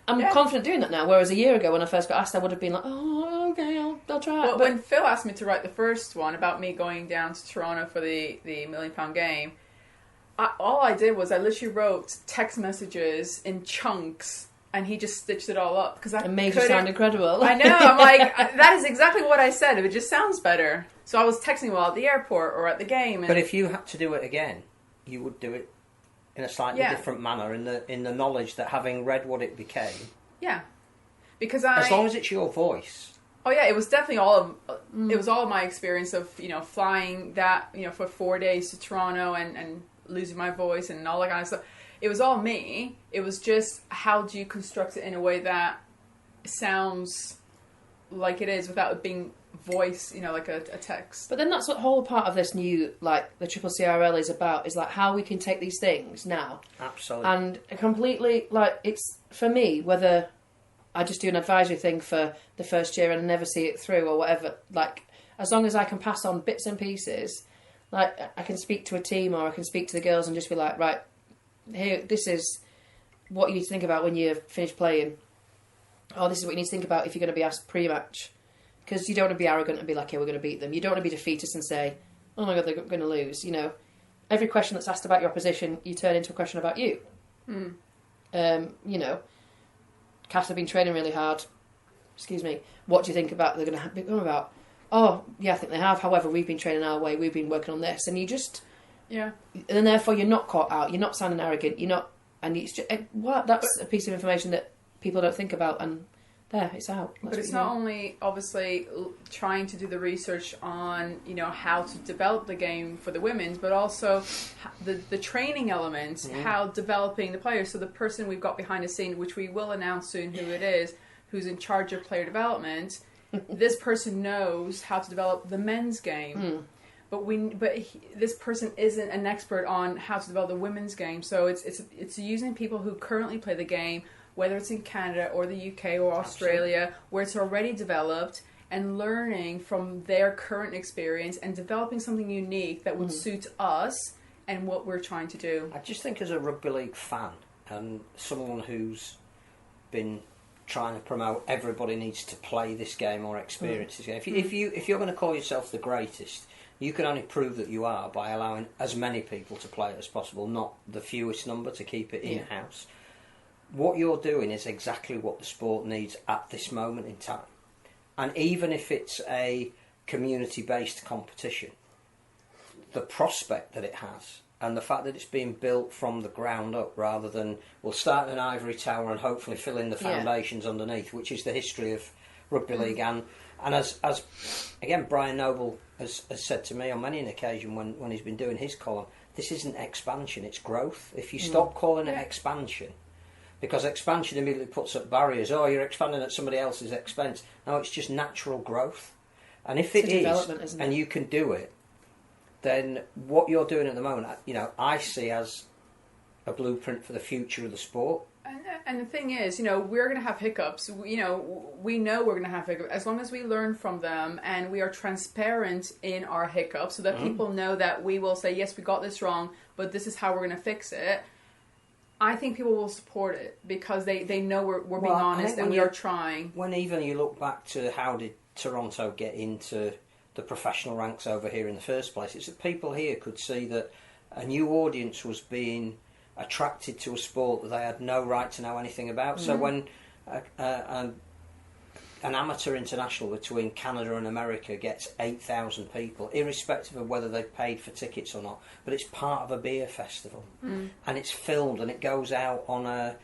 I'm confident doing that now. Whereas a year ago, when I first got asked, I would have been like, "Oh, okay, I'll try." Well, But when Phil asked me to write the first one about me going down to Toronto for the £1 million game, all I did was I literally wrote text messages in chunks, and he just stitched it all up because it made you sound incredible. I know. I'm like, that is exactly what I said. It just sounds better. So I was texting while at the airport or at the game. And But if you had to do it again, you would do it in a slightly different manner, in the knowledge that having read what it became, yeah, because as long as it's your voice. Oh yeah, it was definitely it was all of my experience of flying that for 4 days to Toronto and losing my voice and all that kind of stuff. It was all me. It was just how do you construct it in a way that sounds like it is without it being voice, like a text. But then that's what whole part of this new, like, the CCCRL is about, is like how we can take these things now. Absolutely. And completely, like, it's, for me, whether I just do an advisory thing for the first year and never see it through or whatever, like, as long as I can pass on bits and pieces, like, I can speak to a team or I can speak to the girls and just be like, right, here, this is what you need to think about when you finish playing. Or this is what you need to think about if you're going to be asked pre-match. Because you don't want to be arrogant and be like, yeah, we're going to beat them. You don't want to be defeatist and say, oh my God, they're going to lose. Every question that's asked about your opposition, you turn into a question about you. Cass have been training really hard. Excuse me. What do you think about they're going to become about? Oh, yeah, I think they have. However, we've been training our way. We've been working on this. And you just... Yeah. And therefore, you're not caught out. You're not sounding arrogant. You're not... And it's just... That's a piece of information that people don't think about. And there, it's out. But it's not only, obviously, trying to do the research on, how to develop the game for the women's, but also the training elements, how developing the players. So the person we've got behind the scene, which we will announce soon who it is, who's in charge of player development, this person knows how to develop the men's game. But this person isn't an expert on how to develop the women's game. So it's using people who currently play the game, whether it's in Canada or the UK or Australia, where it's already developed, and learning from their current experience and developing something unique that would suit us and what we're trying to do. I just think as a Rugby League fan and someone who's been trying to promote everybody needs to play this game or experience this game. If you're going to call yourself the greatest, you can only prove that you are by allowing as many people to play it as possible, not the fewest number to keep it in-house. What you're doing is exactly what the sport needs at this moment in time. And even if it's a community-based competition, the prospect that it has and the fact that it's being built from the ground up rather than we'll start in an ivory tower and hopefully fill in the foundations underneath, which is the history of Rugby League. And as again, Brian Noble has said to me on many an occasion when he's been doing his column, this isn't expansion, it's growth. If you stop calling it expansion, because expansion immediately puts up barriers. Oh, you're expanding at somebody else's expense. No, it's just natural growth. And if it is, and you can do it, then what you're doing at the moment, I see as a blueprint for the future of the sport. And the thing is, we're going to have hiccups. We know we're going to have hiccups. As long as we learn from them and we are transparent in our hiccups so that people know that we will say, yes, we got this wrong, but this is how we're going to fix it. I think people will support it because they know we're being honest and we are trying. When even you look back to how did Toronto get into the professional ranks over here in the first place, it's that people here could see that a new audience was being attracted to a sport that they had no right to know anything about. So when a an amateur international between Canada and America gets 8,000 people, irrespective of whether they've paid for tickets or not. But it's part of a beer festival, and it's filmed and it goes out on a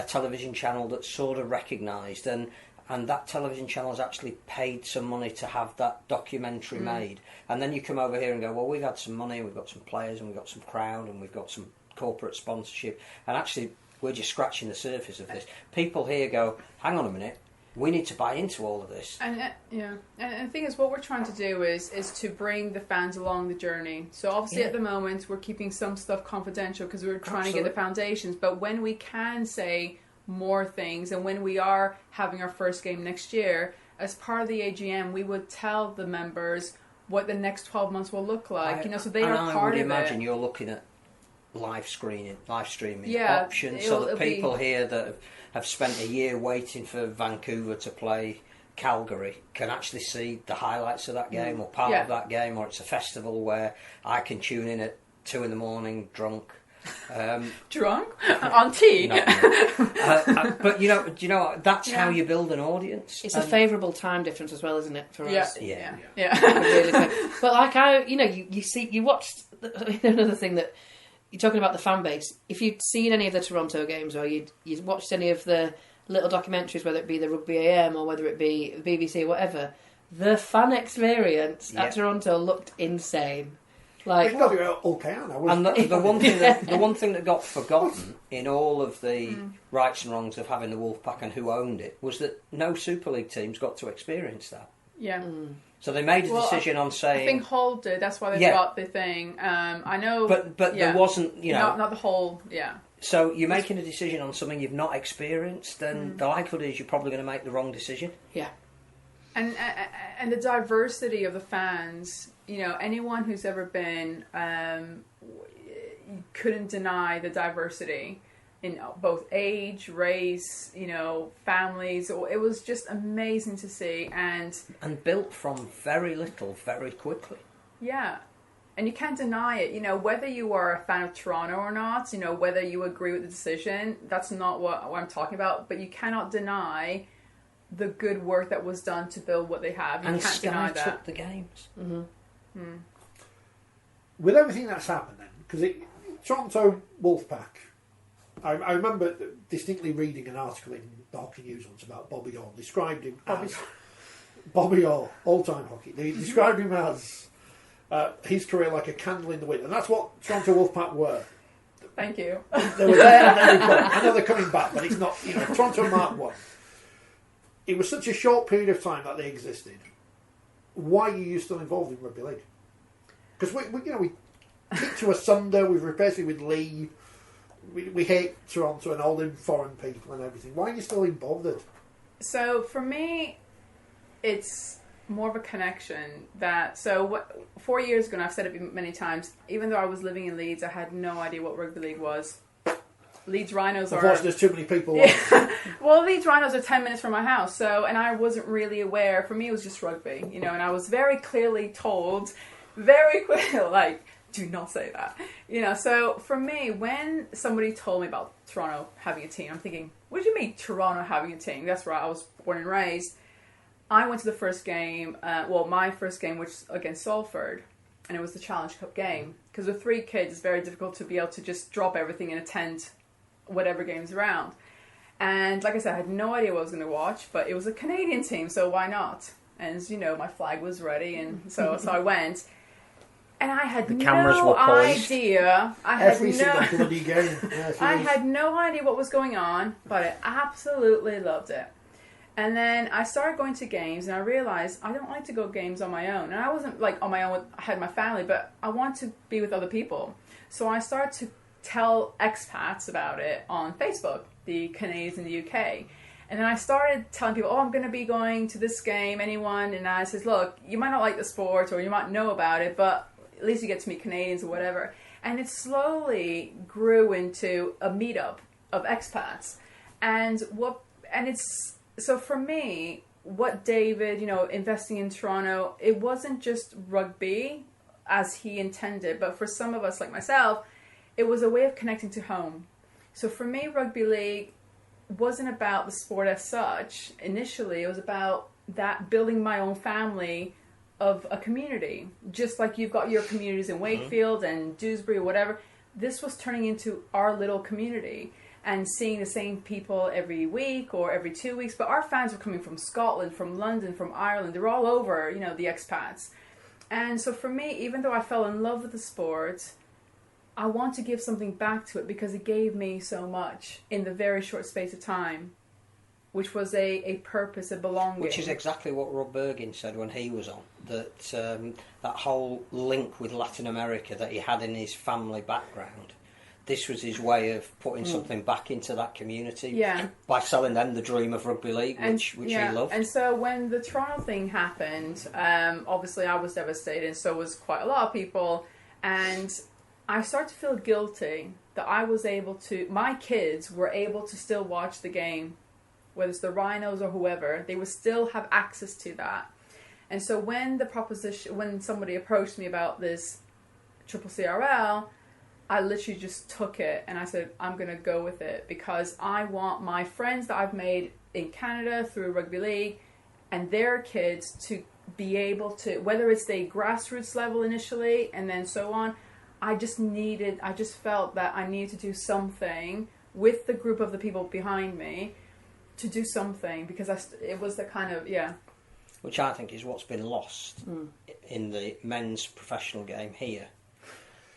television channel that's sort of recognised, and that television channel has actually paid some money to have that documentary made. And then you come over here and go, well, we've had some money, we've got some players, and we've got some crowd, and we've got some corporate sponsorship, and actually we're just scratching the surface of this. People here go, hang on a minute, we need to buy into all of this. And and the thing is, what we're trying to do is to bring the fans along the journey. So obviously at the moment we're keeping some stuff confidential because we're trying to get the foundations, but when we can say more things, and when we are having our first game next year, as part of the AGM we would tell the members what the next 12 months will look like, so they are part of it. I would imagine you're looking at live streaming options, so that people here that have spent a year waiting for Vancouver to play Calgary can actually see the highlights of that game or part of that game, or it's a festival where I can tune in at 2 a.m. drunk. Drunk? On tea? But do you know that's how you build an audience. It's a favourable time difference as well, isn't it, for us? Yeah. But like you watched another thing that you're talking about, the fan base. If you'd seen any of the Toronto games, or you'd watched any of the little documentaries, whether it be the Rugby AM or whether it be the BBC or whatever, the fan experience at Toronto looked insane. Like, and the one thing that got forgotten in all of the rights and wrongs of having the Wolfpack and who owned it was that no Super League teams got to experience that. Yeah. So they made a decision on saying... I think Hull did. That's why they got the thing. I know... But there wasn't, Not the whole... Yeah. So you're making a decision on something you've not experienced, then the likelihood is you're probably going to make the wrong decision. Yeah. And the diversity of the fans, anyone who's ever been... couldn't deny the diversity in both age, race, families. It was just amazing to see, and built from very little, very quickly. Yeah, and you can't deny it. Whether you are a fan of Toronto or not, whether you agree with the decision, that's not what I'm talking about. But you cannot deny the good work that was done to build what they have. You and can't Sky deny that. took the games. Mm-hmm. With everything that's happened then, because Toronto Wolfpack, I remember distinctly reading an article in the Hockey News once about Bobby Orr, described him as Bobby Orr, all-time hockey. They described him as his career like a candle in the wind, and that's what Toronto Wolfpack were. Thank you. They were there and then gone. I know they're coming back, but it's not, Toronto Mark 1. It was such a short period of time that they existed. Why are you still involved in Rugby League? Because we kicked to asunder, we've replaced it with Lee. We hate Toronto and all them foreign people and everything. Why are you still involved? So for me, it's more of a connection that... 4 years ago, and I've said it many times, even though I was living in Leeds, I had no idea what Rugby League was. Leeds Rhinos are... there's too many people. Well, Leeds Rhinos are 10 minutes from my house, and I wasn't really aware. For me, it was just rugby, and I was very clearly told, very quickly, do not say that. So for me, when somebody told me about Toronto having a team, I'm thinking, what do you mean Toronto having a team? That's right, I was born and raised. I went to the first game, my first game, which was against Salford, and it was the Challenge Cup game. Because with 3 kids, it's very difficult to be able to just drop everything and attend whatever game's around. And like I said, I had no idea what I was going to watch, but it was a Canadian team, so why not? And my flag was ready, and so I went. And I had no idea. Every single bloody game. Yes, I had no idea what was going on, but I absolutely loved it. And then I started going to games, and I realized I don't like to go games on my own. And I wasn't on my own. I had my family, but I want to be with other people. So I started to tell expats about it on Facebook, the Canadians in the UK. And then I started telling people, I'm going to be going to this game, anyone? And I says, look, you might not like the sport or you might know about it, but at least you get to meet Canadians or whatever. And it slowly grew into a meetup of expats. So for me, what David, investing in Toronto, it wasn't just rugby as he intended, but for some of us like myself, it was a way of connecting to home. So for me, Rugby League wasn't about the sport as such. Initially, it was about that building my own family of a community. Just like you've got your communities in Wakefield and Dewsbury or whatever. This was turning into our little community and seeing the same people every week or every 2 weeks. But our fans were coming from Scotland, from London, from Ireland. They're all over, you know, the expats. And so for me, even though I fell in love with the sport, I want to give something back to it because it gave me so much in the very short space of time, which was a purpose, a belonging. Which is exactly what Rob Bergin said when he was on, that that whole link with Latin America that he had in his family background, this was his way of putting something back into that community by selling them the dream of rugby league, which he loved. And so when the trial thing happened, obviously I was devastated, and so was quite a lot of people, and I started to feel guilty that I was able to, my kids were able to still watch the game, whether it's the Rhinos or whoever, they would still have access to that. And so when somebody approached me about this CCCRL, I literally just took it and I said, I'm going to go with it because I want my friends that I've made in Canada through Rugby League and their kids to be able to, whether it's the grassroots level initially and then so on, I just felt that I needed to do something with the group of the people behind me to do something because it was the kind of, Which I think is what's been lost in the men's professional game here.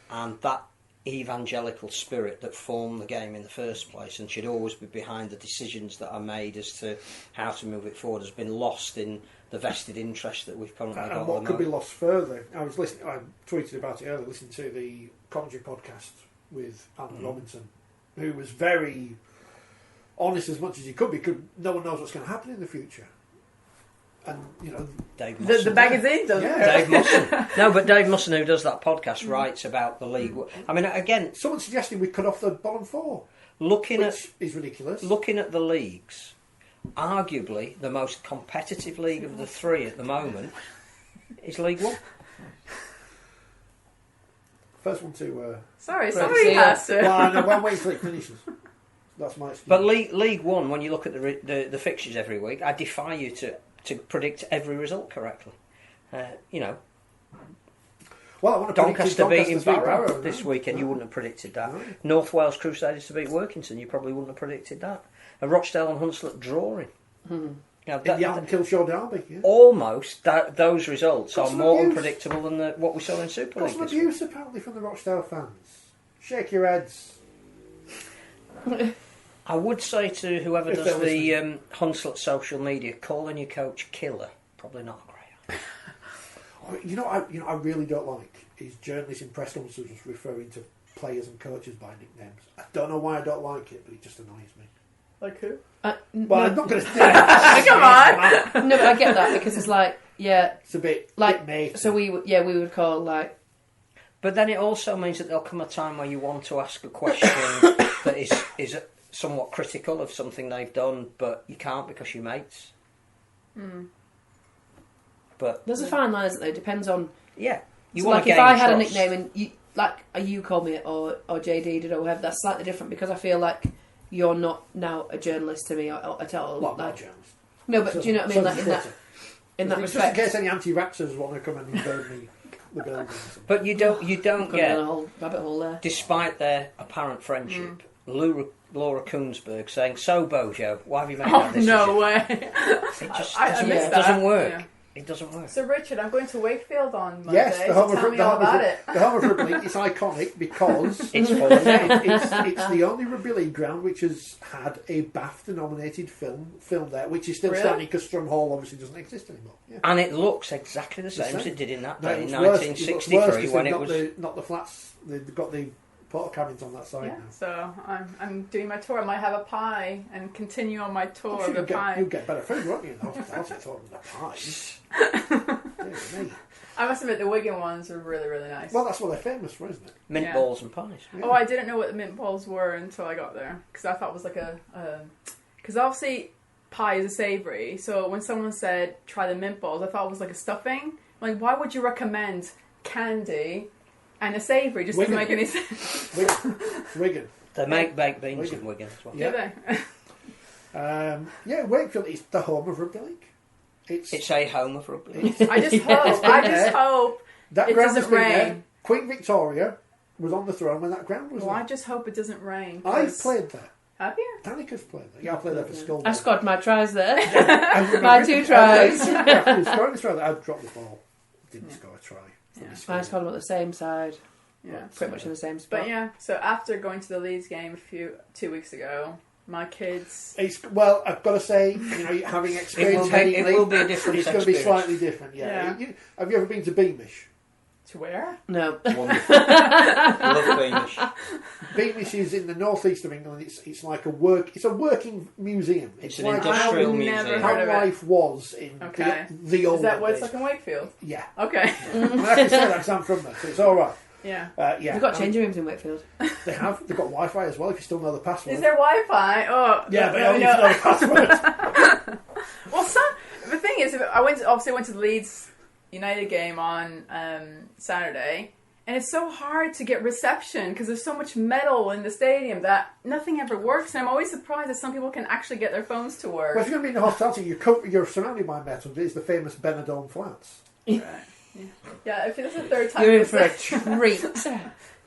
And that evangelical spirit that formed the game in the first place and should always be behind the decisions that are made as to how to move it forward has been lost in the vested interest that we've currently got. And what could be lost further, I tweeted about it earlier, listening to the commentary podcast with Alan Robinson, who was very honest as much as he could be, because no one knows what's going to happen in the future. And, you know, Dave the magazine does. Yeah. Dave Musson. No, but Dave Musson, who does that podcast, writes about the league. I mean, again, someone suggesting we cut off the bottom four, which is ridiculous. Looking at the leagues, arguably the most competitive league of the three at the moment is League One. First one to. Somebody has to. Well, I'm waiting till it finishes. That's my excuse. But League One, when you look at the fixtures every week, I defy you to predict every result correctly. You know. Well, I want to Doncaster beating Barrow this no? weekend, you wouldn't have predicted that. No. North Wales Crusaders to beat Workington, you probably wouldn't have predicted that. And Rochdale and Hunslet drawing. You know, the Alton Kilshaw derby. Yeah. Almost those results are more unpredictable than what we saw in Super League. Got some abuse apparently from the Rochdale fans. Shake your heads. I would say to whoever does the Hunslet social media, calling your coach killer, probably not a great idea. I really don't like is journalists in press conferences just referring to players and coaches by nicknames. I don't know why I don't like it, but it just annoys me. Like who? I'm not going to say come on. No, but I get that because it's like, it's a bit like mate. So we would call like. But then it also means that there'll come a time where you want to ask a question that is somewhat critical of something they've done, but you can't because you're mates. But there's a fine line, isn't there? It depends on. Yeah. So like if I had a nickname and you called me it or JD did or whatever, that's slightly different because I feel like you're not now a journalist to me at all. Well, not a journalist. No, but do you know what I mean? Like in that respect. Just in case any anti-vaxxers want to come and invade me. The building. But you don't get a whole rabbit hole there. Despite their apparent friendship, Laura Koonsberg saying, "So Bojo, why have you made that decision?" No way. It just doesn't work. Yeah. It doesn't work. So Richard, I'm going to Wakefield on Monday. Yes, the home tell me all about it. The home of Rugby League. It's iconic because it's the only Rugby League ground which has had a BAFTA-nominated film there, which is still standing because Strum Hall obviously doesn't exist anymore. Yeah. And it looks exactly the same as it did in that day in 1963 when it was not the flats. They've got the porta cabins on that side now. So I'm doing my tour. I might have a pie and continue on my tour of the pie. You'll get better food, won't you? In the hospitality the pies. I must admit the Wigan ones are really, really nice. Well, that's what they're famous for, isn't it? Mint balls and pies. Yeah. Oh, I didn't know what the mint balls were until I got there because I thought it was like because obviously pie is a savoury. So when someone said try the mint balls, I thought it was like a stuffing. Like, why would you recommend candy and a savoury just doesn't make any sense? Wigan. They make baked beans in Wigan as well. Do they? Wakefield is the home of Rugby League. It's a home of Rugby League. I just hope that it ground doesn't has been rain. there. Queen Victoria was on the throne when that ground was Well, there. I just hope it doesn't rain. I've played there. Have you? Danika's played there. Yeah, I played there for school. I scored my tries there. Yeah. My 2 tries. I dropped the ball. Didn't score a try. Yeah. I scored them at the same side. Yeah. Pretty much in the same spot. But yeah, so after going to the Leeds game 2 weeks ago, my kids... I've got to say, having experience it will be a different it's going to be slightly different, yeah. Have you ever been to Beamish? To where? No. Wonderful. Love Beamish. Beamish is in the northeast of England. It's like a working museum. It's an like industrial I've museum. never how heard of it. life was in the old Is that what days. it's like in Wakefield? Yeah. Okay. I can say that because I'm from there, so it's all right. Yeah. Yeah. We've got changing rooms in Wakefield. They've got Wi-Fi as well. If you still know the password. Is there Wi-Fi? Oh, Yeah, but only if you know the password. Well, the thing is, I went to the Leeds United game on Saturday, and it's so hard to get reception because there's so much metal in the stadium that nothing ever works. And I'm always surprised that some people can actually get their phones to work. Well, if you're going to be in the hospitality, you're surrounded by metal. It's the famous Benidorm Flats. Right. Yeah, if it's the third time. You're in for a treat.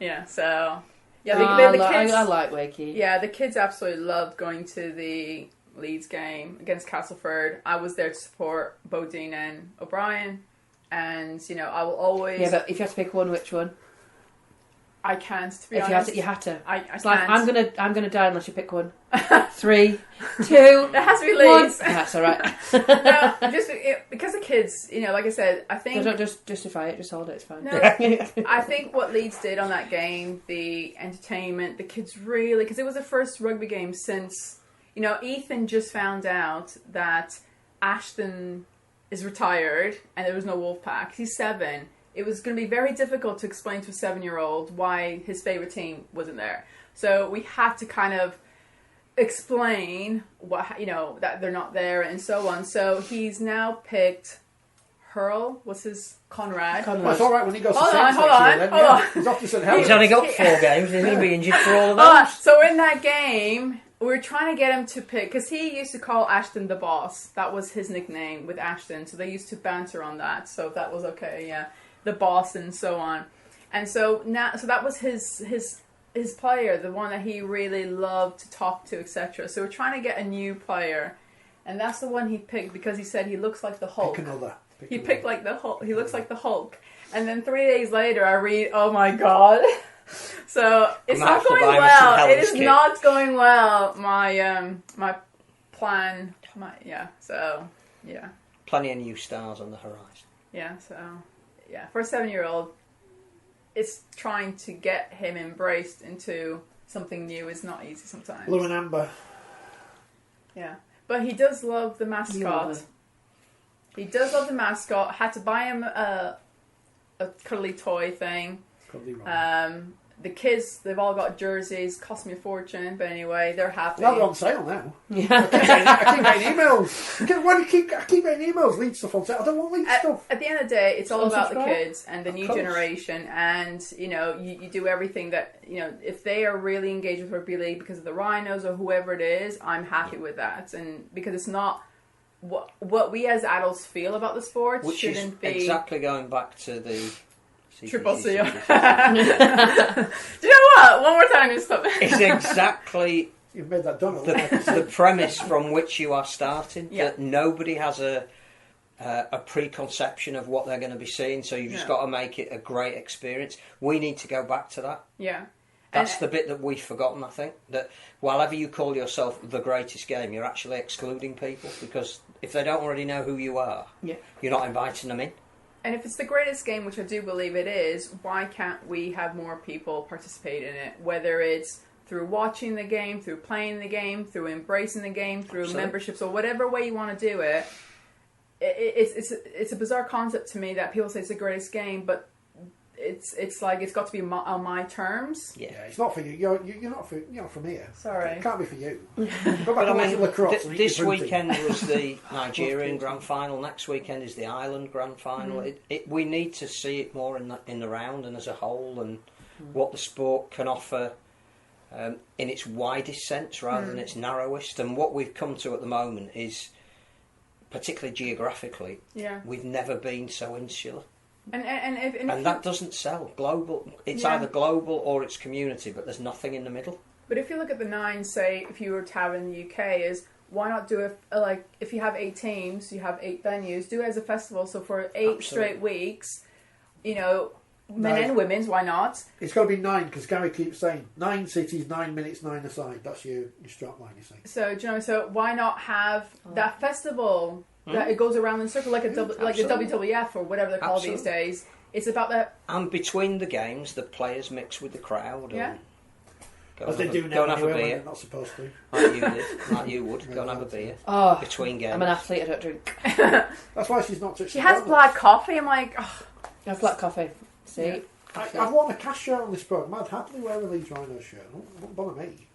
Yeah, so... Yeah, the kids... I like Wakey. Yeah, the kids absolutely loved going to the Leeds game against Castleford. I was there to support Bodine and O'Brien. And, I will always... Yeah, but if you have to pick one, which one? I can't, to be honest. You had to. I It's can't. like, I'm gonna die unless you pick one. 3, 2... It has to be Leeds. That's alright. No, just because the kids, like I said, I think... Don't just justify it, just hold it, it's fine. No, I think what Leeds did on that game, the entertainment, the kids really... Because it was the first rugby game since... Ethan just found out that Ashton is retired and there was no Wolfpack. He's 7. It was going to be very difficult to explain to a 7-year-old why his favourite team wasn't there. So we had to kind of explain that they're not there and so on. So he's now picked Hurl. What's his Conrad? Well, it's all right when he goes to Hold Saints on. next year, then. He's off to St Helens. He's only got 4 games. He's going to be injured for all of those. So in that game, we were trying to get him to pick, because he used to call Ashton the boss. That was his nickname with Ashton. So they used to banter on that. So that was okay, yeah. The boss and so on. And so that was his player, the one that he really loved to talk to, etc. So we're trying to get a new player. And that's the one he picked because he said he looks like the Hulk. Pick another. He picked like the Hulk. He looks like the Hulk. And then 3 days later, I read, oh my god. So it's not going well. It is not going well. My plan. So yeah. Plenty of new stars on the horizon. Yeah. So yeah, for a 7-year-old, it's trying to get him embraced into something new is not easy sometimes. Blue and amber. Yeah, but he does love the mascot. He does love the mascot. Had to buy him a cuddly toy thing. The kids, they've all got jerseys. Cost me a fortune, but anyway, they're happy. Well, they're on sale now. Yeah. I keep getting emails. Why do you I keep getting emails? Lead stuff on sale. I don't want lead stuff. At the end of the day, it's all about the kids and the Of new course. generation. And you do everything that if they are really engaged with rugby league because of the Rhinos or whoever it is, I'm happy with that. And because it's not what we as adults feel about the sport, which shouldn't is be exactly going back to the Triple C. Do you know what? One more time, just stop. It's exactly You've made that done. the premise from which you are starting. Yeah. That nobody has a preconception of what they're going to be seeing, so you've just got to make it a great experience. We need to go back to that. Yeah. That's the bit that we've forgotten, I think. That whatever you call yourself the greatest game, you're actually excluding people, because if they don't already know who you are, you're not inviting them in. And if it's the greatest game, which I do believe it is, why can't we have more people participate in it? Whether it's through watching the game, through playing the game, through embracing the game, through memberships, or whatever way you want to do it. It's a bizarre concept to me that people say it's the greatest game, but it's like it's got to be on my terms. Yeah, it's not for you. You're not from here. Sorry, it can't be for you. Go back and watch lacrosse. This weekend was the Nigerian Grand Final. Next weekend is the Ireland Grand Final. We need to see it more in the round and as a whole, and what the sport can offer in its widest sense rather than its narrowest. And what we've come to at the moment is, particularly geographically, we've never been so insular. And that doesn't sell. Global. It's either global or it's community, but there's nothing in the middle. But if you look at the 9, say, if you were to have in the UK, is why not do it, like, if you have 8 teams, you have 8 venues, do it as a festival. So for 8 straight weeks, you know, men and women's, why not? It's got to be 9, because Gary keeps saying 9 cities, 9 minutes, 9 aside. That's your strap line, you say. So, do you know, so why not have that festival that it goes around in a circle like a like the WWF or whatever they're called these days? It's about that. And between the games, the players mix with the crowd. As they do now, go and have a beer. They're not supposed to. Like you did, like you would. Go and have a beer between games. I'm an athlete, I don't drink. That's why she's not touching. She has black coffee. I'm like, oh. I have black coffee. See? Yeah. I've worn a Cash shirt on this programme. I'd happily wear a Leeds Rhino shirt. Don't bother me.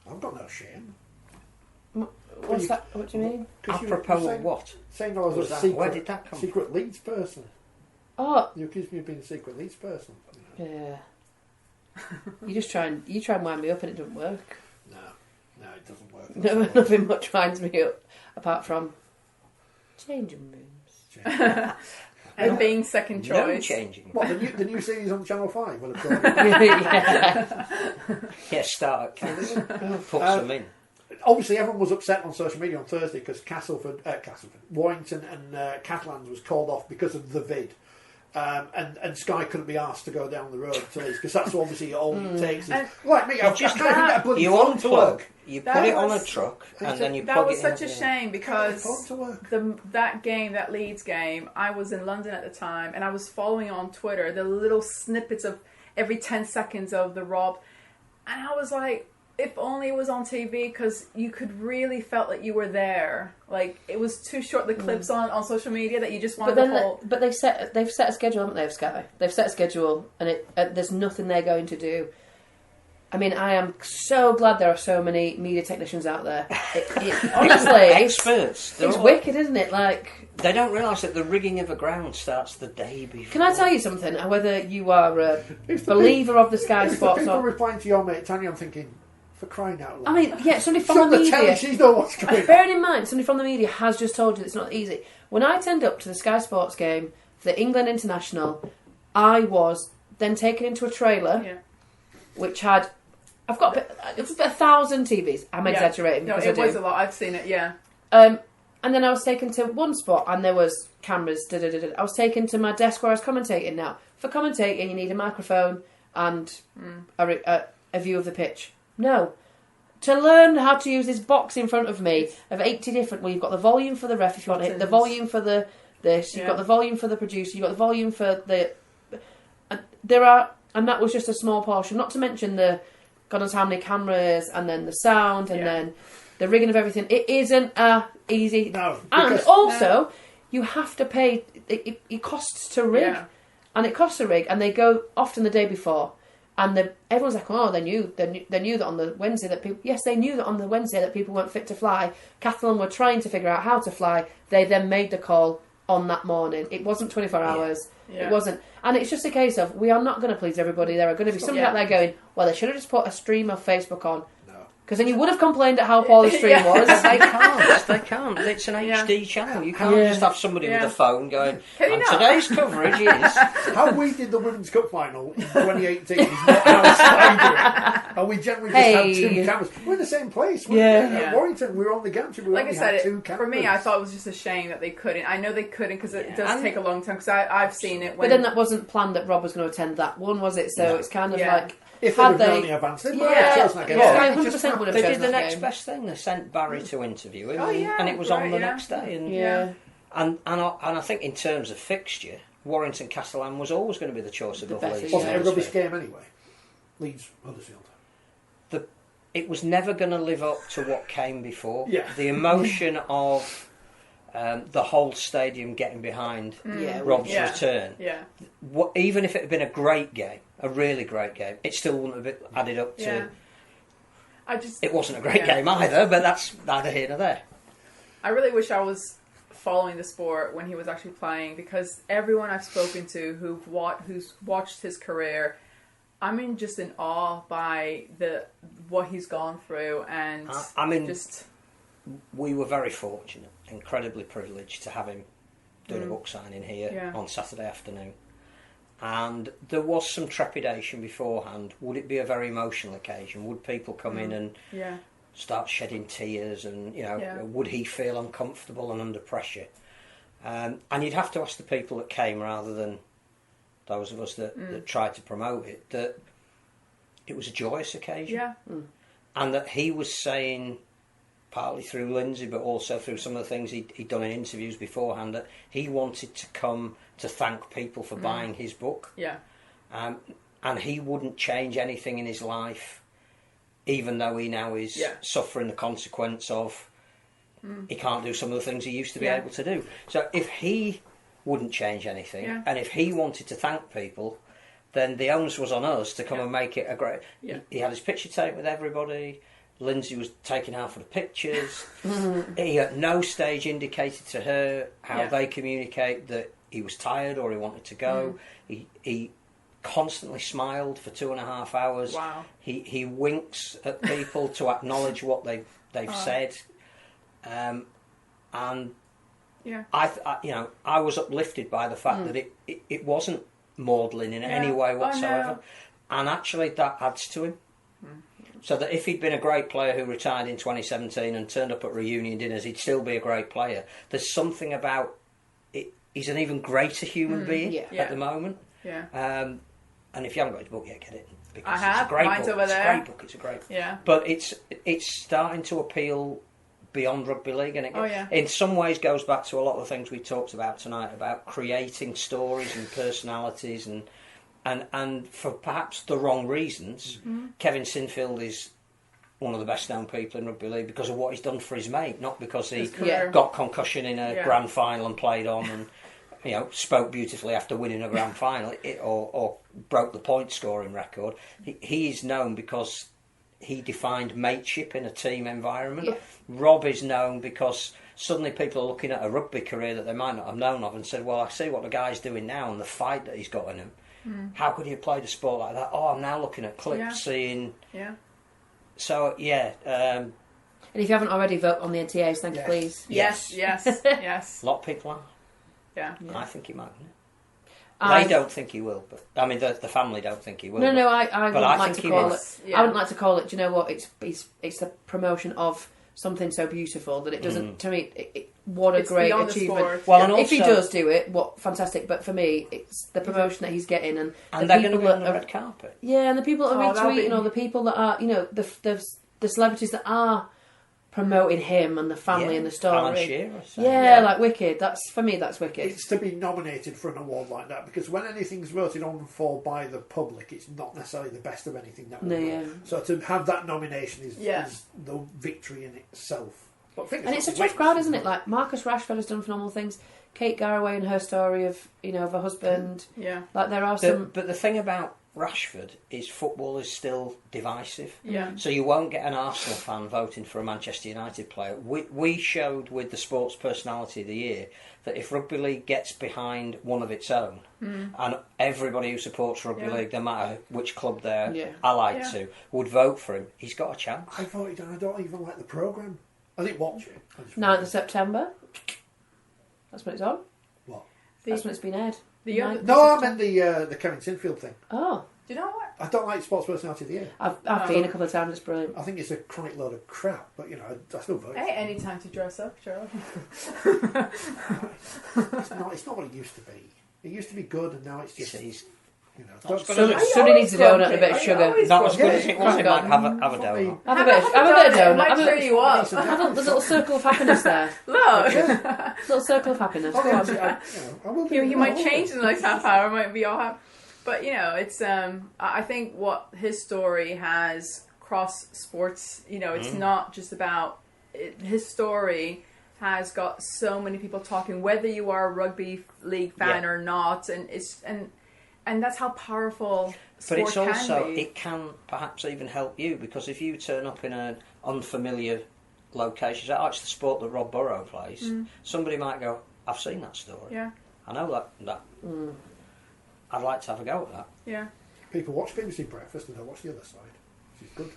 I've got no shame. What's that? What do you mean? Apropos of what? Saying I was a secret, where did that come from? Secret Leeds person. Oh. You accused me of being a secret Leeds person. Yeah. you try and wind me up and it doesn't work. No, it doesn't work. No, nothing much winds me up apart from changing rooms. And being second choice. No changing. What, the new series on Channel 5? Well, yeah, start at Castle. Put some in. Obviously, everyone was upset on social media on Thursday because Warrington and Catalans was called off because of the vid. And Sky couldn't be asked to go down the road to Leeds because that's obviously all it takes. Like me, I can't even get a bloody phone to work. You put it on a truck and then you plug it in. That was such a shame because that Leeds game, I was in London at the time and I was following on Twitter the little snippets of every 10 seconds of the Rob, and I was like, if only it was on TV, because you could really felt that you were there. Like, it was too short, the clips on social media, that you just wanted the whole... But they've set a schedule, haven't they, Sky? They've set a schedule, and there's nothing they're going to do. I mean, I am so glad there are so many media technicians out there. Honestly... Experts. It's wicked, isn't it? Like... They don't realise that the rigging of a ground starts the day before. Can I tell you something? Whether you are a believer of the Sky Sports... People replying to your mate, Tanya, I'm thinking... For crying out loud. I mean, yeah, somebody from the media... She's know what's going on. Bearing in mind, somebody from the media has just told you that it's not easy. When I turned up to the Sky Sports game for the England International, I was then taken into a trailer, which had... I've got it was 1,000 TVs. I'm exaggerating. No, it was a lot. I've seen it, and then I was taken to one spot and there was cameras. I was taken to my desk where I was commentating. Now, for commentating, you need a microphone and a view of the pitch. No. To learn how to use this box in front of me of 80 different... Well, you've got the volume for the ref if you want it, the volume for this, you've got the volume for the producer, you've got the volume for the... And that was just a small portion. Not to mention the God knows how many cameras, and then the sound, and then the rigging of everything. It isn't easy. No. And also, you have to pay... It costs to rig. Yeah. And it costs a rig, and they go often the day before. And everyone's like, oh, they knew that on the Wednesday that people... Yes, they knew that on the Wednesday that people weren't fit to fly. Catalan were trying to figure out how to fly. They then made the call on that morning. It wasn't 24 hours. Yeah. It wasn't. And it's just a case of, we are not going to please everybody. There are going to be somebody out there going, well, they should have just put a stream of Facebook on. Because then you would have complained at how poor the stream was. They can't. It's an HD channel. You can't just have somebody with a phone going, and today's coverage is... How we did the Women's Cup final in 2018 is not our style doing. And we generally just had 2 cameras. We're in the same place. At Warrington, we were on the gantry. Like I said, 2 cameras. For me, I thought it was just a shame that they couldn't. I know they couldn't because it does take a long time, because I've seen it. But then that wasn't planned that Rob was going to attend that one, was it? So it's kind of like... If they had known in advance, they would have chosen that game. 100% would have They chosen did the that next game. best thing. They sent Barry to interview him, and it was on the next day. And I think in terms of fixture, Warrington Castellan was always going to be the choice above Leeds. Wasn't it a rubbish game anyway? Leeds Huddersfield. It was never going to live up to what came before. Yeah. The emotion of the whole stadium getting behind Rob's return. Yeah. Even if it had been a great game, a really great game, it still wouldn't have been added up to... It wasn't a great game either, but that's neither here nor there. I really wish I was following the sport when he was actually playing, because everyone I've spoken to who's watched his career, I'm just in awe by what he's gone through, and I mean, just we were very fortunate, incredibly privileged to have him doing a book signing here Yeah. on Saturday afternoon. And there was some trepidation beforehand. Would it be a very emotional occasion? Would people come in and yeah, start shedding tears? And would he feel uncomfortable and under pressure? And you'd have to ask the people that came, rather than those of us that tried to promote it, that it was a joyous occasion. yeah, And that he was saying, partly through Lindsay, but also through some of the things he'd done in interviews beforehand, that he wanted to come to thank people for buying his book. yeah, And he wouldn't change anything in his life, even though he now is suffering the consequence of he can't do some of the things he used to be able to do. So if he wouldn't change anything, and if he wanted to thank people, then the onus was on us to come and make it a great... Yeah. He had his picture taken with everybody. Lindsay was taking half of the pictures. He at no stage indicated to her how they communicate that he was tired or he wanted to go. He constantly smiled for 2.5 hours. Wow. He winks at people to acknowledge what they've said. And yeah. I was uplifted by the fact that it wasn't maudlin in any way whatsoever. Oh, no. And actually that adds to him. So that if he'd been a great player who retired in 2017 and turned up at reunion dinners, he'd still be a great player. There's something about it. He's an even greater human being at the moment. Yeah. And if you haven't got his book yet, get it. Because I have. It's a great Mine's book. over there. It's a great book. It's a great book. Yeah. But it's starting to appeal beyond rugby league, and it in some ways goes back to a lot of the things we talked about tonight about creating stories and personalities and for perhaps the wrong reasons. Kevin Sinfield is one of the best known people in rugby league because of what he's done for his mate, not because he got concussion in a grand final and played on and spoke beautifully after winning a grand final or broke the point scoring record. He is known because he defined mateship in a team environment. Rob is known because suddenly people are looking at a rugby career that they might not have known of and said, well, I see what the guy's doing now and the fight that he's got in him. How could he have played a sport like that? Oh, I'm now looking at clips, seeing... Yeah. So, and if you haven't already, vote on the NTAs, thank you, please. Yes. a lot of people are. Yeah. I think he might win it. They don't think he will, but I mean, the family don't think he will. No, I wouldn't like to call it. Yeah. I wouldn't like to call it. Do you know what? It's the promotion of something so beautiful that it doesn't. To me, what a great achievement. Well, and also, if he does do it, what fantastic! But for me, it's the promotion that he's getting, and they're going to be on the red carpet. Yeah, and the people that are retweeting, or the people that are, the celebrities that are promoting him and the family and the story. Alan Shearer, like wicked. That's for me. That's wicked. It's to be nominated for an award like that because when anything's voted on for by the public, it's not necessarily the best of anything that will win. So to have that nomination is the victory in itself. And it's a tough crowd, isn't it? Like Marcus Rashford has done phenomenal things. Kate Garraway and her story of of her husband. Yeah. Like there are some. But the thing about Rashford is football is still divisive. Yeah. So you won't get an Arsenal fan voting for a Manchester United player. We showed with the Sports Personality of the Year that if Rugby League gets behind one of its own, and everybody who supports Rugby League, no matter which club they're allied to, would vote for him, he's got a chance. I voted and I don't even like the programme. I didn't watch it. 9th of September. That's when it's on. What? That's when it's been aired. No, I meant the Kevin Sinfield thing. Oh. Do you know what? I don't like Sports Personality of the Year. I've been a couple of times, it's brilliant. I think it's a chronic load of crap, but I still vote. Hey, any time to dress up, Charlie. It's not what it used to be. It used to be good and now it's just... Sonny needs a donut and a bit of sugar. Not as good as it was. It might have a donut. Have a bit of donut. It might cheer you up. Have a little circle of happiness there. Look. Little circle of happiness. He might change in the next half hour. Might be all happy. But it's. I think what his story has cross sports. It's not just about his story. Has got so many people talking, whether you are a rugby league fan or not, and that's how powerful sport But it's also, can be. it can perhaps even help you, because if you turn up in an unfamiliar location, it's the sport that Rob Burrow plays, somebody might go, I've seen that story. Yeah. I know that. I'd like to have a go at that. Yeah. People watch BBC Breakfast and don't watch the other side. Which is good.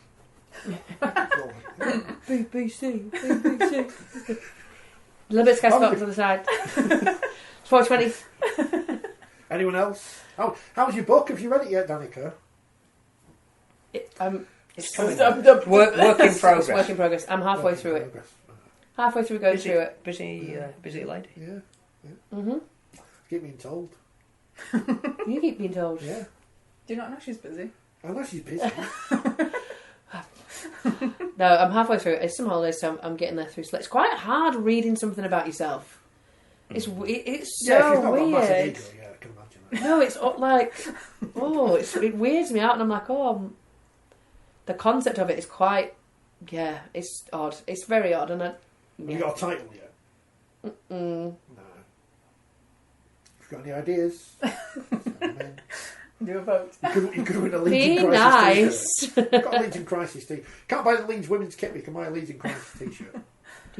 BBC. A little bit of Sky Sports on the side. 420. Anyone else? How was your book? Have you read it yet, Danika? It's coming. Work in progress. Work in progress. I'm halfway through it. Halfway through going through it. Busy lady. Yeah. Mm-hmm. Keep being told. You keep being told. Yeah. Do you not know she's busy? I know she's busy. No, I'm halfway through it. It's some holidays, so I'm getting there through. So it's quite hard reading something about yourself. It's so yeah, if you've not got a massive weird. ego, yeah, I can imagine that. No, it's like, it weirds me out, and I'm like, the concept of it is quite, it's odd. It's very odd, and Have you got a title yet? No. If you've got any ideas, do a vote. You could win a Leeds be in Crisis nice. t-shirt. You've got a Leeds in Crisis t-shirt. Can't buy the Leeds women's kit, but you can buy a Leeds in Crisis t-shirt.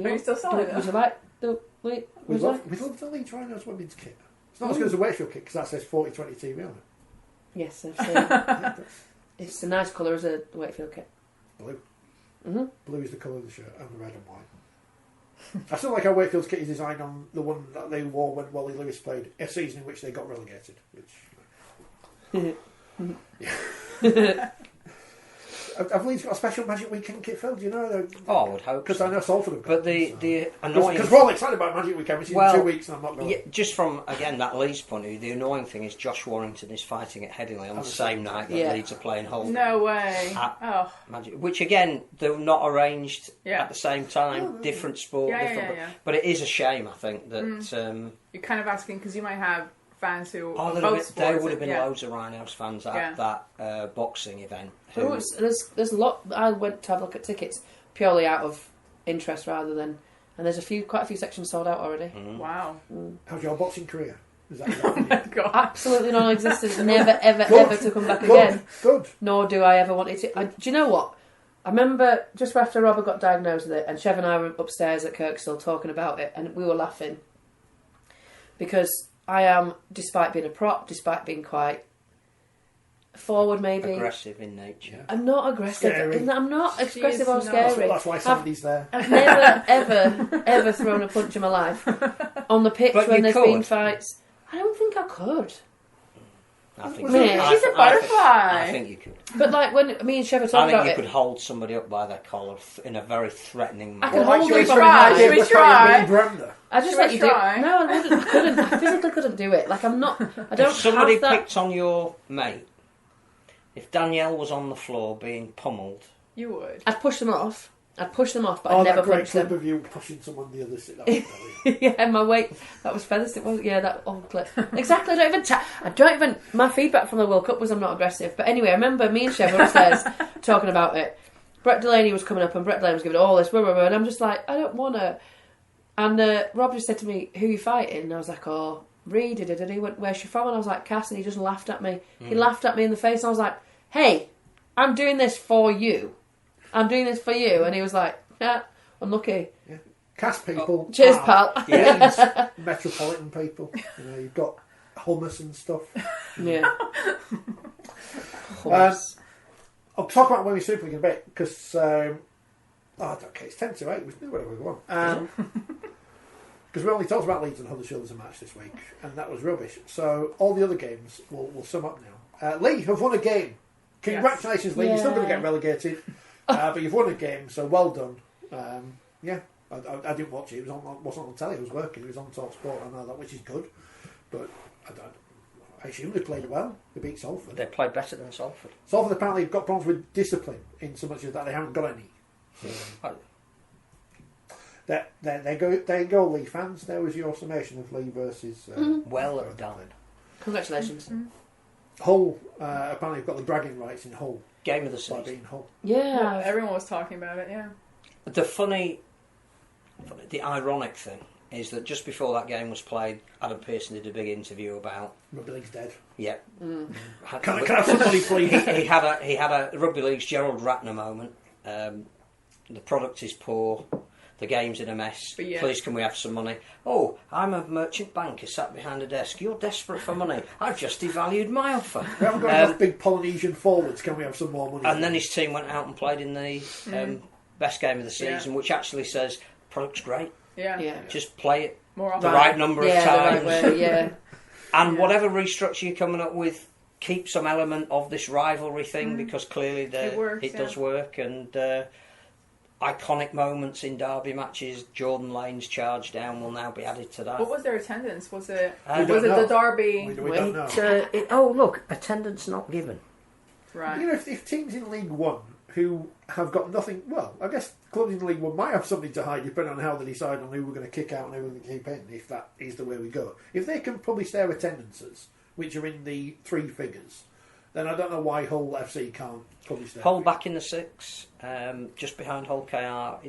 Are you still selling it? Would you like the... Wait, We love the Leeds Rhinos women's kit. It's not as good as the Wakefield kit because that says 4020 TV on it. Yes, I've seen it. It's a nice colour as a Wakefield kit. Blue. Mm-hmm. Blue is the colour of the shirt, and the red and white. I still like how Wakefield's kit is designed on the one that they wore when Wally Lewis played a season in which they got relegated. Have Leeds got a special Magic Weekend kit, Phil? Do you know? I would hope Because so. I know Salford have got But the annoying... Because we're all excited about Magic Weekend, which is in 2 weeks and I'm not going. Yeah, just from, again, that Leeds point of view, the annoying thing is Josh Warrington is fighting at Headingley on the same night that Leeds are playing Hull. No way. Magic, which, again, they're not arranged Yeah. at the same time. Different sport. different, But it is a shame, I think, that... You're kind of asking, because you might have fans who are there both sports. would have been loads of Rhinos fans at that boxing event. There's a lot. I went to have a look at tickets purely out of interest rather than... And there's quite a few sections sold out already. Wow. How's your boxing career? Is that God. Absolutely non-existent. Never, ever to come back again. Good. Nor do I ever want it to... do you know what? I remember just after Robert got diagnosed with it, and Chev and I were upstairs at Kirkstall talking about it, and we were laughing. Because I am, despite being a prop, despite being quite forward maybe... Aggressive in nature. I'm not aggressive. Scary. I'm not aggressive or scary. That's why Sandy's there. I've never, ever thrown a punch in my life. On the pitch But when you there's could. been fights. I don't think I could. I think She's a butterfly. I think you could. But like when me and Chev were I talking think about you it... could hold somebody up by their collar in a very threatening I manner. can hold should we them from try? behind. Should we try? Brenda. I just Should let we you do it. try? No, I wouldn't. I couldn't. I physically couldn't do it. Like I'm not... I don't If somebody have that... picked on your mate, if Danielle was on the floor being pummeled... You would. I'd push them off, but I'd never that great punch clip them. of you pushing someone the other side. That was brilliant. Yeah, my weight. That was feathers. That old clip. Exactly. I don't even. My feedback from the World Cup was I'm not aggressive. But anyway, I remember me and Chev were upstairs talking about it. Brett Delaney was coming up, and Brett Delaney was giving all this, blah, blah, blah, and I'm just like, I don't want to. And Rob just said to me, "Who are you fighting?" And I was like, "Oh, Reed." He went, "Where's she from?" And I was like, "Cass." And he just laughed at me. He laughed at me in the face. And I was like, "Hey, I'm doing this for you. I'm doing this for you." And he was like, "Yeah, unlucky." Yeah. Cast people. Cheers, pal. Yeah. Metropolitan people. You've got hummus and stuff. Yeah. I'll talk about Women's Super League in a bit because okay, it's 10 to 8. We can do whatever we want. Because we only talked about Leeds and Huddersfield as a match this week, and that was rubbish. So all the other games will sum up now. Lee have won a game. Congratulations, Lee. You're still going to get relegated, but you've won a game, so well done. I didn't watch it. It wasn't on telly. It was working. It was on Talk Sport. I know that, which is good. But I assume they played well. They beat Salford. They played better than Salford. Salford apparently have got problems with discipline in so much as that they haven't got any. So, there you go, Lee fans. There was your summation of Lee versus... Well done. Congratulations. Hull, apparently have got the bragging rights in Hull. Game of the By season. being Hull. Yeah. Everyone was talking about it, yeah. The ironic thing is that just before that game was played, Adam Pearson did a big interview about Rugby League's dead. Yeah. Can I have somebody please? he had a Rugby League's Gerald Ratner moment. The product is poor. the game's in a mess. But yeah. Please, can we have some money? Oh, I'm a merchant banker sat behind a desk. You're desperate for money. I've just devalued my offer. We haven't got enough big Polynesian forwards. Can we have some more money? And then his team went out and played in the best game of the season, which actually says, product's great. Yeah. Just play it More the often. right number of times. The right way, yeah. And whatever restructure you're coming up with, keep some element of this rivalry thing, because clearly it does work. And iconic moments in derby matches, Jordan Lane's charge down, will now be added to that. What was their attendance? Was it the derby? We don't know. Look, attendance not given. Right. You know, if teams in League One who have got nothing, well, I guess clubs in League One might have something to hide depending on how they decide on who we're going to kick out and who we're going to keep in, if that is the way we go. If they can publish their attendances, which are in the 3 figures, then I don't know why Hull FC can't publish their Hull figures. back in the 6, just behind Hull KR.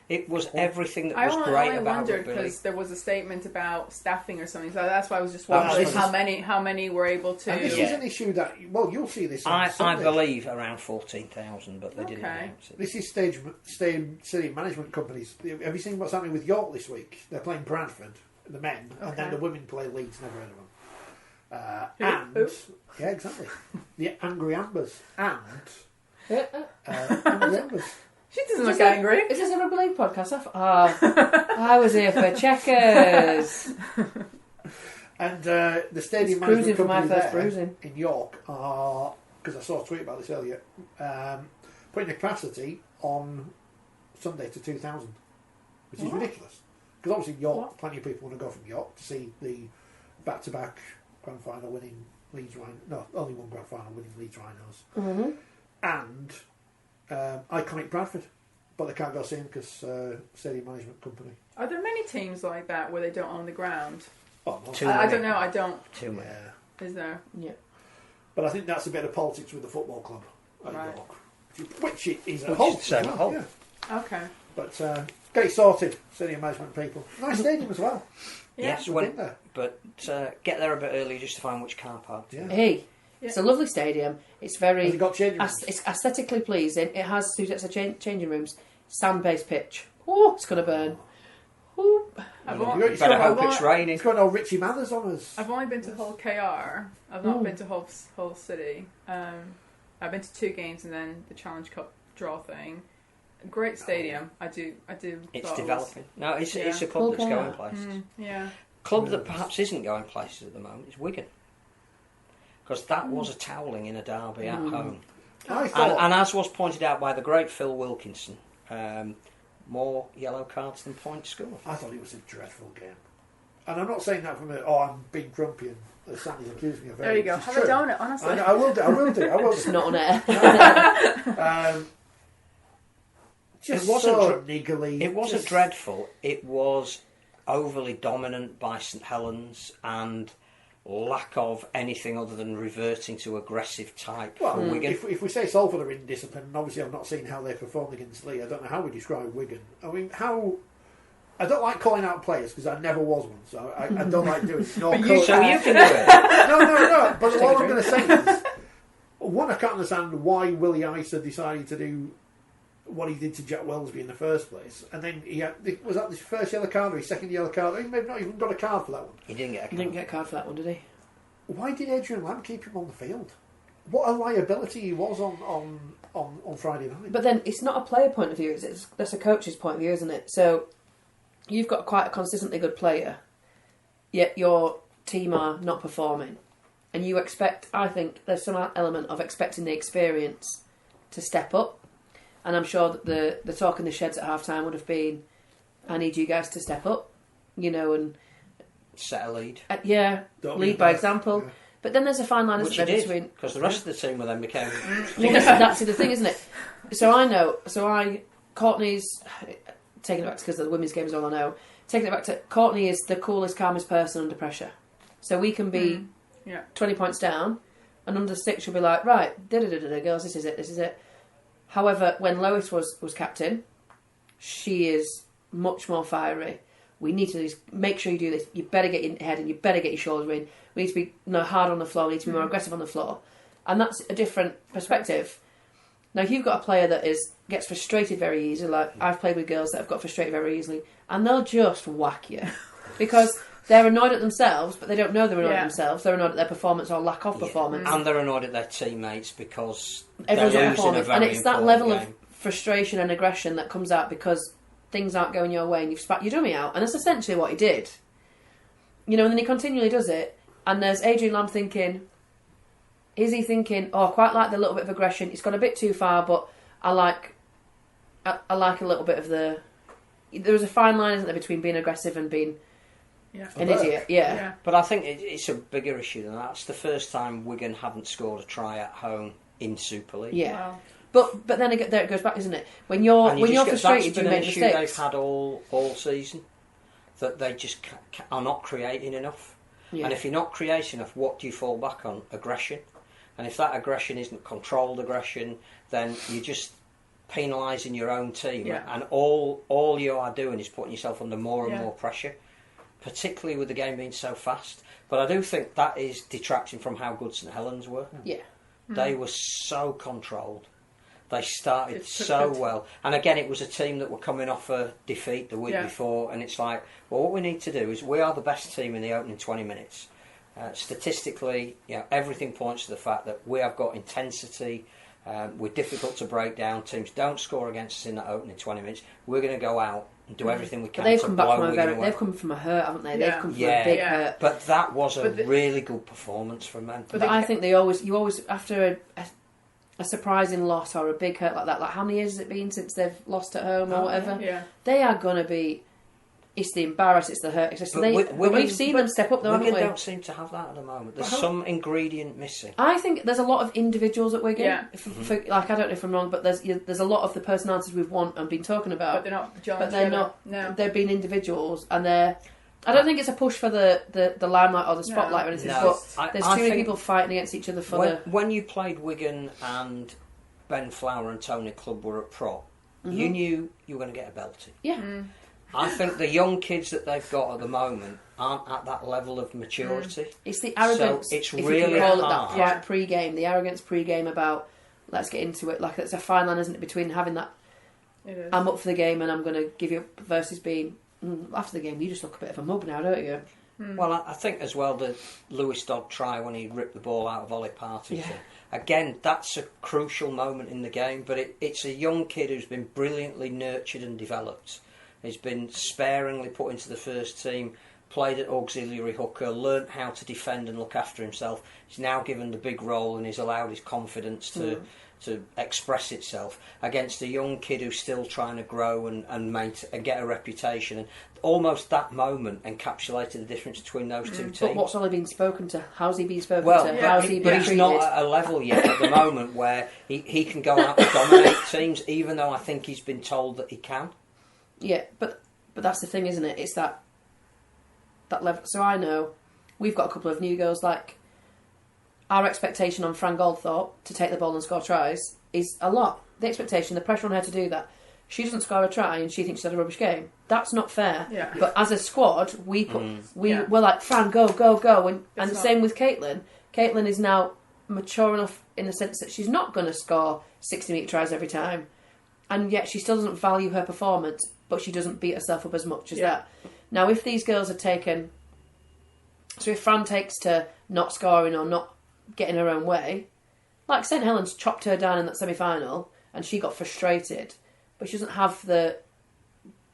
It was everything that was great I about wondered Rugby League. because there was a statement about staffing or something, so that's why I was just wondering how many were able to. And this is an issue that, well, you'll see this on I Sunday. believe around 14,000, but they didn't announce it. This is stadium management companies. Have you seen what's happening with York this week? They're playing Bradford, the men, and then the women play Leeds. Never heard of them. And yeah, exactly. The Angry Ambers and Angry Ambers. She doesn't look angry. Is this a Rugby League podcast? I was here for checkers. And the stadium management company there in York are, because I saw a tweet about this earlier, putting the capacity on Sunday to 2,000, which is ridiculous. Because obviously York, plenty of people want to go from York to see the back-to-back grand final winning Leeds Rhinos. No, only one grand final winning Leeds Rhinos. And iconic Bradford, but they can't go see him because stadium management company. Are there many teams like that where they don't own the ground? Oh, no. I don't know. I don't. Too many. Is there? Yeah. But I think that's a bit of politics with the football club at York, which it is at Which Hull. is the same at Hull. Yeah. Okay. But get it sorted, stadium management people. Nice stadium as well. Yes, but get there a bit early just to find which car park. Yeah. Hey, it's a lovely stadium. It's very. Has it got changing rooms? It's aesthetically pleasing. It has 2 sets of changing rooms. Sand-based pitch. Oh, it's going to burn. Ooh. Better hope it's raining. It's got no Richie Mathers on us. I've only been to Hull KR. I've not been to Hull City. I've been to 2 games and then the Challenge Cup draw thing. Great stadium. I do. It's developing. No, it's a club that's going places. Club that perhaps isn't going places at the moment is Wigan, because that was a toweling in a derby at home. And as was pointed out by the great Phil Wilkinson, more yellow cards than points scored. I thought it was a dreadful game, and I'm not saying that from I'm being grumpy and Sandy's accused me of it. There you go. Have a donut, honestly. I will do. It's not on air. It wasn't niggly. It wasn't dreadful. It was overly dominant by St Helens and lack of anything other than reverting to aggressive type for Wigan. If we say Salford are indisciplined, and obviously I've not seen how they performed against Lee, I don't know how we describe Wigan. I mean, I don't like calling out players because I never was one, so I don't like doing it. So you can do it. No. But what I'm going to say is, one, I can't understand why Willie Isa decided to do what he did to Jack Welsby in the first place, and then was that his first yellow card or his second yellow card? He may have not even got a card for that one. He didn't get a card. He didn't get a card for that one, did he? Why did Adrian Lamb keep him on the field? What a liability he was on Friday night. But then it's not a player point of view; that's a coach's point of view, isn't it? So you've got quite a consistently good player, yet your team are not performing, and you expect. I think there's some element of expecting the experience to step up. And I'm sure that the talk in the sheds at half-time would have been, I need you guys to step up, and set a lead. Lead by example. Yeah. But then there's a fine line, isn't there, between... Because the rest of the team then became... That's the thing, isn't it? So Courtney's... Taking it back because the women's game is all I know. Taking it back to... Courtney is the coolest, calmest person under pressure. So we can be 20 points down, and under 6 she'll be like, right, girls, this is it. However, when Lois was captain, she is much more fiery. We need to make sure you do this. You better get your head and you better get your shoulders in. We need to be hard on the floor. We need to be more aggressive on the floor. And that's a different perspective. Now, if you've got a player that gets frustrated very easily, like I've played with girls that have got frustrated very easily, and they'll just whack you because they're annoyed at themselves, but they don't know they're annoyed at themselves. They're annoyed at their performance or lack of performance, and they're annoyed at their teammates because everyone's they're not losing a performing. very And it's that important level game. of frustration and aggression that comes out because things aren't going your way and you've spat your dummy out, and that's essentially what he did. You know, and then he continually does it, and there's Adrian Lamb thinking, is he thinking, oh, I quite like the little bit of aggression, it's gone a bit too far, but I like a little bit of the... There's a fine line, isn't there, between being aggressive and being an idiot. Yeah. But I think it's a bigger issue than that. It's the first time Wigan haven't scored a try at home in Super League. Yeah. Wow. But then there it goes back, isn't it? When you're frustrated, you make mistakes. That's been an issue they've had all season, that they just are not creating enough. Yeah. And if you're not creating enough, what do you fall back on? Aggression. And if that aggression isn't controlled aggression, then you're just penalising your own team. Yeah. And all you are doing is putting yourself under more and more pressure, particularly with the game being so fast. But I do think that is detracting from how good St Helens were. Yeah. They were so controlled. They started so well. And again, it was a team that were coming off a defeat the week before. And it's like, well, what we need to do is we are the best team in the opening 20 minutes. Statistically, everything points to the fact that we have got intensity. We're difficult to break down. Teams don't score against us in that opening 20 minutes. We're going to go out and do everything we can. But they've to come blow back from Wigan away. they've come from a hurt, haven't they? They've come from a big hurt. But that was a really good performance from them. But I think you always after a surprising loss or a big hurt like that. Like how many years has it been since they've lost at home or whatever? Yeah. They are going to be. It's the embarrass, it's the hurt. We've seen them step up though, haven't we? Wigan don't seem to have that at the moment. There's some ingredient missing. I think there's a lot of individuals at Wigan. Yeah. Like, I don't know if I'm wrong, but there's a lot of the personalities we've want and been talking about. But they're not gelling But they're together. not. No. They're being individuals, and they're... I don't think it's a push for the limelight or the spotlight or anything, but there's too many people fighting against each other for When you played Wigan and Ben Flower and Tony Clubb were at prop, you knew you were going to get a belting. Yeah. I think the young kids that they've got at the moment aren't at that level of maturity. It's the arrogance. So it's if really you call hard. it that pre-game, the arrogance pre-game about let's get into it. Like it's a fine line, isn't it, between having that I'm up for the game and I'm going to give you up versus being after the game. You just look a bit of a mug now, don't you? Well, I think as well the Lewis Dodd try when he ripped the ball out of Ollie Party. Yeah. Again, that's a crucial moment in the game, but it's a young kid who's been brilliantly nurtured and developed. He's been sparingly put into the first team, played at auxiliary hooker, learnt how to defend and look after himself. He's now given the big role and he's allowed his confidence to express itself against a young kid who's still trying to grow and get a reputation. And almost that moment encapsulated the difference between those two teams. But what's Ollie been spoken to? How's he been spoken to? How's he been but he's treated? not at a level yet at the moment where he can go out and dominate teams, even though I think he's been told that he can. Yeah, but that's the thing, isn't it? It's that level. So I know we've got a couple of new girls. Like our expectation on Fran Goldthorpe to take the ball and score tries is a lot. The expectation, the pressure on her to do that. She doesn't score a try and she thinks she's had a rubbish game. That's not fair. Yeah. But as a squad, we're like, Fran, go, and the same with Caitlyn. Caitlyn is now mature enough in the sense that she's not going to score 60-metre tries every time, and yet she still doesn't value her performance. But she doesn't beat herself up as much as that. Now, if these girls are taken... So if Fran takes to not scoring or not getting her own way... Like St Helens chopped her down in that semi-final and she got frustrated. But she doesn't have the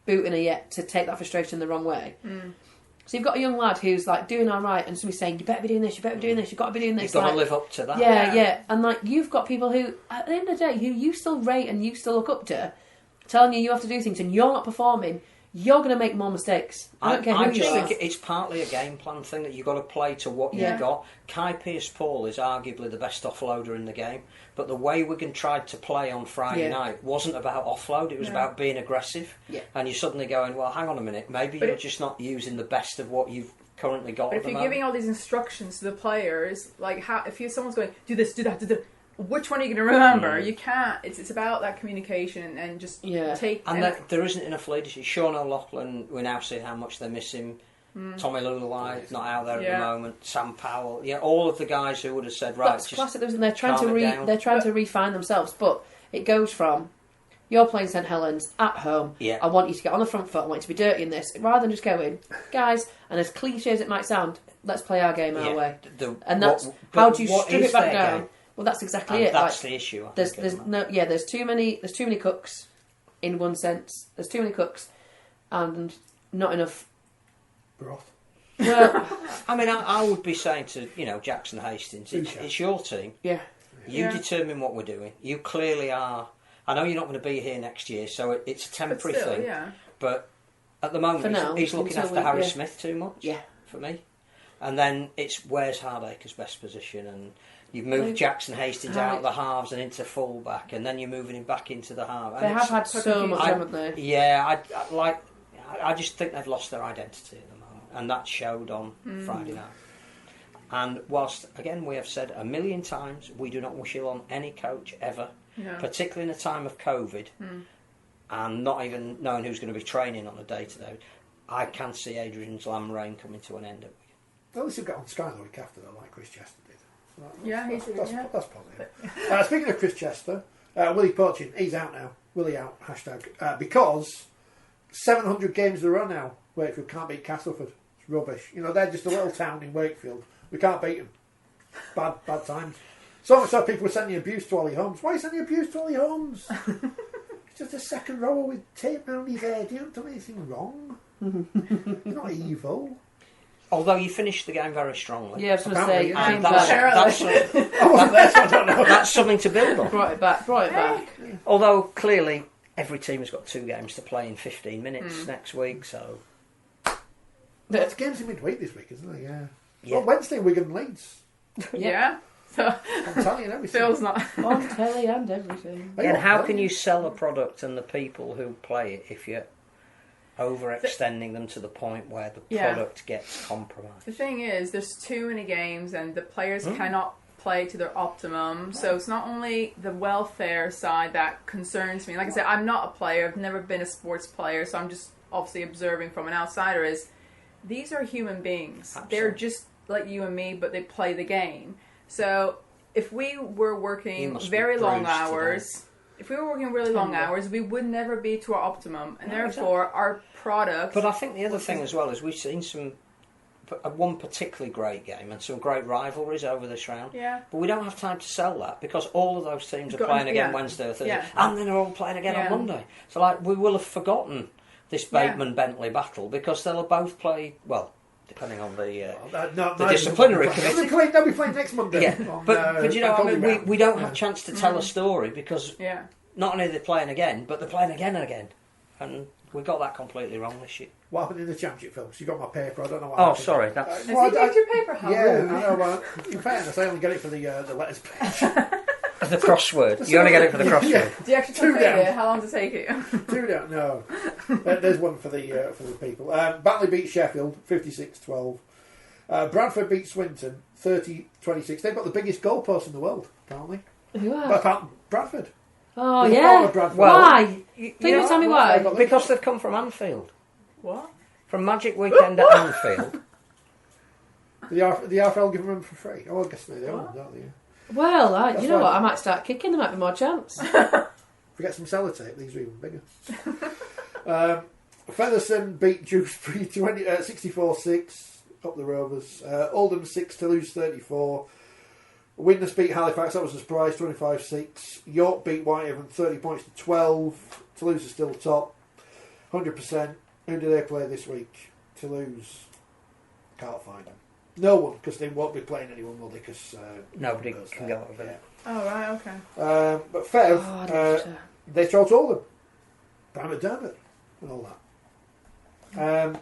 boot in her yet to take that frustration the wrong way. So you've got a young lad who's like doing all right and somebody's saying, you better be doing this, you better be doing this, you've got to be doing this. You've got to live up to that. Yeah. And like you've got people who, at the end of the day, who you still rate and you still look up to... telling you have to do things and you're not performing, you're going to make more mistakes. I don't care who you are. I think it's partly a game plan thing that you've got to play to what you've got. Kai Pearce-Paul is arguably the best offloader in the game, but the way Wigan tried to play on Friday night wasn't about offload, it was about being aggressive. Yeah. And you're suddenly going, well, hang on a minute, maybe you're just not using the best of what you've currently got. But if you're giving all these instructions to the players, like someone's going, do this, do that, do that, which one are you going to remember? You can't. It's about that communication and just take... And there isn't enough leadership. Sean O'Loughlin, we're now seeing how much they miss him. Tommy Luluai, not out there at the moment. Sam Powell. All of the guys who would have said, right... That's classic, isn't it? They're trying to refine themselves. But It goes from, you're playing St Helens at home. Yeah. I want you to get on the front foot. I want you to be dirty in this. Rather than just going, guys, and as cliche as it might sound, let's play our game our way. And that's how do you strip it back down? Game? Well, that's exactly it. That's the issue. There's too many cooks. In one sense, there's too many cooks, and not enough broth. Well, I mean, I would be saying to Jackson Hastings, it's your team. Yeah. You determine what we're doing. You clearly are. I know you're not going to be here next year, so it's a temporary thing. Yeah. But at the moment, he's looking after Harry Smith too much. Yeah. For me. And then it's where's Hardacre's best position, and you've moved Jackson Hastings out of the halves and into full back, and then you're moving him back into the half. They have had so much, haven't they? Yeah, I just think they've lost their identity at the moment, and that showed on Friday night. And whilst, again, we have said a million times, we do not wish ill on any coach ever, particularly in a time of COVID, and not even knowing who's going to be training on a day-to-day. I can see Adrian's Lamrain coming to an end. At least he'll get on Sky the week after, though, like Chris Chester did. That's positive. Speaking of Chris Chester, Willie Porchin, he's out now. Willie out, hashtag. Because 700 games in a row now, Wakefield can't beat Castleford. It's rubbish. They're just a little town in Wakefield. We can't beat them. Bad times. So much so people were sending abuse to Ollie Holmes. Why are you sending abuse to Ollie Holmes? He's just a second rower with tape around his head. You haven't done anything wrong. You're not evil. Although you finished the game very strongly. Yeah, I was going to say, that's something to build on. Brought it back. Although clearly every team has got 2 games to play in 15 minutes next week, so. There's games in midweek this week, isn't there? Yeah. Well, Wednesday, Wigan Leeds. Yeah. So I'm telling you everything. Phil's not on telly and everything. And how can you sell a product and the people who play it if you're overextending them to the point where the product gets compromised? The thing is, there's too many games and the players cannot play to their optimum. So it's not only the welfare side that concerns me. Like I said, I'm not a player. I've never been a sports player, so I'm just obviously observing from an outsider. These are human beings. Absolutely. They're just like you and me, but they play the game. So if we were working very long hours... If we were working really long hours, we would never be to our optimum, and therefore our product... But I think the other thing as well is we've seen one particularly great game and some great rivalries over this round. Yeah. But we don't have time to sell that because all of those teams are playing again Wednesday or Thursday, and then they're all playing again on Monday. So we will have forgotten this Bateman-Bentley battle because they'll have both played, well, depending on the disciplinary committee. They'll be playing next Monday. Yeah, but we don't have a chance to tell a story because not only are they playing again, but they're playing again and again. And we got that completely wrong this year. What happened in the championship films? You got my paper, I don't know what happened. Sorry. Has he got your paper? How rude. I know, well, in fairness, I only get it for the letters page. The crossword. You only get it for the crossword. Yeah. Do you actually complete it? How long does it take you? 2 down. No. There's one for the people. Batley beat Sheffield 56-12. Bradford beat Swinton 30-26. They've got the biggest goalpost in the world, apparently. Who are? Bradford. Oh, yeah. Why? Please tell me why. Because they've come from Anfield. What? From Magic Weekend at Anfield. The RFL give them for free. Oh, I guess they own them, don't they? Well, you know what? I might start kicking. There might be more chance. If we get some sellotape, these are even bigger. Featherstone beat Dewsbury 64-6 up the Rovers. Oldham 6, Toulouse 34. Widnes beat Halifax, that was a surprise, 25-6. York beat Whitehaven 30 points to 12. Toulouse is still top, 100%. Who do they play this week? Toulouse. Can't find them. No one, because they won't be playing anyone, will they? Because nobody can go over there. Oh, right, okay. But Fev, they chose Oldham. Bram McDermott and all that.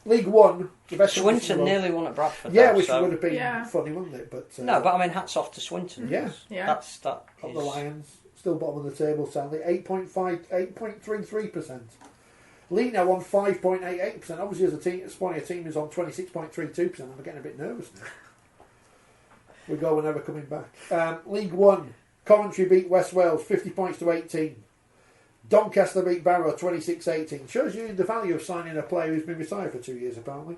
League One, the best. Swinton nearly won at Bradford. Which would have been funny, wouldn't it? But no, but I mean, hats off to Swinton. Yeah. That's the Lions, still bottom of the table, sadly. 8.33%. League now on 5.88%. Obviously, as a team, Spawning team is on 26.32%. I'm getting a bit nervous now. We go whenever coming back. League One, Coventry beat West Wales 50 points to 18. Doncaster beat Barrow 26-18. Shows you the value of signing a player who's been retired for 2 years, apparently.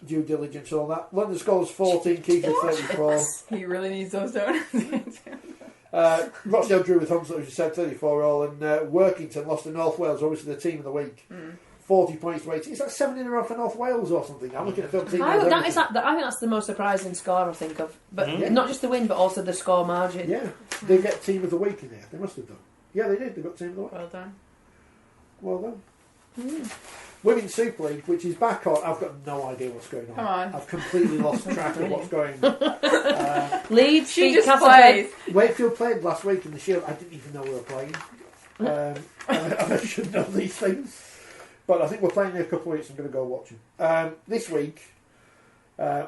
due diligence and all that. London scores 14, Keegan 34. He really needs those donuts. Rochdale drew with Hunslet, as you said, 34 all, and Workington lost to North Wales, obviously the team of the week. 40 points to 18. Is that 7 in a row for North Wales or something? I'm looking at Phil Team. I think that's the most surprising score I think of. But not just the win, but also the score margin. Yeah, they get team of the week in here. They must have done. Yeah, they did. They got team of the week. Well done. Well done. Women's Super League, which is back on. I've got no idea what's going on. Come on. I've completely lost track of what's going on. Leeds, She beat just Castleford. played. Wakefield played last week in the Shield. I didn't even know we were playing. I should know these things. But I think we're playing in a couple of weeks. I'm going to go watch them. This week,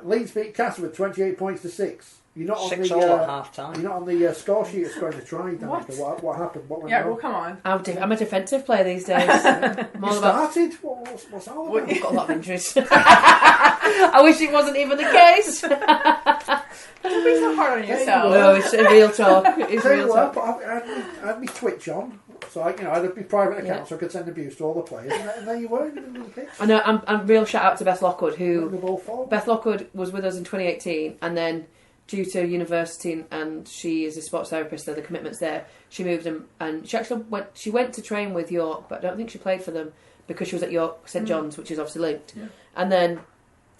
Leeds beat Castleford 28 points to 6. You're not on 6 the all at half time. You're not on the score sheet. It's going to try. Danika. What happened? What went Yeah, wrong? well, come on. I'm a defensive player these days. You started? What's all about? I've got a lot of injuries. I wish it wasn't even the case. Don't be so hard on yourself. No, it's a real talk. It's Tell you real what, talk. I had my Twitch on, so I had my private account, so I could send abuse to all the players, and then you weren't in the pitch. I know. I'm real shout out to Beth Lockwood, Putting the who ball forward. Beth Lockwood was with us in 2018, and then due to university and she is a sports therapist, so the commitments there, she moved and she actually went to train with York, but I don't think she played for them because she was at York St John's, which is obviously linked, and then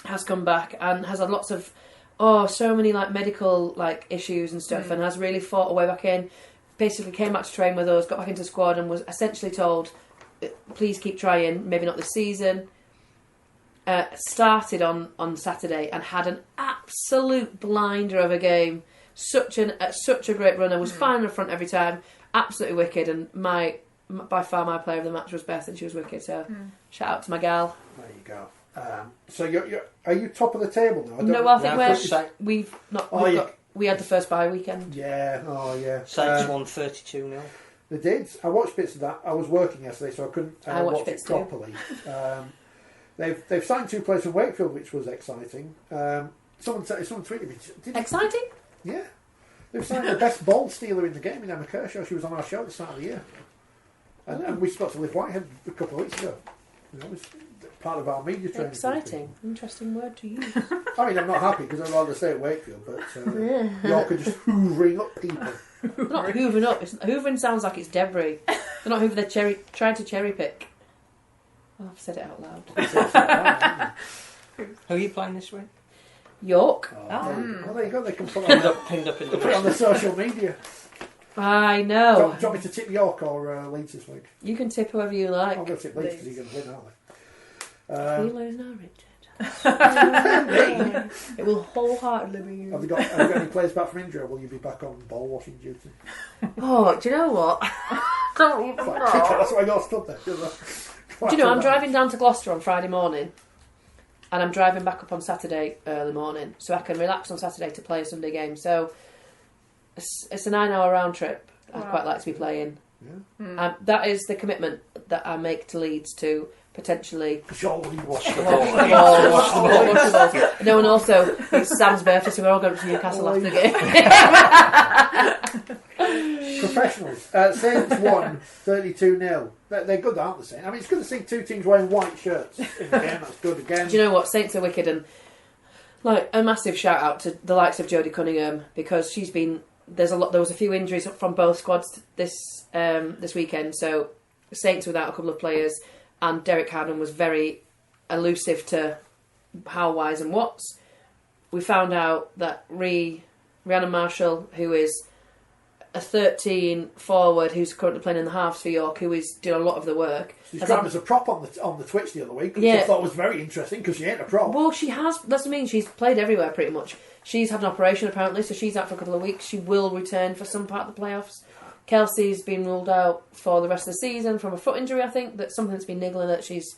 has come back and has had lots of so many like medical like issues and stuff, and has really fought her way back in. Basically came back to train with us, got back into the squad, and was essentially told, please keep trying, maybe not this season. Started on Saturday and had an absolute blinder of a game. Such a great runner. Was fine in the front every time. Absolutely wicked. And by far my player of the match was Beth, and she was wicked. So shout out to my gal. There you go. So are you top of the table now? No, I think we had the first bye weekend. Yeah. Oh yeah. Saints won 32-0. They did. I watched bits of that. I was working yesterday, so I couldn't watch it properly. They've signed 2 players from Wakefield, which was exciting. Someone tweeted me. Exciting? Yeah. They've signed the best ball stealer in the game in Emma Kershaw. She was on our show at the start of the year. And we spoke to Liv Whitehead a couple of weeks ago. It was part of our media training. Exciting. Interesting word to use. I mean, I'm not happy because I'd rather stay at Wakefield, but York are just hoovering up people. They're not hoovering up. Hoovering sounds like it's debris. They're not hoovering, they're trying to cherry pick. Oh, I've said it out loud. Who are you playing this week? York. There you go. They can put Pinned on, up in the put it on the social media. I know. Do you want me to tip York or Leeds this week? You can tip whoever you like. I'm going to tip Leeds because you're going to win, aren't Feelers are rigid. It will wholeheartedly be you. Have you got any players back from injury, or will you be back on ball washing duty? Oh, do you know what? Don't even know. That's why I got stood there. Do you know, I'm driving down to Gloucester on Friday morning, and I'm driving back up on Saturday early morning, so I can relax on Saturday to play a Sunday game. So it's a 9-hour round trip. I'd quite like to be playing. Yeah. That is the commitment that I make to Leeds to potentially Watch the ball. No, and also it's Sam's birthday, so we're all going to Newcastle after the game. Professionals. Saints won 32-0. They're good, aren't they, Saints? I mean, it's good to see 2 teams wearing white shirts in the game. That's good again. Do you know what? Saints are wicked, and like a massive shout out to the likes of Jodie Cunningham, because she's been. There was a few injuries from both squads this weekend, so Saints without a couple of players, and Derek Howden was very elusive to how, whys and whats. We found out that Rhiannon Marshall, who is a 13 forward who's currently playing in the halves for York, who is doing a lot of the work. She's grabbed as a prop on the Twitch the other week, which I thought was very interesting because she ain't a prop. Well, she has. That's what I mean. She's played everywhere pretty much. She's had an operation apparently, so she's out for a couple of weeks. She will return for some part of the playoffs. Kelsey's been ruled out for the rest of the season from a foot injury. I think that's something that's been niggling that she's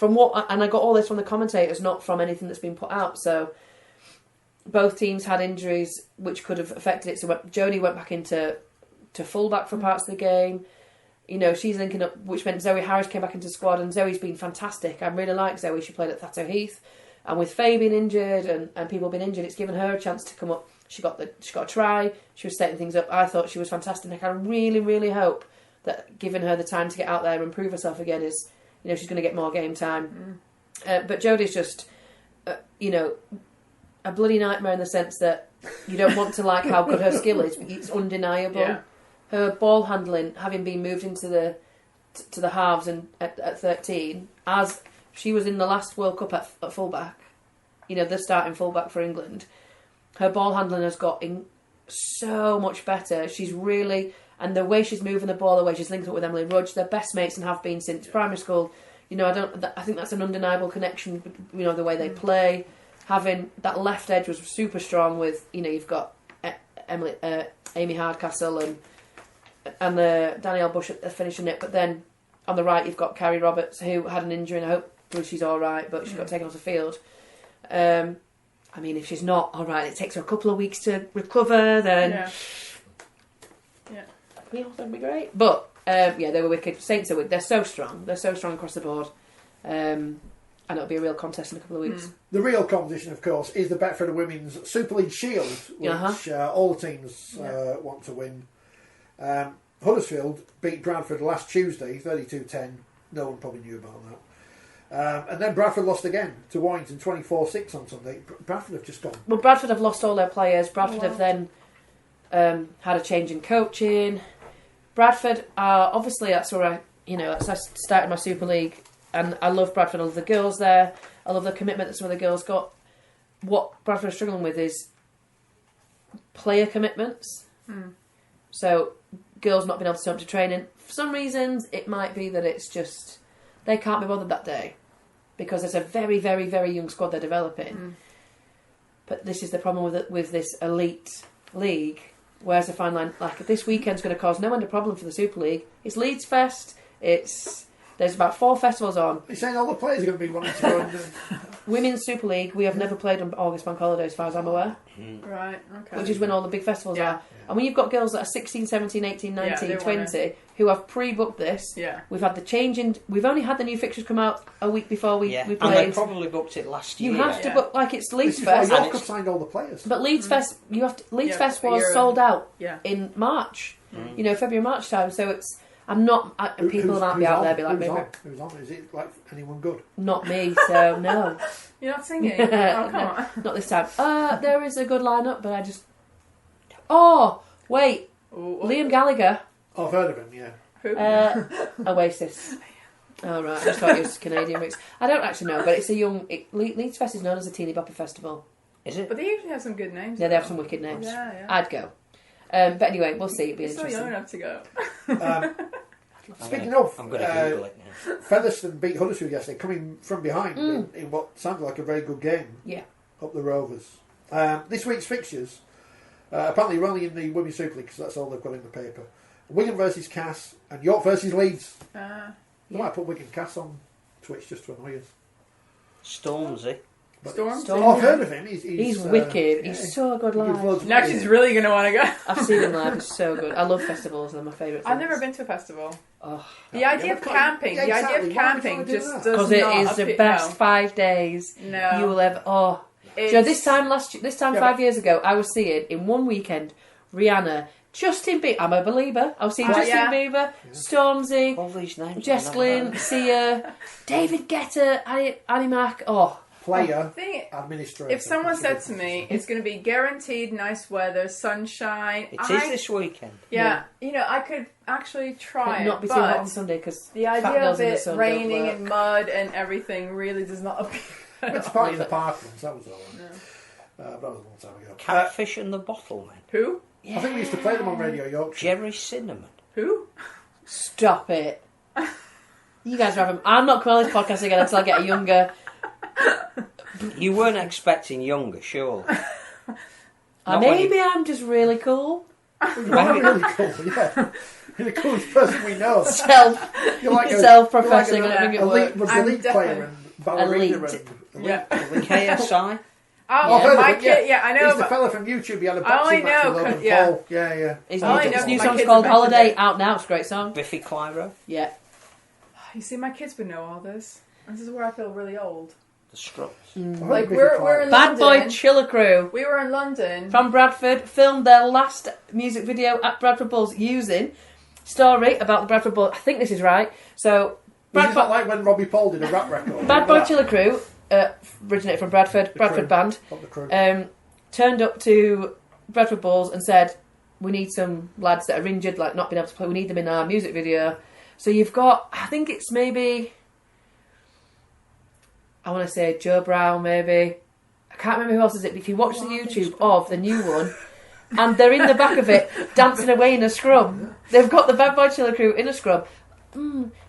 and I got all this from the commentators, not from anything that's been put out. So both teams had injuries which could have affected it. So Jodie went back into fullback for parts of the game. You know, she's linking up, which meant Zoe Harris came back into the squad, and Zoe's been fantastic. I really like Zoe. She played at Thatto Heath, and with Faye being injured and people being injured, it's given her a chance to come up. She got a try. She was setting things up. I thought she was fantastic. I really, really hope that giving her the time to get out there and prove herself again is, she's going to get more game time. But Jodie's just you know, a bloody nightmare in the sense that you don't want to like how good her skill is, but it's undeniable. Yeah. Her ball handling, having been moved into the halves and at 13, as she was in the last World Cup at fullback, you know, the starting fullback for England, her ball handling has got so much better. She's really, and the way she's moving the ball, the way she's linked up with Emily Rudge, they're best mates and have been since primary school. You know, I think that's an undeniable connection. You know, the way they play, having that left edge was super strong. With, you know, you've got Amy Hardcastle and the Danielle Bush finishing it, but then on the right you've got Carrie Roberts, who had an injury, and I hope she's all right, but she got taken off the field. I mean, if she's not all right, it takes her a couple of weeks to recover. Then that'd be great. But they were wicked. Saints are wicked. They're so strong. They're so strong across the board. And it'll be a real contest in a couple of weeks. The real competition, of course, is the Betfred Women's Super League Shield, which all the teams want to win. Huddersfield beat Bradford last Tuesday, 32-10. No one probably knew about that. And then Bradford lost again to Warrington, 24-6 on Sunday. Bradford have just gone. Well, Bradford have lost all their players. Bradford have then had a change in coaching. Bradford are, obviously, that's where I started my Super League, and I love Bradford. I love the girls there. I love the commitment that some of the girls got. What Bradford are struggling with is player commitments. So girls not being able to turn up to training. For some reasons, it might be that it's just they can't be bothered that day because it's a very, very, very young squad they're developing. But this is the problem with this elite league. Where's the fine line? Like, this weekend's going to cause no end of problem for the Super League. It's Leeds Fest. There's about 4 festivals on. You're saying all the players are going to be wanting to go and Women's Super League, we have never played on August Bank Holiday as far as I'm aware. Right, okay. Which is when all the big festivals are. And when you've got girls that are 16, 17, 18, 19, 20 who have pre-booked this, we've had the change in... We've only had the new fixtures come out a week before we played. And they probably booked it last year. You have to book, like, it's Leeds Fest. York have signed all the players. But Leeds Fest, Leeds Fest was sold out in March. You know, February, March time. So it's... people might be out there be like, who's on? Is it like anyone good? Not me, so no. You're not singing? Oh, come on. Not this time. There is a good lineup, but I just... Oh, wait. Liam Gallagher. I've heard of him, yeah. Who? Oasis. Oh, right. I just thought it was Canadian mix. I don't actually know, but it's a young... Leeds Fest is known as a teeny bopper festival. Is it? But they usually have some good names. Yeah, they have some wicked names. Yeah. I'd go. But anyway, we'll see. It'll be You're interesting. still young enough to go. Speaking of, I'm going to Google it now. Featherstone beat Huddersfield yesterday, coming from behind in what sounded like a very good game. Yeah. Up the Rovers. This week's fixtures, apparently we're only in the Women's Super League because that's all they've got in the paper. Wigan versus Cass and York versus Leeds. They might put Wigan Cass on Twitch just to annoy us. Stormzy. Stormzy? Oh, I've heard of him. He's wicked. He's so good live. Now she's really going to want to go. I've seen him live. He's so good. I love festivals. They're my favourite things. I've never been to a festival. Oh. The idea of camping just does because it is the best 5 days you will ever. Oh, so this time 5 years ago, I was seeing in one weekend Rihanna, Justin Bieber. I'm a believer. I was seeing Justin Bieber, Stormzy, all these names. Jess Glynn, Sia, David Guetta, Annie Mac. Oh. Player, administrator. If someone said to me, it's going to be guaranteed nice weather, sunshine. It is this weekend. Yeah, you know, I could actually try it. Not be too hot on Sunday because the idea of it raining and mud and everything really does not appeal. It's a party in the Parklands, that was all. That was a long time ago. Catfish and the Bottlemen. Who? I think we used to play them on Radio Yorkshire. Jerry Cinnamon. Who? Stop it. You guys are having... I'm not calling this podcast again until I get a younger... You weren't expecting younger, surely. Maybe I'm just really cool. Really cool, yeah. You're the coolest person we know. Self-professing. You're like elite player and ballerina elite. KSI. My kid, I know. He's the fella from YouTube. He had a boxing match with Logan Paul. Yeah. His new song's called Holiday, out now. It's a great song. Biffy Clyro. Yeah. You see, my kids would know all this. This is where I feel really old. The Struts. Like we're in Bad London. Boy Chiller Crew. We were in London. From Bradford, filmed their last music video at Bradford Bulls using story about the Bradford Bulls. I think this is right. So, It's not like when Robbie Paul did a rap record. Bad Boy Chiller Crew originated from Bradford band, turned up to Bradford Bulls and said, we need some lads that are injured, like not being able to play, we need them in our music video. So you've got, I think it's maybe, I want to say Joe Brown maybe, I can't remember who else is it, but if you watch the YouTube of the new one, and they're in the back of it dancing away in a scrum. They've got the Bad Boy Chiller crew in a scrum.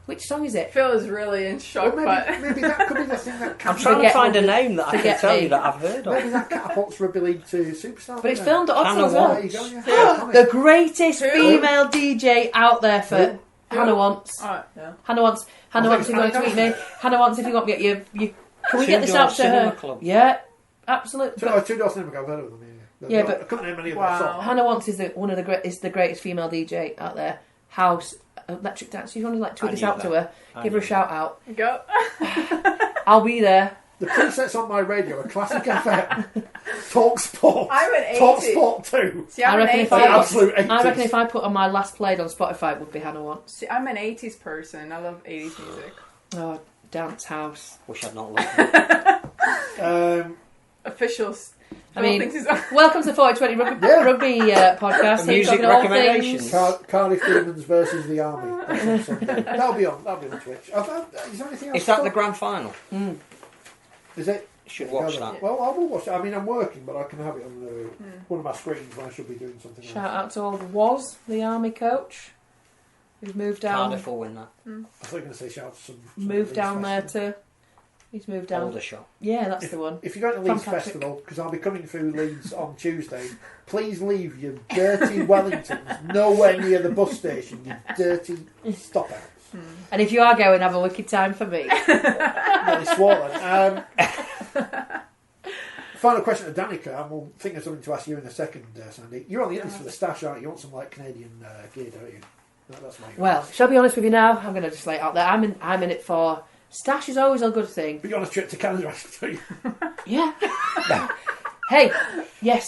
Which song is it? Phil is really in shock. Well, maybe that could be the thing that I'm trying to find a name that I can tell you that I've heard of. Maybe that catapults Rugby League to superstar. But it's filmed at Oxford as well. There you go, yeah. The greatest female DJ out there for Hannah Wants. Yeah. Hannah Wants if you want to tweet me. Hannah Wants if you want me. Can we get this out to her? Club. Yeah, absolutely. Two Door Cinema Club, I've heard of them. Yeah, but I couldn't name any of their songs. Hannah Wants is the greatest female DJ out there. House, electric dance. If you want to tweet this out to her, give her a shout out. Go. I'll be there. The presets on my radio are Classic FM, Talk Sport, I'm an 80s. Talk Sport 2. See, I reckon if I put on my last played on Spotify, it would be Hannah Wants. See, I'm an 80s person. I love 80s music. Oh, dance house. Wish I'd not listened. Officials. I mean, welcome to the 4020 rugby podcast. Music recommendations. Cardiff Demons versus the Army. That's on Sunday. That'll be on Twitch. Is there anything else? Is that the grand final? Is it? You should watch that. Well, I will watch it. I mean, I'm working, but I can have it on one of my screens when I should be doing something else. Shout out to old Was, the Army coach, who's moved down. Cardiff will win that. I was going to say shout out to some moved down there too. He's moved down. Aldershot. Yeah, that's the one. If you're going to Leeds Festival, because I'll be coming through Leeds on Tuesday, please leave your dirty Wellingtons nowhere near the bus station, you dirty stop-outs. And if you are going, have a wicked time for me. Nearly swore then. Final question to Danika, and we'll think of something to ask you in a second, Sandy. You're on the interest for the stash, aren't you? You want some Canadian gear, don't you? That's my shall I be honest with you now? I'm going to just lay it out there. I'm in it for... Stash is always a good thing. But you're on a trip to Canada, actually. Yeah. Hey, yes.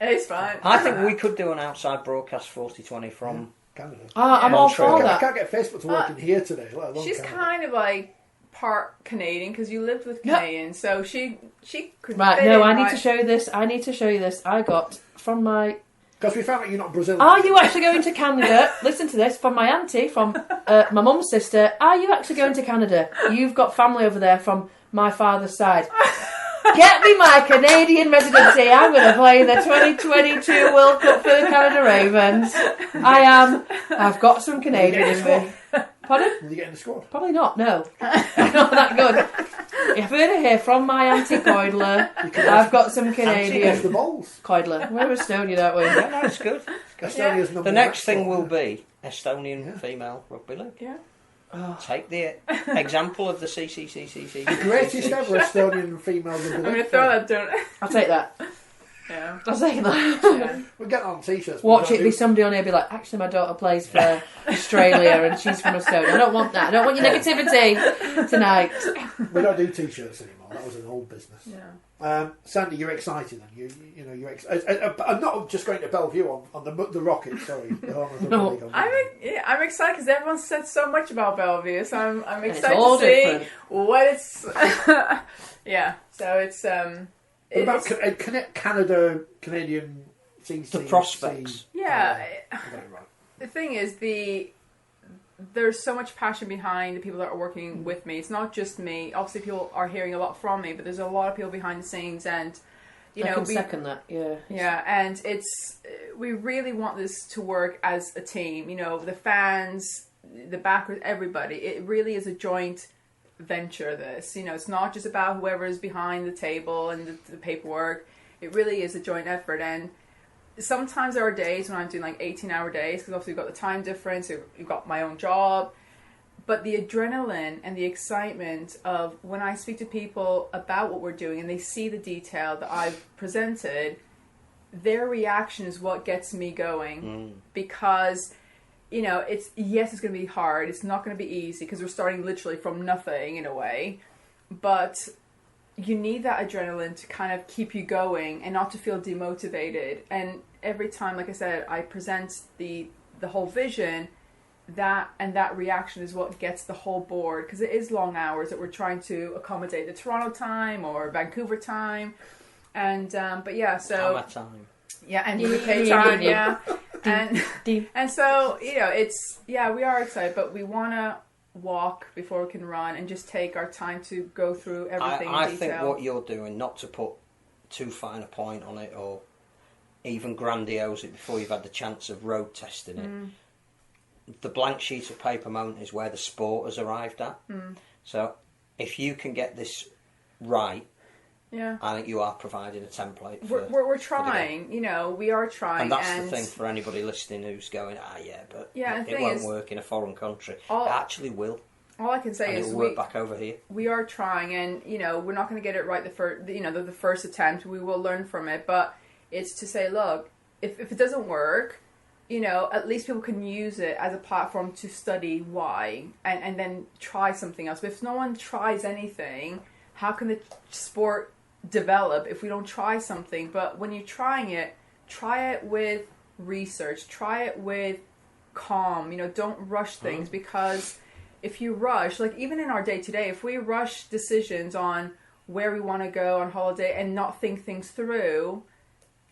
It's fine. I think we could do an outside broadcast 4020 from Canada. I'm all for that. I can't get Facebook to work in here today, let alone She's Canada. kind of like part Canadian because you lived with Canadians, so she could. Right, no, I need to show you this. I need to show you this. I got from my... Because we found out you're not Brazilian. Are you actually going to Canada? Listen to this, from my auntie, from my mum's sister. Are you actually going to Canada? You've got family over there from my father's side. Get me my Canadian residency. I'm going to play the 2022 World Cup for the Canada Ravens. I am. I've got some Canadian in me. Pardon? Will you get in the squad? Probably not, no. Not that good. You've heard it here from my auntie Coidler. I've got some Canadian. The bowls. Coidler. We're Estonian, aren't we? Yeah, no, it's good. Estonia's The next thing will be Estonian female rugby league. Yeah. Take the example of the CCCCC. The greatest ever Estonian female rugby league. I'm going to throw that down. I'll take that. Yeah. I'll take that. Yeah. We'll get on t-shirts. Watch it be somebody on here be like, actually my daughter plays for Australia and she's from Estonia. I don't want that. I don't want your negativity tonight. We don't do t-shirts anymore. That was an old business. Yeah. Sandy, you're excited then. You're I'm not just going to Bellevue on the Rocket. Sorry, the home of the No. league. I'm excited because everyone said so much about Bellevue, so I'm excited all to see different. what it's. Yeah, so it's What about Canadian CC? The prospects. Yeah, I got it right. the thing is there's so much passion behind the people that are working with me. It's not just me. Obviously, people are hearing a lot from me, but there's a lot of people behind the scenes, and I can second that. Yeah. Yeah, and we really want this to work as a team. The fans, the backers, everybody. It really is a joint venture. This, it's not just about whoever is behind the table and the paperwork. It really is a joint effort, and sometimes there are days when I'm doing like 18-hour days because obviously you've got the time difference, you've got my own job, but the adrenaline and the excitement of when I speak to people about what we're doing and they see the detail that I've presented, their reaction is what gets me going because it's going to be hard, it's not going to be easy because we're starting literally from nothing in a way, but you need that adrenaline to kind of keep you going and not to feel demotivated. And every time, like I said, I present the whole vision, that reaction is what gets the whole board, because it is long hours that we're trying to accommodate the Toronto time or Vancouver time, and but yeah, so Our time. yeah, and UK time, yeah, and so it's we are excited, but we want to walk before we can run and just take our time to go through everything. I in detail. think what you're doing, not to put too fine a point on it or even grandiose it before you've had the chance of road testing it. The blank sheet of paper moment is where the sport has arrived at. So if you can get this right, I think you are providing a template. We're trying, we are trying. And that's the thing for anybody listening who's going, but it won't work in a foreign country. It actually will. All I can say is it'll work back over here. We are trying, and we're not going to get it right the first attempt. We will learn from it, but it's to say, look, if it doesn't work, at least people can use it as a platform to study why, and then try something else. But if no one tries anything, how can the sport develop if we don't try something? But when you're trying it, try it with research, try it with calm, don't rush things, because if you rush, like even in our day-to-day, if we rush decisions on where we want to go on holiday and not think things through,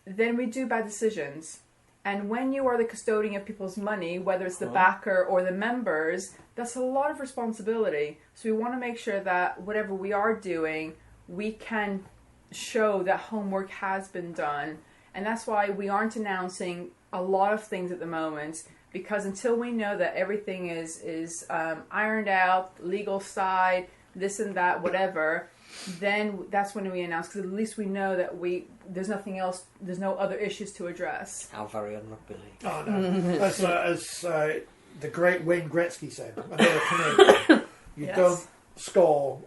then we do bad decisions. And when you are the custodian of people's money, whether it's the backer or the members, that's a lot of responsibility. So we want to make sure that whatever we are doing, we can show that homework has been done. And that's why we aren't announcing a lot of things at the moment, because until we know that everything is ironed out, legal side, this and that, whatever, then that's when we announce, because at least we know that there's nothing else, there's no other issues to address. How very on Rugby League. Oh no, as the great Wayne Gretzky said, another Canadian, you don't score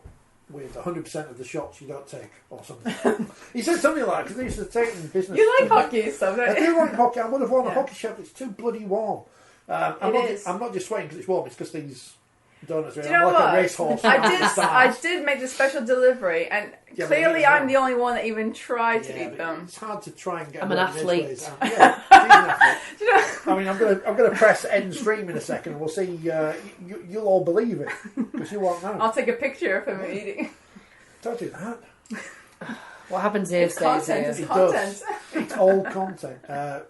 with 100% of the shots you don't take, or something. He said something like, because he used to take in business. You like hockey, so I do like hockey. I would have worn a hockey shirt, but it's too bloody warm. I'm not just sweating because it's warm, it's because these donuts are like a racehorse. I did make the special delivery, and clearly I'm the only one that even tried to eat them. It's hard to try and get. I'm an athlete. Yeah, I mean, I'm going to press end stream in a second, and we'll see. You'll all believe it because you won't know. I'll take a picture of him eating. Don't do that. What happens here stays here. It does. It's all content.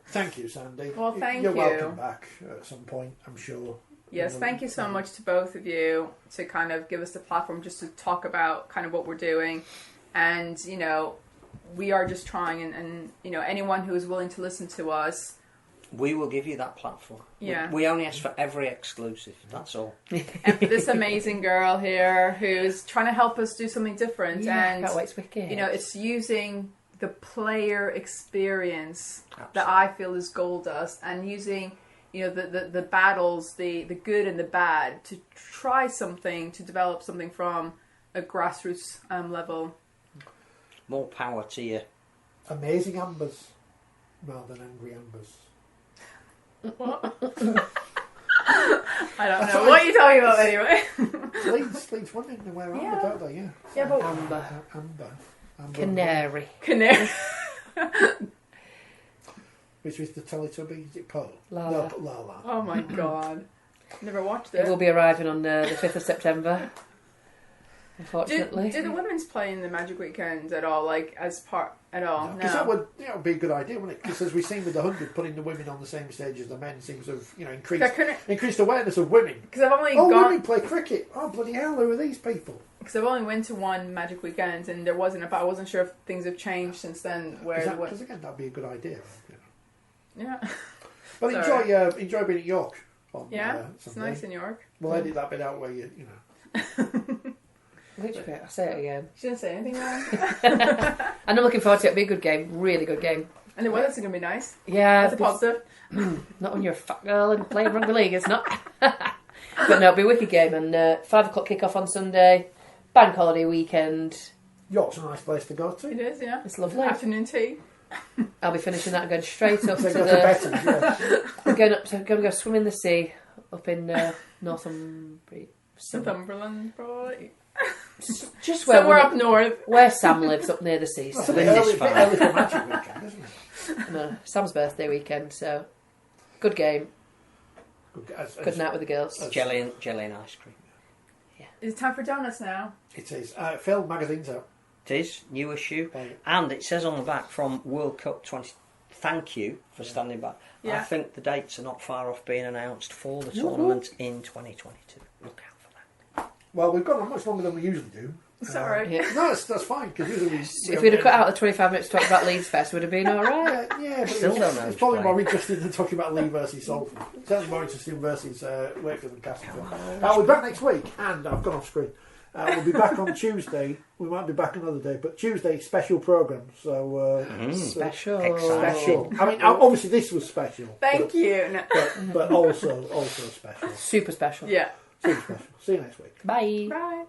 Thank you, Sandy. Well, thank You're you. welcome back at some point, I'm sure. Yes, thank you so much to both of you to kind of give us the platform just to talk about kind of what we're doing. And, we are just trying, and anyone who is willing to listen to us, we will give you that platform. Yeah. We only ask for every exclusive, that's all. And for this amazing girl here who's trying to help us do something different. And can't wait to wicked. it's using the player experience that I feel is gold dust, and using the battles, the good and the bad, to try something, to develop something from a grassroots level. More power to you. Amazing ambers rather than angry ambers. What? I don't know. What are you talking about anyway? Leeds won in the way around, don't they? Yeah. Yeah, but Amber. Canary. Which was the Teletubby? Is it Pearl? Lala. No, Lala. Oh my god. Never watched it. It will be arriving on the 5th of September. Unfortunately. Do the women's play in the Magic Weekend at all? Like, as part at all? No. Because that would be a good idea, wouldn't it? Because as we've seen with the 100, putting the women on the same stage as the men seems to have increased awareness of women. Because I've only women play cricket. Oh, bloody hell, who are these people? Because I've only went to one Magic Weekend, and there wasn't, but I wasn't sure if things have changed since then. Because again, that'd be a good idea. Yeah. Well, enjoy being at York. It's nice in York. We'll edit that bit out where you Which bit? I'll say it again. She didn't say anything wrong. And I'm looking forward to it. It'll be a good game. Really good game. And the weather's going to be nice. Yeah. That's a positive. Not when you're a fat girl and playing rugby league, it's not. But no, it'll be a wicked game. And 5 o'clock kick-off on Sunday. Bank holiday weekend. York's a nice place to go to. It is, yeah. It's lovely. Afternoon tea. I'll be finishing that and going straight up to the... I'm going to go swim in the sea up in Northumberland, probably. Just where somewhere up north. Where Sam lives, up near the sea. Well, early for Magic Weekend, isn't it? No, Sam's birthday weekend, so good game. Good night with the girls. Jelly and ice cream. Is it time for donuts now? It is. Phil, magazine's out. It is, new issue. Right. And it says on the back from World Cup 20. Thank you for standing back. Yeah. I think the dates are not far off being announced for the tournament in 2022. Look out for that. Well, we've gone on much longer than we usually do. Is that right? Yeah. No, that's fine, because usually If we'd have cut out the 25 minutes to talk about Leeds Fest, would have been alright. Yeah, but Still don't know it's who's probably playing. more interesting than talking about Lee versus Salford. Certainly more interesting versus Wakefield and Castleford. We'll be back next week, and I've gone off screen. We'll be back on Tuesday. We might be back another day, but Tuesday special programme. So Special. special. I mean, obviously this was special. Thank you. No. But also special. Super special. Yeah. Super special. See you next week. Bye. Bye.